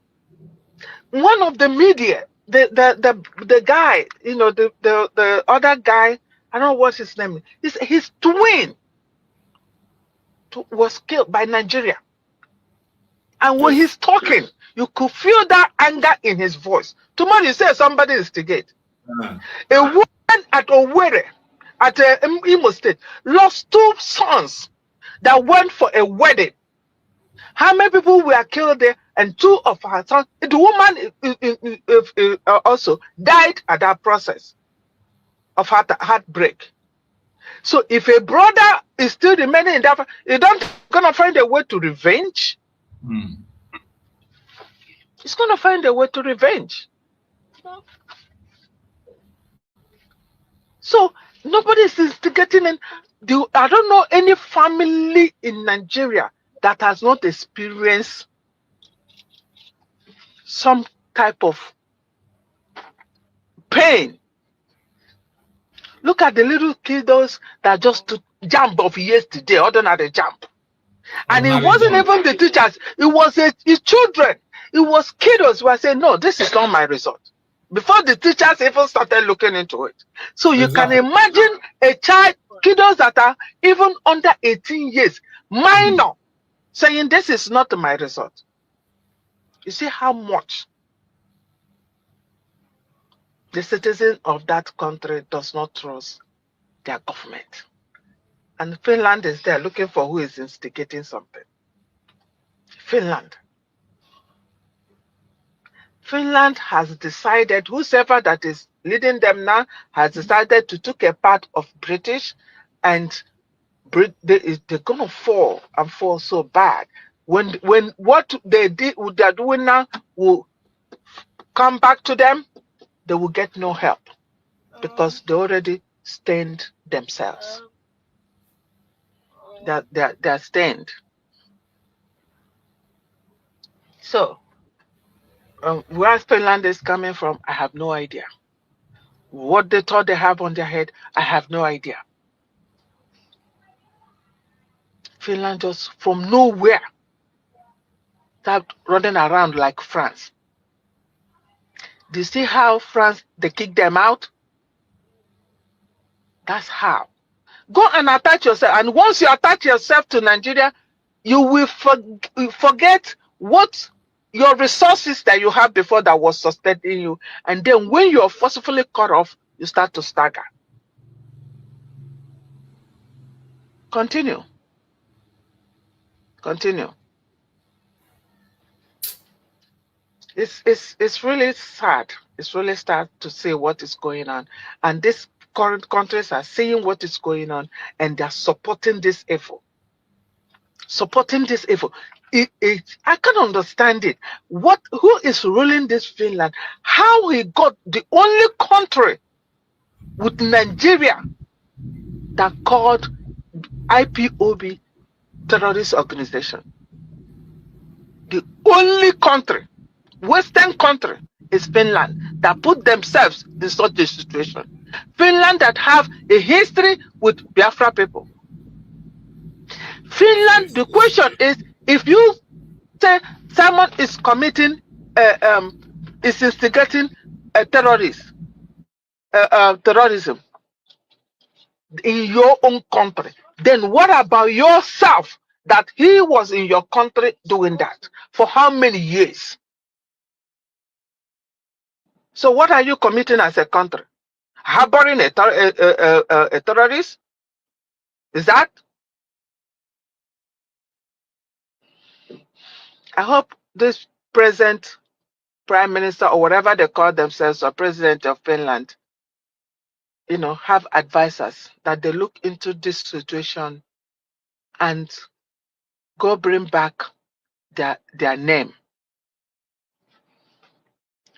One of the media, the guy, you know, the other guy, I don't know what his name is. His twin was killed by Nigeria. And when he's talking, you could feel that anger in his voice. Tomorrow you say somebody instigate. A woman at Owerri, at Imo State, lost 2 sons that went for a wedding. How many people were killed there? And 2 of her sons, the woman also died at that process of heartbreak. So if a brother is still remaining in that, you don't gonna find a way to revenge. He's gonna find a way to revenge. So nobody is instigating, and I don't know any family in Nigeria that has not experienced some type of pain. Look at the little kiddos that just took jump of yesterday, ordinary jump. And it wasn't even the teachers, it was the children, it was kiddos who were saying, no, this is not my result. Before the teachers even started looking into it. So you can imagine a child, kiddos that are even under 18 years, minor, saying this is not my result. You see how much the citizen of that country does not trust their government. And Finland is there looking for who is instigating something. Finland. Finland has decided, whoever that is leading them now, has decided to take a part of British, and they're going to fall and fall so bad. When what they did, what they're doing now will come back to them, they will get no help because they already stained themselves. They're stained. So, where Finland is coming from, I have no idea. What they thought they have on their head, I have no idea. Finland just from nowhere started running around like France. Do you see how France, they kicked them out? That's how. Go and attach yourself. And once you attach yourself to Nigeria, you will forget what your resources that you had before that was sustaining you. And then when you're forcefully cut off, you start to stagger. Continue. Continue. It's really sad. It's really sad to see what is going on. And these current countries are seeing what is going on, and they're supporting this evil. Supporting this evil. I can't understand it. Who is ruling this Finland? How he got the only country with Nigeria that called IPOB terrorist organization. The only country, Western country, is Finland that put themselves in such a situation. Finland that have a history with Biafra people. Finland, the question is, if you say someone is committing, is instigating terrorism in your own country, then what about yourself that he was in your country doing that? For how many years? So what are you committing as a country? Harboring a terrorist? Is that? I hope this present prime minister or whatever they call themselves, or president of Finland, have advisors that they look into this situation and go bring back their name.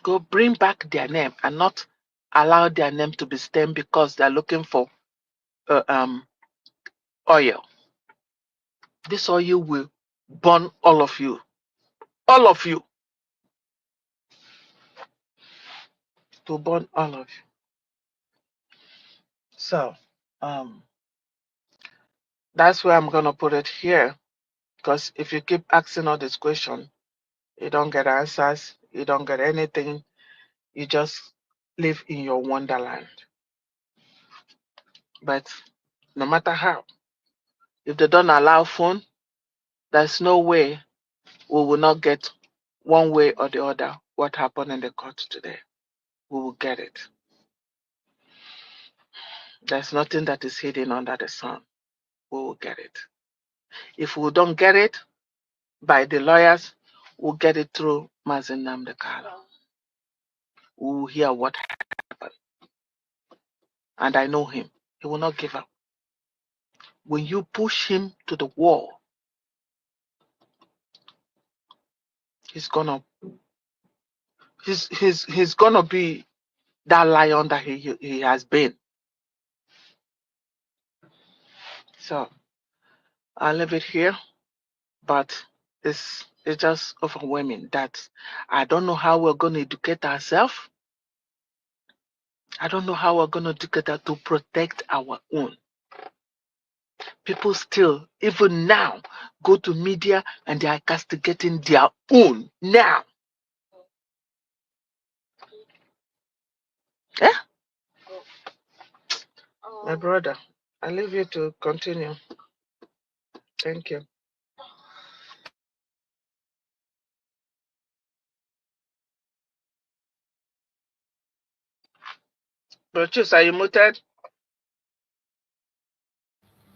Go bring back their name and not allow their name to be stained because they're looking for oil. This oil will burn all of you. All of you. To burn all of you. So, that's where I'm going to put it here. Because if you keep asking all these questions, you don't get answers. You don't get anything. You just live in your wonderland. But no matter how, if they don't allow phone, there's no way we will not get one way or the other what happened in the court today. We will get it. There's nothing that is hidden under the sun. We will get it. If we don't get it by the lawyers, we'll get it through Mazi Nnamdi Kanu. We will hear what happened. And I know him. He will not give up. When you push him to the wall, he's gonna be that lion that he has been. So I'll leave it here, but it's just overwhelming that I don't know how we're going to educate ourselves. I don't know how we're going to educate ourselves to protect our own. People still, even now, go to media and they are castigating their own now. Yeah? My brother, I leave you to continue. Thank you. Brochus, are you muted?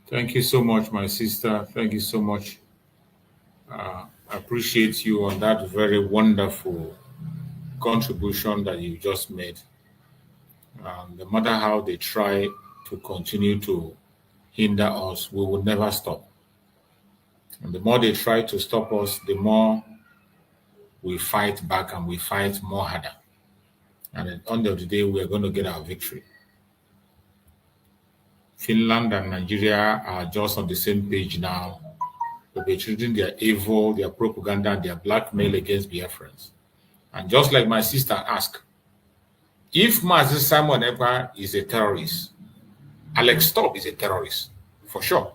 Thank you so much, my sister. Thank you so much. I appreciate you on that very wonderful contribution that you just made. No matter how they try to continue to hinder us, we will never stop. And the more they try to stop us, the more we fight back and we fight more harder. And at the end of the day, we are going to get our victory. Finland and Nigeria are just on the same page now. They'll be treating their evil, their propaganda, their blackmail against Biafrans. And just like my sister asked, if Mazi Simon Ekpa is a terrorist, Alex Stubb is a terrorist, for sure.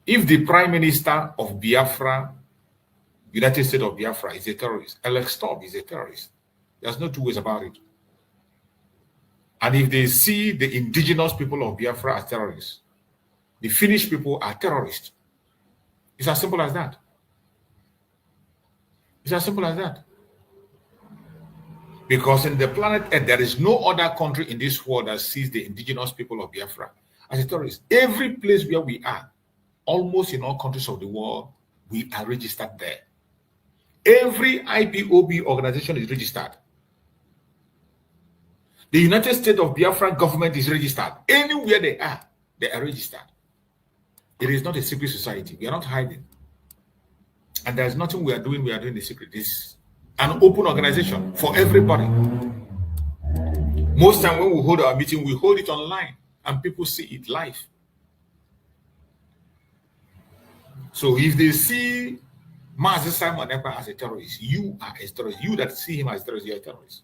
If the Prime Minister of Biafra, United States of Biafra, is a terrorist, Alex Stubb is a terrorist. There's no two ways about it. And if they see the indigenous people of Biafra as terrorists, the Finnish people are terrorists. It's as simple as that. It's as simple as that. Because in the planet Earth, there is no other country in this world that sees the indigenous people of Biafra as a terrorist. Every place where we are, almost in all countries of the world, we are registered there. Every IPOB organization is registered. The United States of Biafra government is registered. Anywhere they are registered. It is not a secret society. We are not hiding. And there's nothing we are doing in secret. This an open organization for everybody. Most time when we hold our meeting, we hold it online and people see it live. So if they see Mazi Simon Ekpa as a terrorist, you are a terrorist. You that see him as a terrorist, you are a terrorist.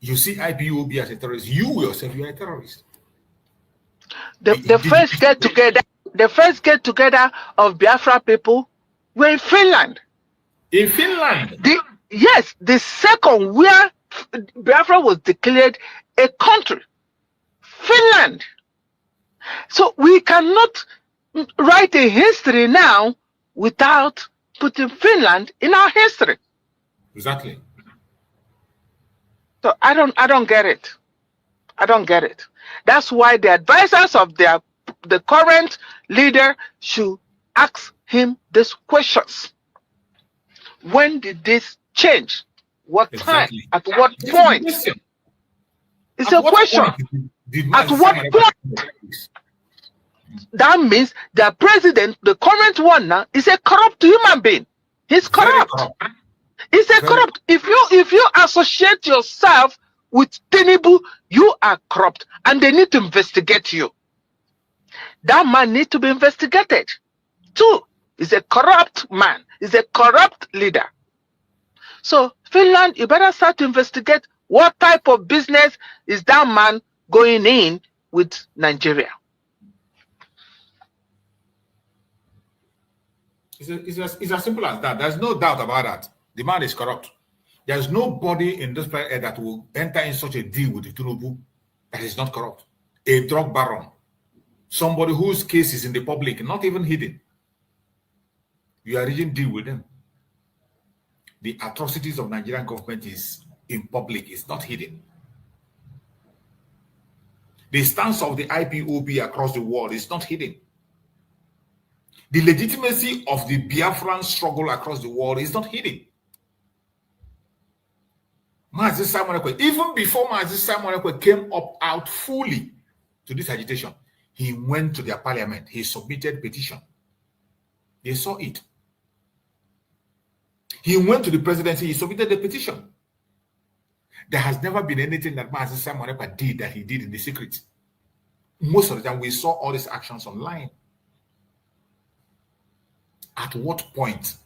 You see IPOB as a terrorist, you yourself, you are a terrorist. The first get together of Biafra people were in Finland. In Finland? Yes, the second where Biafra was declared a country. Finland. So we cannot write a history now without putting Finland in our history. Exactly. So I don't get it. I don't get it. That's why the advisors of the current leader should ask him these questions. When did this change? What time? At what point? It's a question. At what point? That means the president, the current one now, is a corrupt human being. He's corrupt. He's a corrupt. If you associate yourself with Tinubu, you are corrupt, and they need to investigate you. That man needs to be investigated. Two, he's a corrupt man. He's a corrupt leader. So Finland, you better start to investigate what type of business is that man going in with Nigeria. It's as simple as that. There's no doubt about that. The man is corrupt. There's nobody in this planet that will enter in such a deal with the Tinubu that is not corrupt. A drug baron, somebody whose case is in the public, not even hidden. You are reaching deal with them. The atrocities of Nigerian government is in public, it's not hidden. The stance of the IPOB across the world is not hidden. The legitimacy of the Biafran struggle across the world is not hidden. Mazi Simon Ekwe, even before Mazi Simon Ekwe came out fully to this agitation, he went to their parliament. He submitted petition. They saw it. He went to the presidency. He submitted the petition. There has never been anything that Mazi Simon Ekwe did that he did in the secret. Most of the time, we saw all these actions online. At what point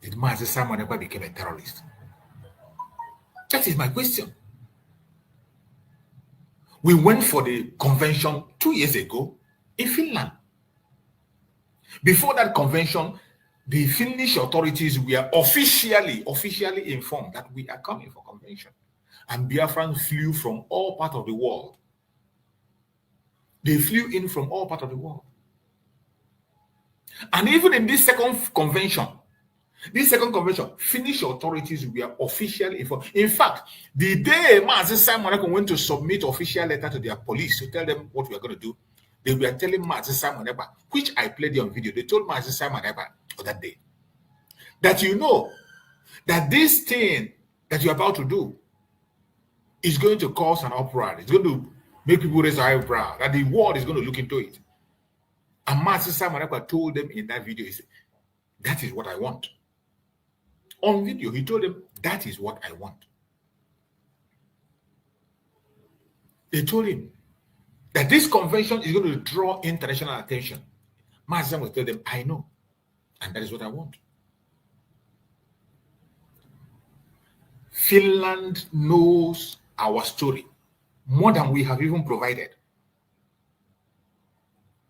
did Mazi Simon Ekwe become a terrorist? That is my question. We went for the convention 2 years ago in Finland. Before that convention, the Finnish authorities were officially informed that we are coming for convention. And Biafrans flew from all parts of the world. They flew in from all parts of the world. And even in this second convention, Finnish authorities were officially informed. In fact, the day Mazi Simon Ekwe went to submit official letter to their police to tell them what we are going to do, they were telling Mazi Simon Ekwe, which I played on video. They told Mazi Simon Ekwe that day that you know that this thing that you're about to do is going to cause an uproar. It's going to make people raise their eyebrow, that the world is going to look into it. And Mazi Simon Ekwe told them in that video, he said, that is what I want. On video, he told them, that is what I want. They told him that this convention is going to draw international attention. Mazi Simon told them, I know, and that is what I want. Finland knows our story more than we have even provided.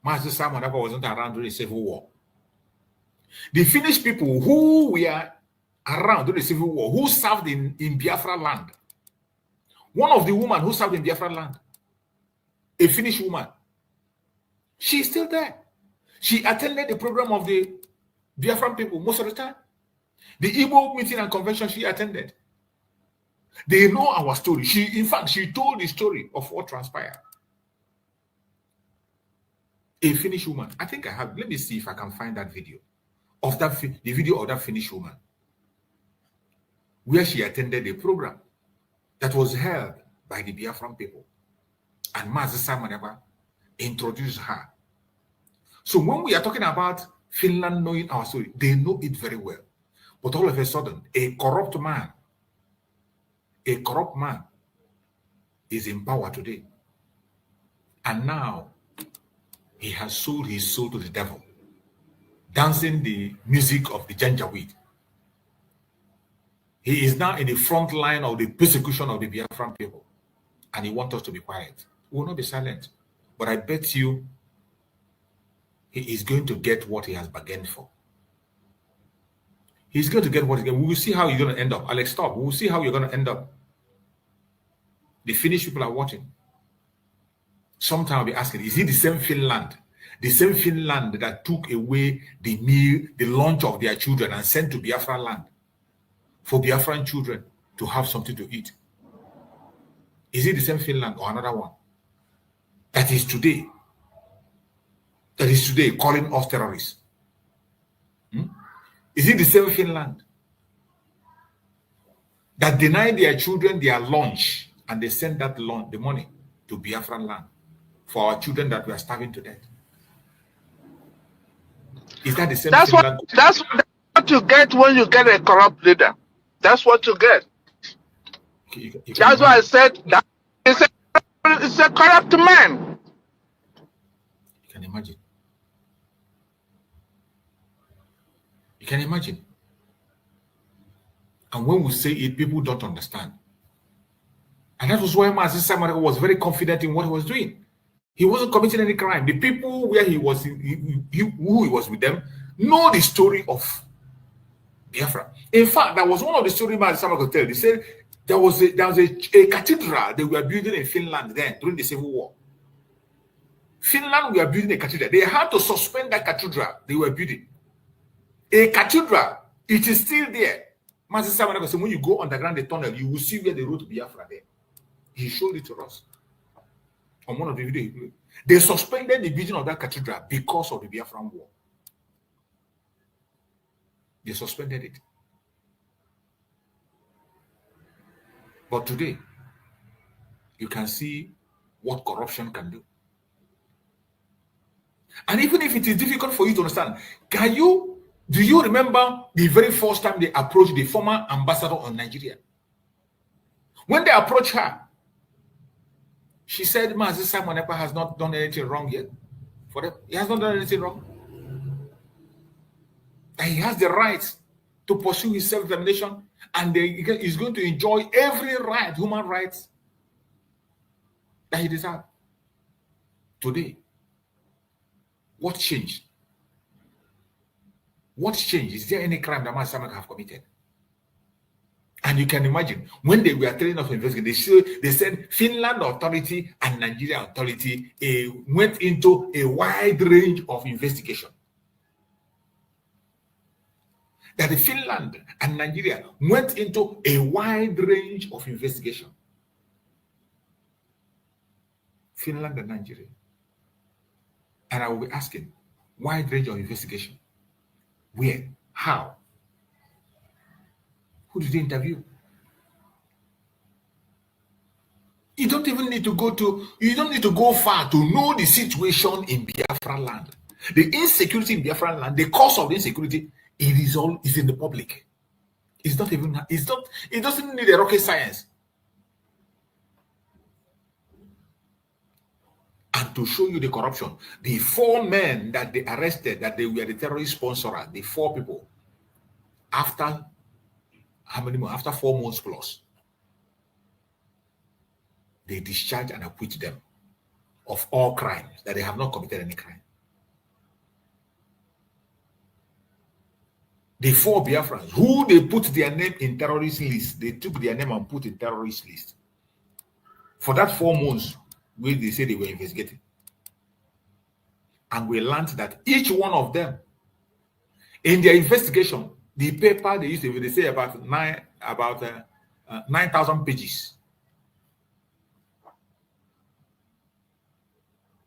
Mazi Simon Ekwe wasn't around during the Civil War. The Finnish people who were around during the Civil War, who served in Biafra land. One of the women who served in Biafra land, a Finnish woman, she's still there. She attended the program of the Biafran people most of the time. The Igbo meeting and convention she attended. They know our story. In fact, she told the story of what transpired. A Finnish woman. I think I have. Let me see if I can find that video of the video of that Finnish woman, where she attended a program that was held by the Biafran people. And Mazi Simon Ekwe introduced her. So when we are talking about Finland knowing our story, they know it very well. But all of a sudden, a corrupt man is in power today. And now he has sold his soul to the devil, dancing the music of the Janjaweed. He is now in the front line of the persecution of the Biafran people. And he wants us to be quiet. We will not be silent. But I bet you he is going to get what he has bargained for. He's going to get what he gets. We will see how you're going to end up. Alex, stop. We will see how you're going to end up. The Finnish people are watching. Sometime I'll be asking, is it the same Finland? The same Finland that took away the meal, the lunch of their children and sent to Biafra land for Biafran children to have something to eat? Is it the same Finland or another one? That is today calling us terrorists. Is it the same Finland that deny their children their lunch and they send that lunch, the money, to Biafran land for our children that we are starving to death? Is that the same Finland? That's what you get when you get a corrupt leader. That's what you get. That's why I said that it's a corrupt man. You can imagine. You can imagine. And when we say it, people don't understand. And that was why Mazi Nnamdi was very confident in what he was doing. He wasn't committing any crime. The people where he was, who he was with them, know the story of Biafra. In fact, that was one of the stories Mazi Nnamdi could tell. They said there was a cathedral they were building in Finland then during the Civil War. Finland were building a cathedral. They had to suspend that cathedral they were building. A cathedral, it is still there. Mazi Nnamdi said, when you go underground the tunnel, you will see where they wrote Biafra there. He showed it to us on one of the videos. They suspended the building of that cathedral because of the Biafran war. They suspended it. But today, you can see what corruption can do. And even if it is difficult for you to understand, do you remember the very first time they approached the former ambassador of Nigeria? When they approached her, she said, Mazi Nnamdi has not done anything wrong yet. For them, he has not done anything wrong. And he has the right to pursue his self-determination, and he's going to enjoy every right, human rights, that he deserves. Today, what changed? What changed? Is there any crime that Mazi Nnamdi have committed? And you can imagine, when they were telling us to investigate, they said Finland authority and Nigeria authority went into a wide range of investigation. That the Finland and Nigeria went into a wide range of investigation. Finland and Nigeria. And I will be asking, wide range of investigation. Where? How? Who did they interview? You don't even need to go far to know the situation in Biafra land. The insecurity in Biafra land, the cause of the insecurity, it is in the public. It doesn't need a rocket science. And to show you the corruption, the 4 men that they arrested, that they were the terrorist sponsor, the 4 people, after how many months? After 4 months plus, they discharge and acquit them of all crimes, that they have not committed any crime. The 4 Biafrans, who they put their name in terrorist list, they took their name and put in terrorist list. For that 4 months, where they say they were investigating. And we learned that each one of them, in their investigation, the paper they used to, they say about 9,000 pages.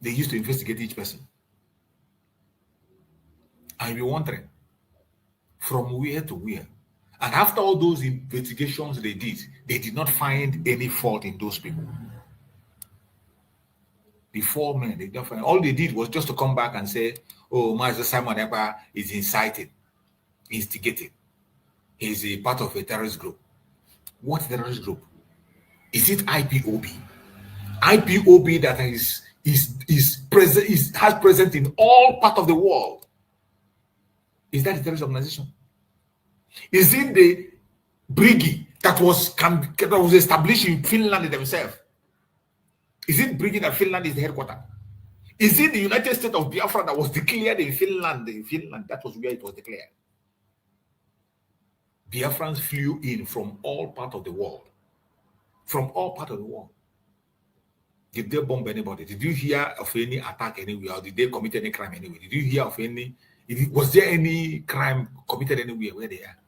They used to investigate each person. And you're wondering, from where to where? And after all those investigations they did not find any fault in those people. The 4 men, they don't find. All they did was just to come back and say, oh, Mazi Nnamdi is inciting, instigating. He's a part of a terrorist group. What terrorist group? Is it IPOB? IPOB that has present in all parts of the world. Is that a terrorist organization? Is it the Briggy that was established in Finland themselves? Is it Briggy that Finland is the headquarters? Is it the United States of Biafra that was declared in Finland? That was where it was declared. Biafrans flew in from all parts of the world. From all parts of the world. Did they bomb anybody? Did you hear of any attack anywhere? Or did they commit any crime anywhere? Did you hear of any? Was there any crime committed anywhere where they are?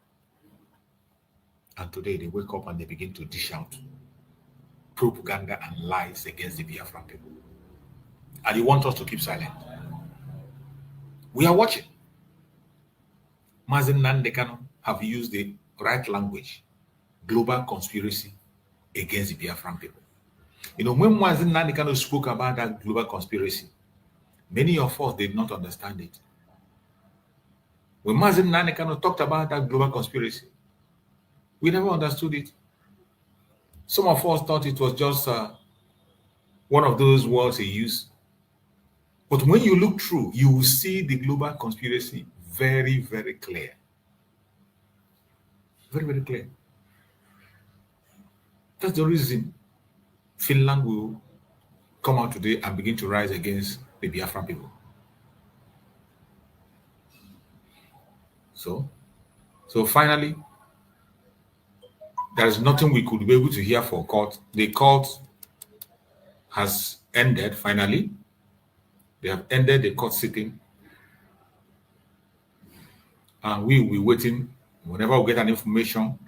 And today they wake up and they begin to dish out propaganda and lies against the Biafran people. And you want us to keep silent. We are watching. Mazi Nnamdi Kanu have used the right language, global conspiracy against the Biafran people. You know, when Mazi Nnamdi Kanu spoke about that global conspiracy, many of us did not understand it. When Mazi Nnamdi Kanu talked about that global conspiracy, we never understood it. Some of us thought it was just one of those words he used. But when you look through, you will see the global conspiracy very, very clear. Very, very clear. That's the reason Finland will come out today and begin to rise against the Biafran people. So finally, there is nothing we could be able to hear for court. The court has ended finally. They have ended the court sitting. And we will be waiting. Whenever we get an information,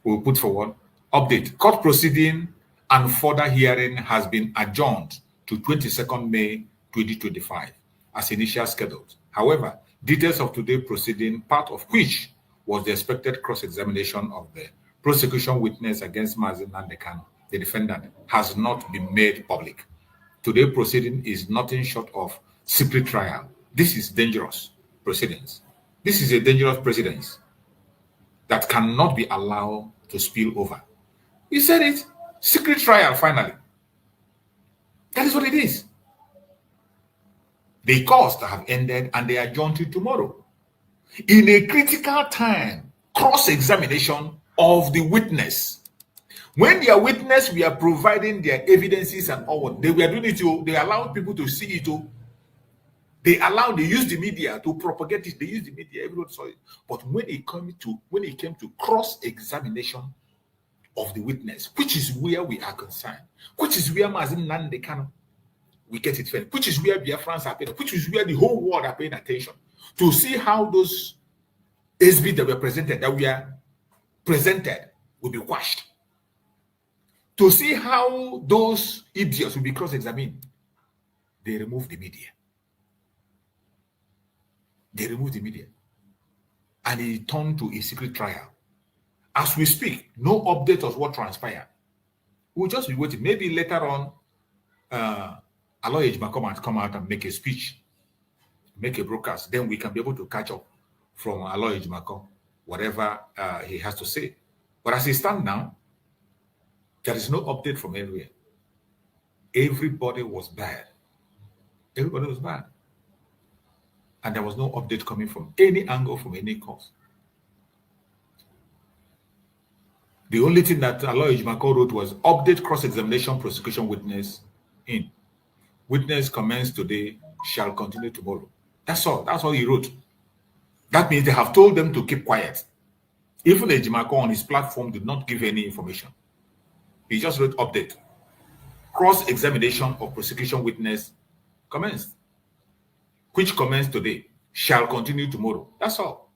we will put forward. Update. Court proceeding and further hearing has been adjourned to 22nd May 2025 as initially scheduled. However, details of today's proceeding, part of which was the expected cross-examination of the prosecution witness against Mazi Nnamdi Kanu, the defendant, has not been made public. Today's proceeding is nothing short of secret trial. This is dangerous proceedings. This is a dangerous precedence that cannot be allowed to spill over. He said it, secret trial finally. That is what it is. The courts have ended and they are adjourned to tomorrow. In a critical time, cross-examination of the witness. When their witness, we are providing their evidences and all, they were doing it, they allowed people to see it. They use the media to propagate it. They use the media, everyone saw it. But when it came to cross-examination of the witness, which is where we are concerned, which is where Mazi Nnamdi Kanu, we get it fair, which is where Biafrans are paying, which is where the whole world are paying attention to see how those SB that were presented, will be quashed. To see how those idiots will be cross-examined. They remove the media. They remove the media. And it turned to a secret trial. As we speak, no update of what transpired. We'll just be waiting. Maybe later on, Aloy Ejima come out and make a speech, make a broadcast. Then we can be able to catch up from Aloy Ejima, whatever he has to say. But as it stands now, there is no update from everywhere. Everybody was bad. Everybody was bad. And there was no update coming from any angle, from any cause. The only thing that Aloy Ejima wrote was update cross-examination prosecution witness in. Witness commenced today, shall continue tomorrow. That's all. That's all he wrote. That means they have told them to keep quiet. Even Ejima on his platform did not give any information. He just wrote update. Cross-examination of prosecution witness commenced. Which commenced today, shall continue tomorrow. That's all.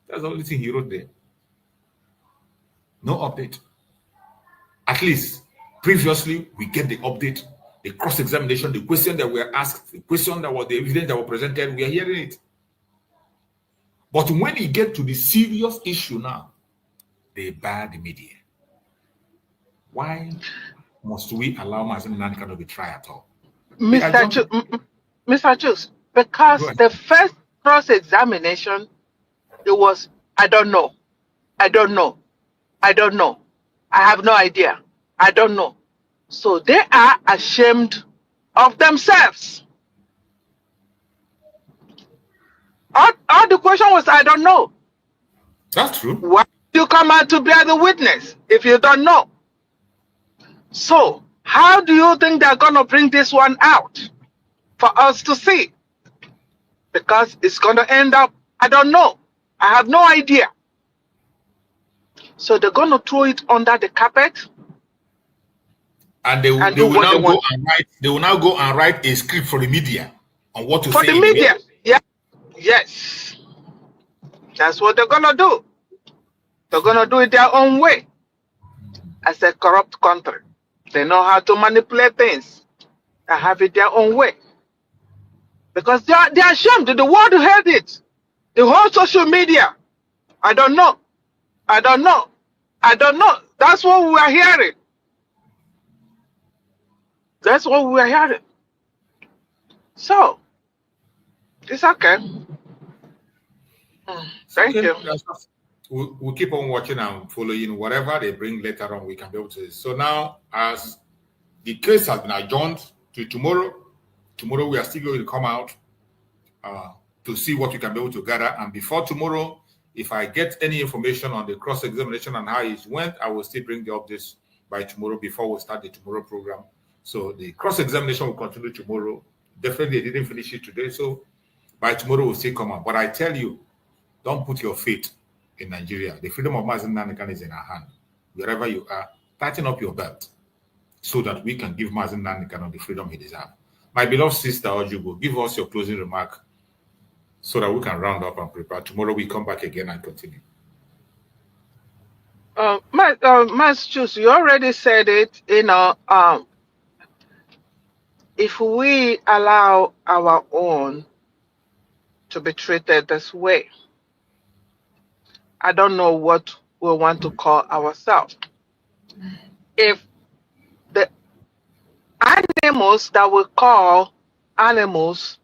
That's the only thing he wrote there. No update. At least, previously, we get the update, the cross-examination, the question that were asked, the question that was the evidence that were presented, we are hearing it. But when you get to the serious issue now, they bar the media. Why must we allow Mazi Nnamdi Kanu to be tried at all? Mr. Chooks, because the first cross-examination, it was, I don't know. I don't know. I don't know. I have no idea. I don't know. So they are ashamed of themselves. All the question was, I don't know. That's true. Why do you come out to bear the witness if you don't know? So how do you think they're going to bring this one out for us to see? Because it's going to end up, I don't know. I have no idea. So they're going to throw it under the carpet. And they will now go and write a script for the media on what to say. For the media. Yeah. Yes. That's what they're going to do. They're going to do it their own way. As a corrupt country, they know how to manipulate things and have it their own way. Because they are ashamed. The world heard it. The whole social media. I don't know. I don't know. I don't know. That's what we are hearing. That's what we are hearing. So, it's okay. Thank you. We'll keep on watching and following whatever they bring later on. We can be able to. So now, as the case has been adjourned to tomorrow, we are still going to come out to see what we can be able to gather. And before tomorrow, if I get any information on the cross-examination and how it went, I will still bring the updates by tomorrow before we start the tomorrow program. So the cross-examination will continue tomorrow. Definitely, they didn't finish it today. So by tomorrow, we'll still come out. But I tell you, don't put your faith in Nigeria. The freedom of Mazi Nnamdi Kanu is in our hand. Wherever you are, tighten up your belt so that we can give Mazi Nnamdi Kanu the freedom he deserves. My beloved sister Ojugo, give us your closing remark so that we can round up and prepare. Tomorrow we come back again and continue. Master Chus, you already said it. If we allow our own to be treated this way, I don't know what we want to call ourselves. If the animals that we call animals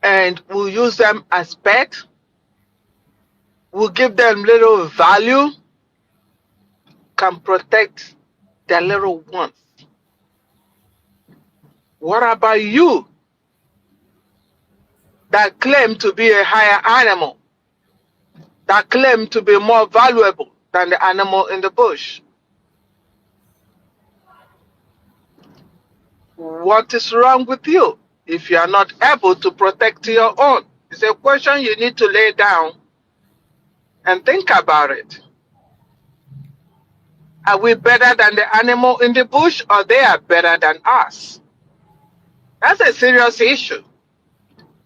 and we'll use them as pets, we'll give them little value, can protect their little ones. What about you that claim to be a higher animal, that claim to be more valuable than the animal in the bush? What is wrong with you if you are not able to protect your own? It's a question you need to lay down and think about it. Are we better than the animal in the bush, or they are better than us? That's a serious issue.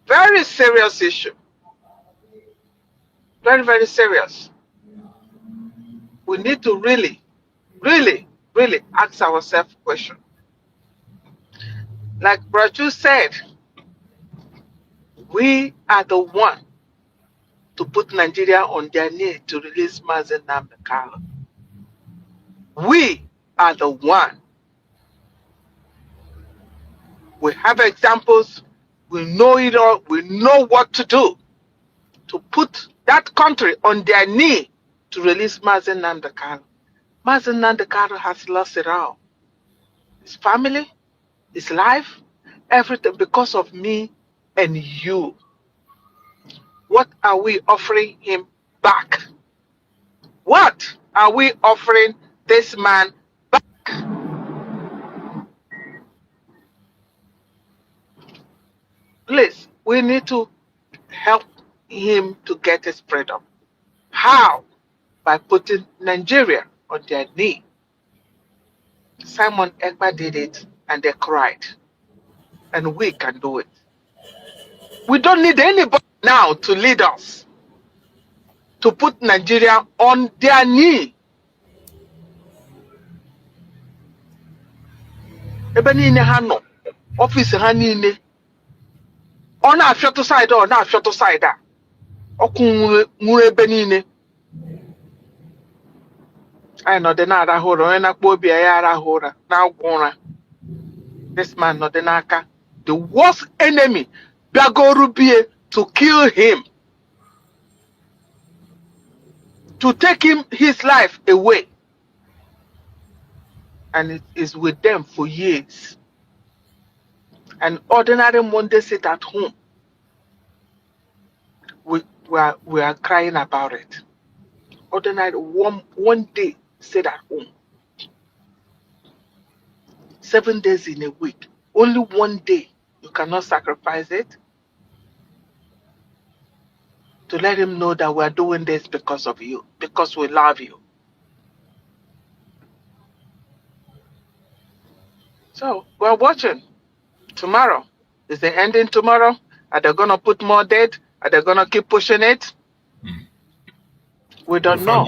Very serious issue. Very, very serious. We need to really, really, really ask ourselves a question. Like Brachu said, we are the one to put Nigeria on their knee to release Mazi Nnamdi Kanu. We are the one. We have examples. We know it all. We know what to do to put that country on their knee to release Mazi Nnamdi Kanu. Mazi Nnamdi Kanu has lost it all. His family, his life, everything because of me and you. What are we offering him back? What are we offering this man back? Please, we need to help him to get his freedom. How? By putting Nigeria on their knee. Simon Ekpa did it and they cried. And we can do it. We don't need anybody now to lead us, to put Nigeria on their knee. Ebe niile ha nọ, office ha niile, ọ na-afịọtụ side ọ na-afịọtụ side a, ọkụ nwụrụ ebe niile. Anyị nọdị na-arahụ ụra, onye na-akpọ obi ya arahụ ụra, na-agwụ ụra. This man nọdị n'aka, the worst enemy, bịagoru bie to kill him, to take his life away. And it is with them for years. And ordinary Monday sit at home. We are crying about it. Ordinary one day sit at home. 7 days in a week. Only one day. You cannot sacrifice it. To let him know that we are doing this because of you. Because we love you. So, we're watching. Tomorrow. Is the ending tomorrow? Are they going to put more dead? Are they going to keep pushing it? We don't know.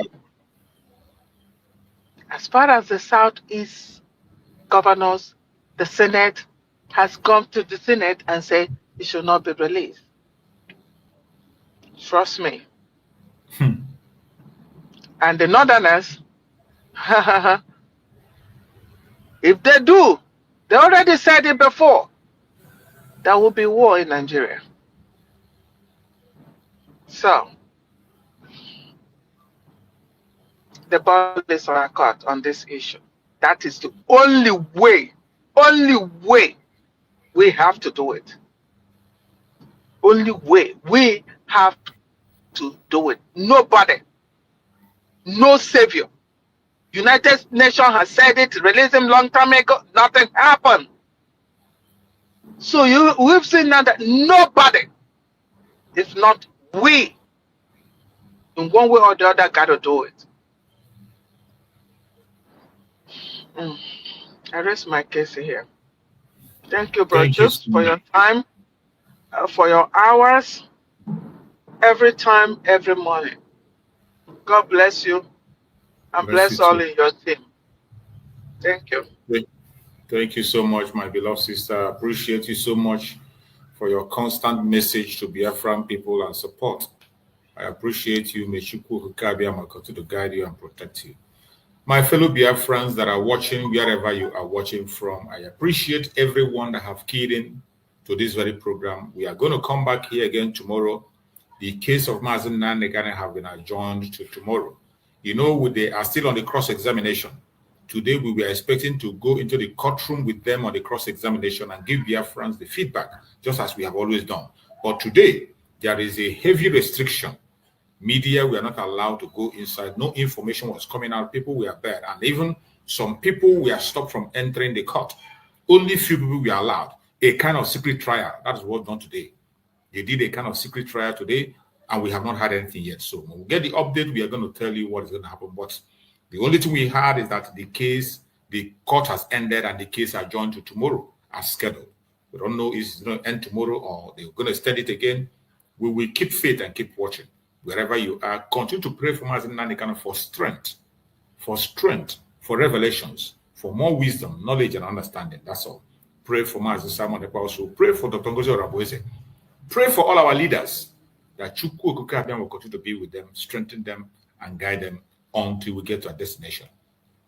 As far as the Southeast governors, the Senate has gone to the Senate and said it should not be released. Trust me. And the Northerners, if they do, they already said it before, there will be war in Nigeria. So, the ball is on our court on this issue. That is the only way we have to do it. Only way we have to do it. Nobody, no savior. United Nations has said it, released him long time ago, nothing happened. So we've seen now that nobody, if not we, in one way or the other, got to do it. I rest my case here. Thank you, brothers, for your time, for your hours, every time, every morning. God bless you, and bless all in your team. Thank you. Thank you so much, my beloved sister. I appreciate you so much for your constant message to Biafran people and support. I appreciate you. May Chukwu continue to guide you and protect you. My fellow Biafrans that are watching, wherever you are watching from, I appreciate everyone that have keyed in to this very program. We are going to come back here again tomorrow. The case of Mazi Nnamdi Kanu have been adjourned to tomorrow. You know, they are still on the cross-examination. Today, we were expecting to go into the courtroom with them on the cross-examination and give Biafrans the feedback, just as we have always done. But today, there is a heavy restriction. Media were not allowed to go inside. No information was coming out. People were bad. And even some people were stopped from entering the court. Only few people were allowed. A kind of secret trial. That is what's done today. They did a kind of secret trial today, and we have not had anything yet. So when we get the update, we are going to tell you what is going to happen. But the only thing we had is that the court has ended and the case adjourned to tomorrow as scheduled. We don't know if it's going to end tomorrow or they're going to extend it again. We will keep faith and keep watching. Wherever you are, continue to pray for Mazi Nnamdi Kanu for strength, for revelations, for more wisdom, knowledge, and understanding. That's all. Pray for Mazi Simon Ekpa. Pray for Dr. Ngozi Orabueze. Pray for all our leaders that Chukwu Okukabian will continue to be with them, strengthen them, and guide them until we get to our destination.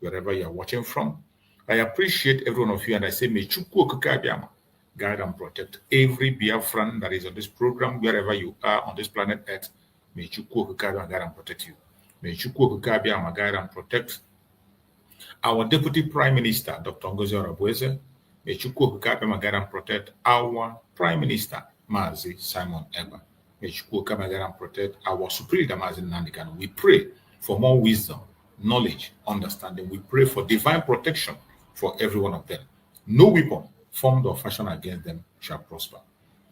Wherever you are watching from, I appreciate every one of you, and I say, may Chukwu Okukabian guide and protect every Biafran that is on this program, wherever you are on this planet Earth. May Chukwu Okukabian guide and protect you. May Chukwu Okukabian guide and protect our Deputy Prime Minister, Dr. Ngozi Orabueze. May Chukwu Okukabian guide and protect our Prime Minister, Mazi Simon Ekpa. May Chukwu Okukabian guide and protect our Supreme Leader, Mazi Nnamdi Kanu. We pray for more wisdom, knowledge, understanding. We pray for divine protection for every one of them. No weapon formed or fashioned against them shall prosper.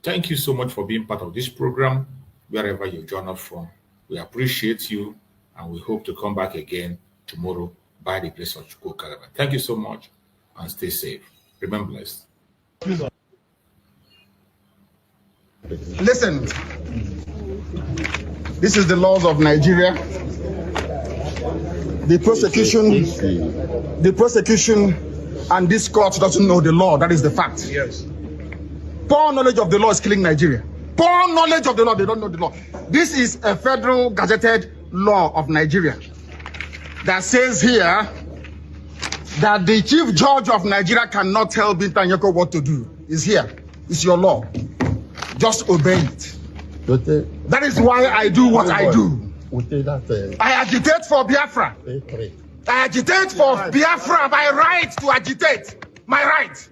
Thank you so much for being part of this program. Wherever you join us from, we appreciate you, and we hope to come back again tomorrow by the place of Chukwu Okukabian. Thank you so much, and stay safe. Remember blessed. Listen, this is the laws of Nigeria. The prosecution, and this court doesn't know the law. That is the fact. Yes. Poor knowledge of the law is killing Nigeria. Poor knowledge of the law, they don't know the law. This is a federal gazetted law of Nigeria that says here that the chief judge of Nigeria cannot tell Binta Nyeko what to do. It's here. It's your law. Just obey it. That is why I do what I do. I agitate for Biafra. I agitate for Biafra. My right to agitate. My right.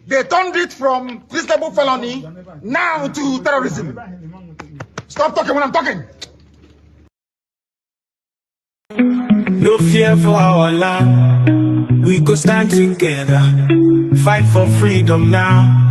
They turned it from treasonable felony now to terrorism. Stop talking when I'm talking. No fear for our land. We go stand together. Fight for freedom now.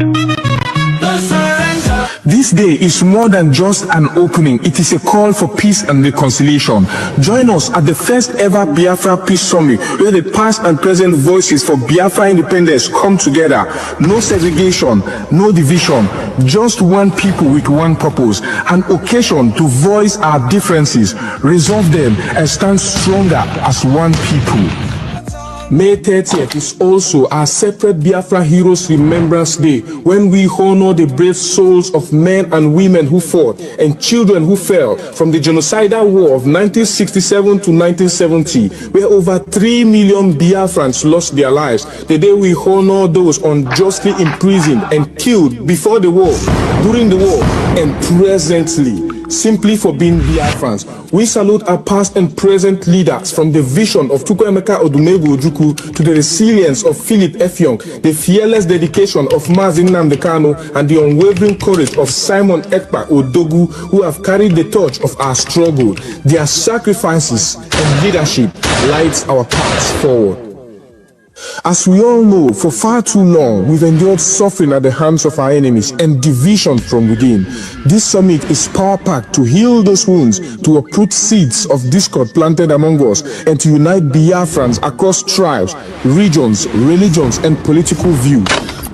No surrender. This day is more than just an opening. It is a call for peace and reconciliation. Join us at the first ever Biafra Peace Summit, where the past and present voices for Biafra independence come together. No segregation, no division, just one people with one purpose, an occasion to voice our differences, resolve them, and stand stronger as one people. May 30th is also our separate Biafra Heroes Remembrance Day, when we honor the brave souls of men and women who fought and children who fell from the genocidal war of 1967 to 1970, where over 3 million Biafrans lost their lives. The day we honor those unjustly imprisoned and killed before the war, during the war, and presently, simply for being Biafrans. We salute our past and present leaders, from the vision of Chukwuemeka Odumegwu Ojukwu to the resilience of Philip Effiong, the fearless dedication of Mazi Nnamdi Kanu, and the unwavering courage of Simon Ekpa Odogu, who have carried the torch of our struggle. Their sacrifices and leadership lights our paths forward. As we all know, for far too long, we've endured suffering at the hands of our enemies and division from within. This summit is power-packed to heal those wounds, to uproot seeds of discord planted among us, and to unite Biafrans across tribes, regions, religions, and political view.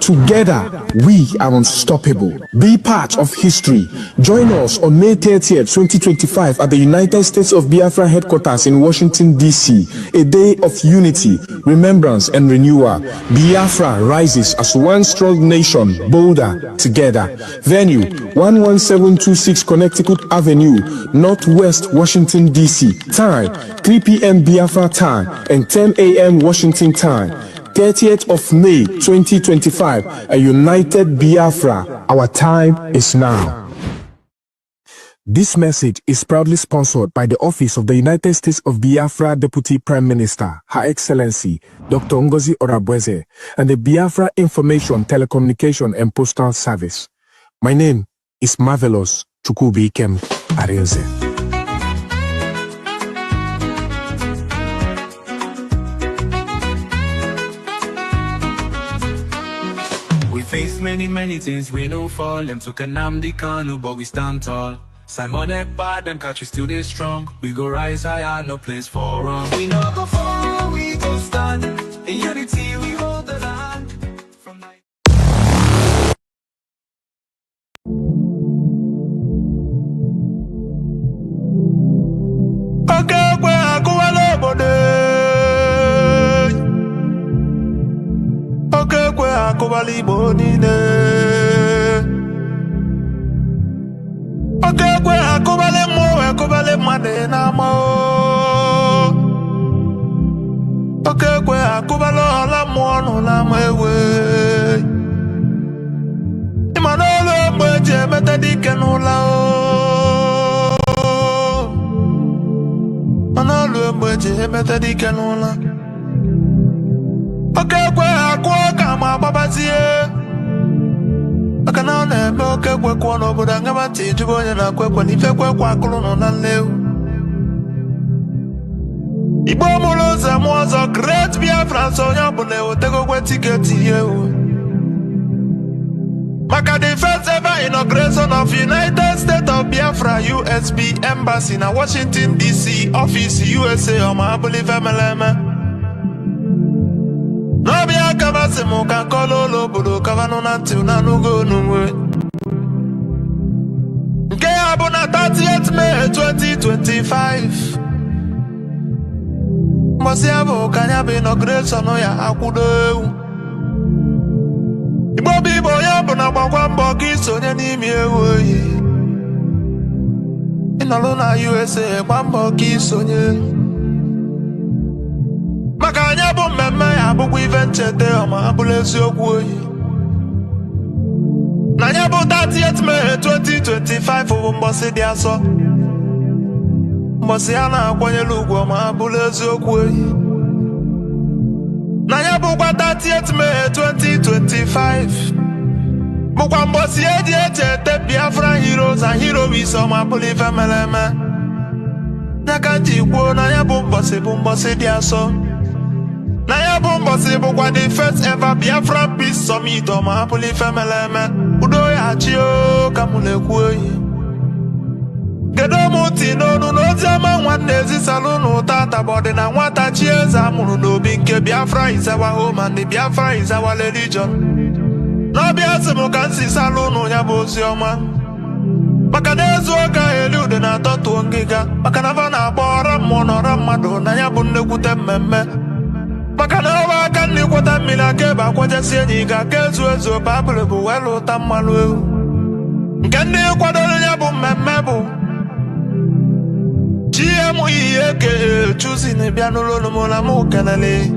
Together, we are unstoppable. Be part of history. Join us on May 30th, 2025 at the United States of Biafra headquarters in Washington, D.C. A day of unity, remembrance, and renewal. Biafra rises as one strong nation, bolder together. Venue, 11726 Connecticut Avenue, Northwest Washington, D.C. Time, 3 p.m. Biafra time and 10 a.m. Washington time. 30th of May 2025, a united Biafra. Our time is now. This message is proudly sponsored by the Office of the United States of Biafra Deputy Prime Minister, Her Excellency Dr. Ngozi Orabweze, and the Biafra Information, Telecommunication and Postal Service. My name is Marvelous Chukwubikem Arinze. Face many things, we don't fall. Them took Nnamdi Kanu, but we stand tall. Simon Ekpa, them country still they strong. We go rise higher, no place for wrong. We no go fall, we go stand. In unity, we hold the land. From Okay, where I go akubali bonine. Okay, kwe akubale mane na mo. Okay, kwe akubalo la mo na mewe. Imanolo mweje metadike nula o. Manolo mweje metadike nula. Okay, kwe akwa kama babazie. Akana na eme oke kwe kwa n'obodo angabati jubo onye na kwe n'ife kwe kwa akụlụ nọ na nlewu. Igbo mụrụ ụzọ mụ ọzọ Great Biafrans onye ọbụla ewetego kwe tiketi ewu. Maka the first ever inauguration of United States of Biafra USB Embassy na Washington DC Office USA ọma abụlị femeleme. N'ọbịa kabasị mụ ka nkọlụ ụlọ obodo kavanụ na ntị na n'ugo n'onwe. Nke ya bụ na 30th May 2025. Mbọsị ya bụ ka anya bụ inauguration ya akwụdo ewu. Igbo bụ Igbo ya bụ na gbakwa mbọ ka isonye n'ime ewu oyi. Ịnọlụ na USA gba mbọ ka isonye. Maka anya bụ mmemme ya bụkwa ife ncheta ọma abụrụ eziokwu oyi. Na anya bụ 30th May 2025 bụ mbọsị dị asọ. Mbọsị ya na-akwanyere ugwu ọma abụrụ eziokwu oyi. Na anya bụkwa 30th May 2025 bụkwa mbọsị eji echete Biafran Heroes and Heroes ọma abụrụ ife mere eme. Nyaka nji kwuo na anya bụ mbọsị dị asọ. Na ya bụ mbọsị bụkwa the first ever Biafra Peace Summit ọma apụlụ ife mere eme. Udo ya chi o ka mụ na-ekwu oyi. Kedu ụmụ ti n'onu n'ozi ọma nwanne ezisalụ n'ụta atabọdị na nwata chi eze amụrụ n'obi nke Biafra is our home and the Biafra is our religion. N'ọbịa sị mụ ka nsi salụ n'ụ ya bụ ozi ọma. Maka na ezu ụka eli ude na-atọtuo ngịga. Maka na fa na-agba ọra mmụọ na ọra mmadụ na ya bụ nnekwute mmemme. Makanova can live what a milaka, what a city, Gakezu, Babel, Buelo, Tamalu. Can they quadruple Mamabo? GME choosing a piano Molamo Canale.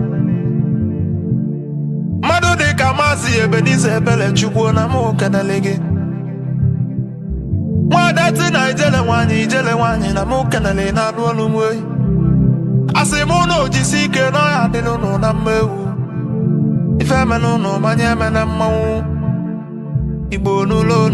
Mado de Kamasi, Ebenize, Belle, Chukuna Mo Canalege. Why that's in Jelawani, Jelawani, and a Mo Canale, not one way. I say, Mono, GC, no, I don't know, number. If I'm a no, my name and I'm Mo. Ibo no no.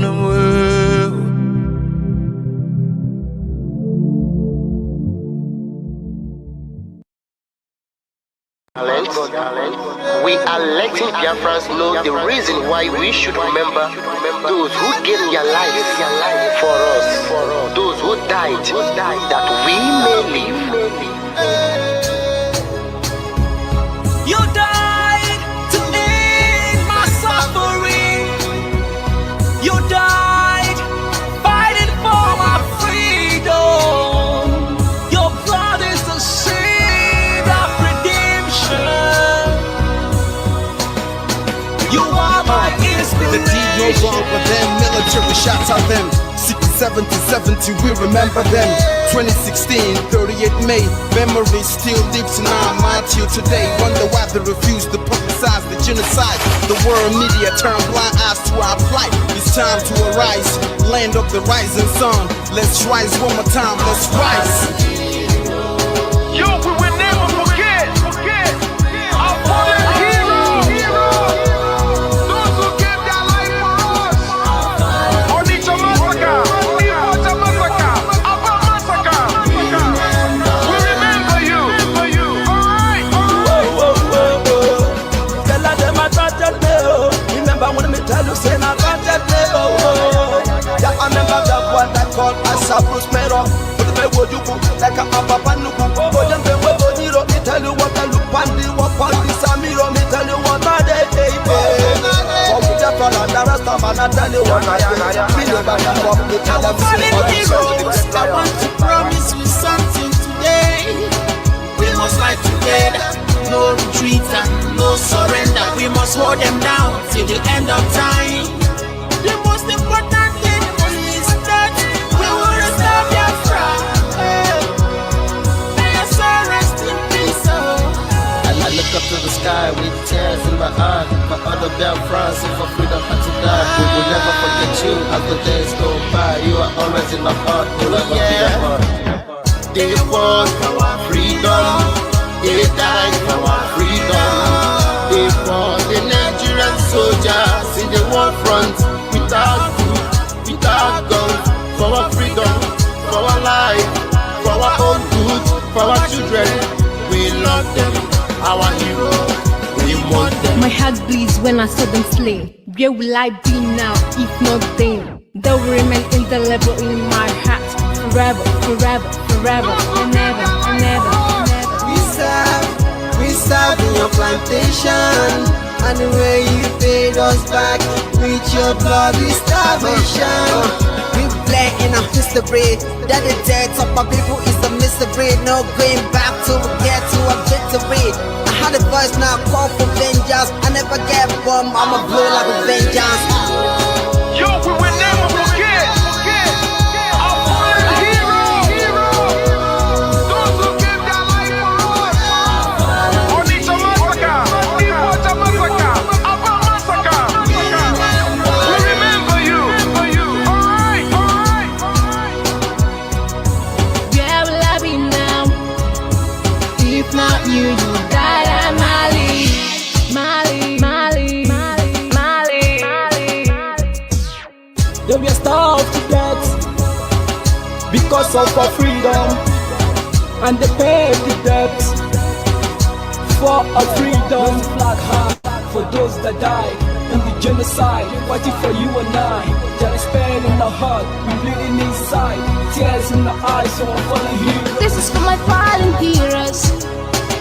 We are letting Biafrans know the reason why we should remember those who gave their life for us, those who died, that we may live. You died to end my suffering. You died fighting for my freedom. Your blood is the seed of redemption. You are my inspiration. The deed no longer them, military shots at them. 67 to 70, we remember them. 2016, 38 May, memory still lives in our mind till today. Wonder why they refuse to publicize the genocide. The world media turn blind eyes to our plight. It's time to arise, land of the rising sun. Let's rise one more time, let's rise. Yo, we will never forget our fallen heroes. Those who gave their life for us. Onitsha massacre, Ipocha massacre, Aba massacre. We remember you. Alright. Tell them I trusted me. Remember when me tell you say I trusted me. Yeah, I remember that one that called us a Bruce Mero. Would you go like a papa nuku? Oh, them they will go zero. Me tell you what I look on the walk on this Amiro. Me tell you what I day. Oh, we just follow the rest of man. I tell you what I me never give up. Me tell them heroes, I want to promise you something today. We must fight together. No retreat and no surrender. We must hold them down till the end of time. The most important thing is that we will restore Biafra. I look up to the sky with tears in my eyes. For other Biafrans, for freedom had to die. We will never forget you as the days go by. You are always in my heart. They fought for our freedom. They died for our freedom. They fought the Nigerian soldiers in the war front without food, without guns, for our freedom, for our life, for our own good, for our children. We love them, our heroes. We want them. My heart bleeds when I saw them slain. Where will I be now if not then? They will remain indelible in my heart forever, forever, forever, and ever, and ever, and ever. We serve in your plantation, and the way you paid us back with your bloody starvation. We play in our history that the death of our people is a mystery. No going back to get to a victory. I had a voice now call for vengeance. I never get bombed, I'ma blow like a vengeance. Yo, we will never forget our fallen heroes. Those who gave their life for us. Onitsha massacre, Ipocha massacre, Aba massacre. We remember you. Alright. Where will I be now? If not you, you died at Mali. They were starved to death because of our freedom, and they paid the debt for our freedom. Flag high for those that died in the genocide, fighting for you and I. There is pain in the heart, we bleeding inside, tears in the eyes of our fallen heroes. This is for my fallen heroes.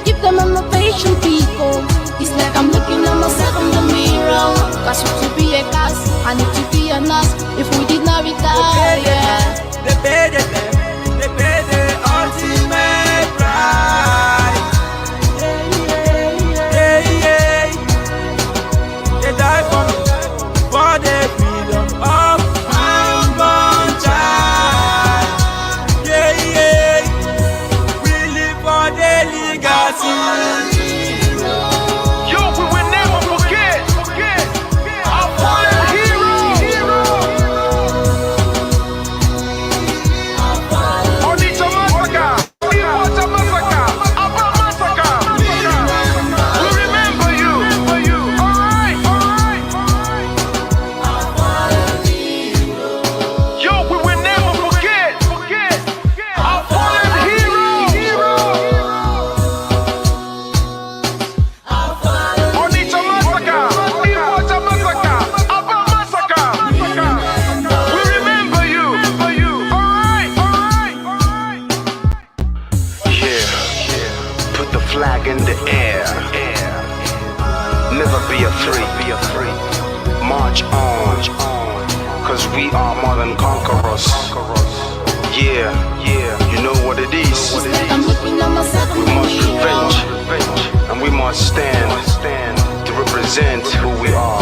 Give them a motivation, people. It's like I'm looking at myself in the mirror. Cause to be a gas, I need to be a nurse. If we did not retire, they paid the ultimate price. march on, cause we are more than conquerors. Yeah, you know what it is. We must revenge, and we must stand to represent who we are.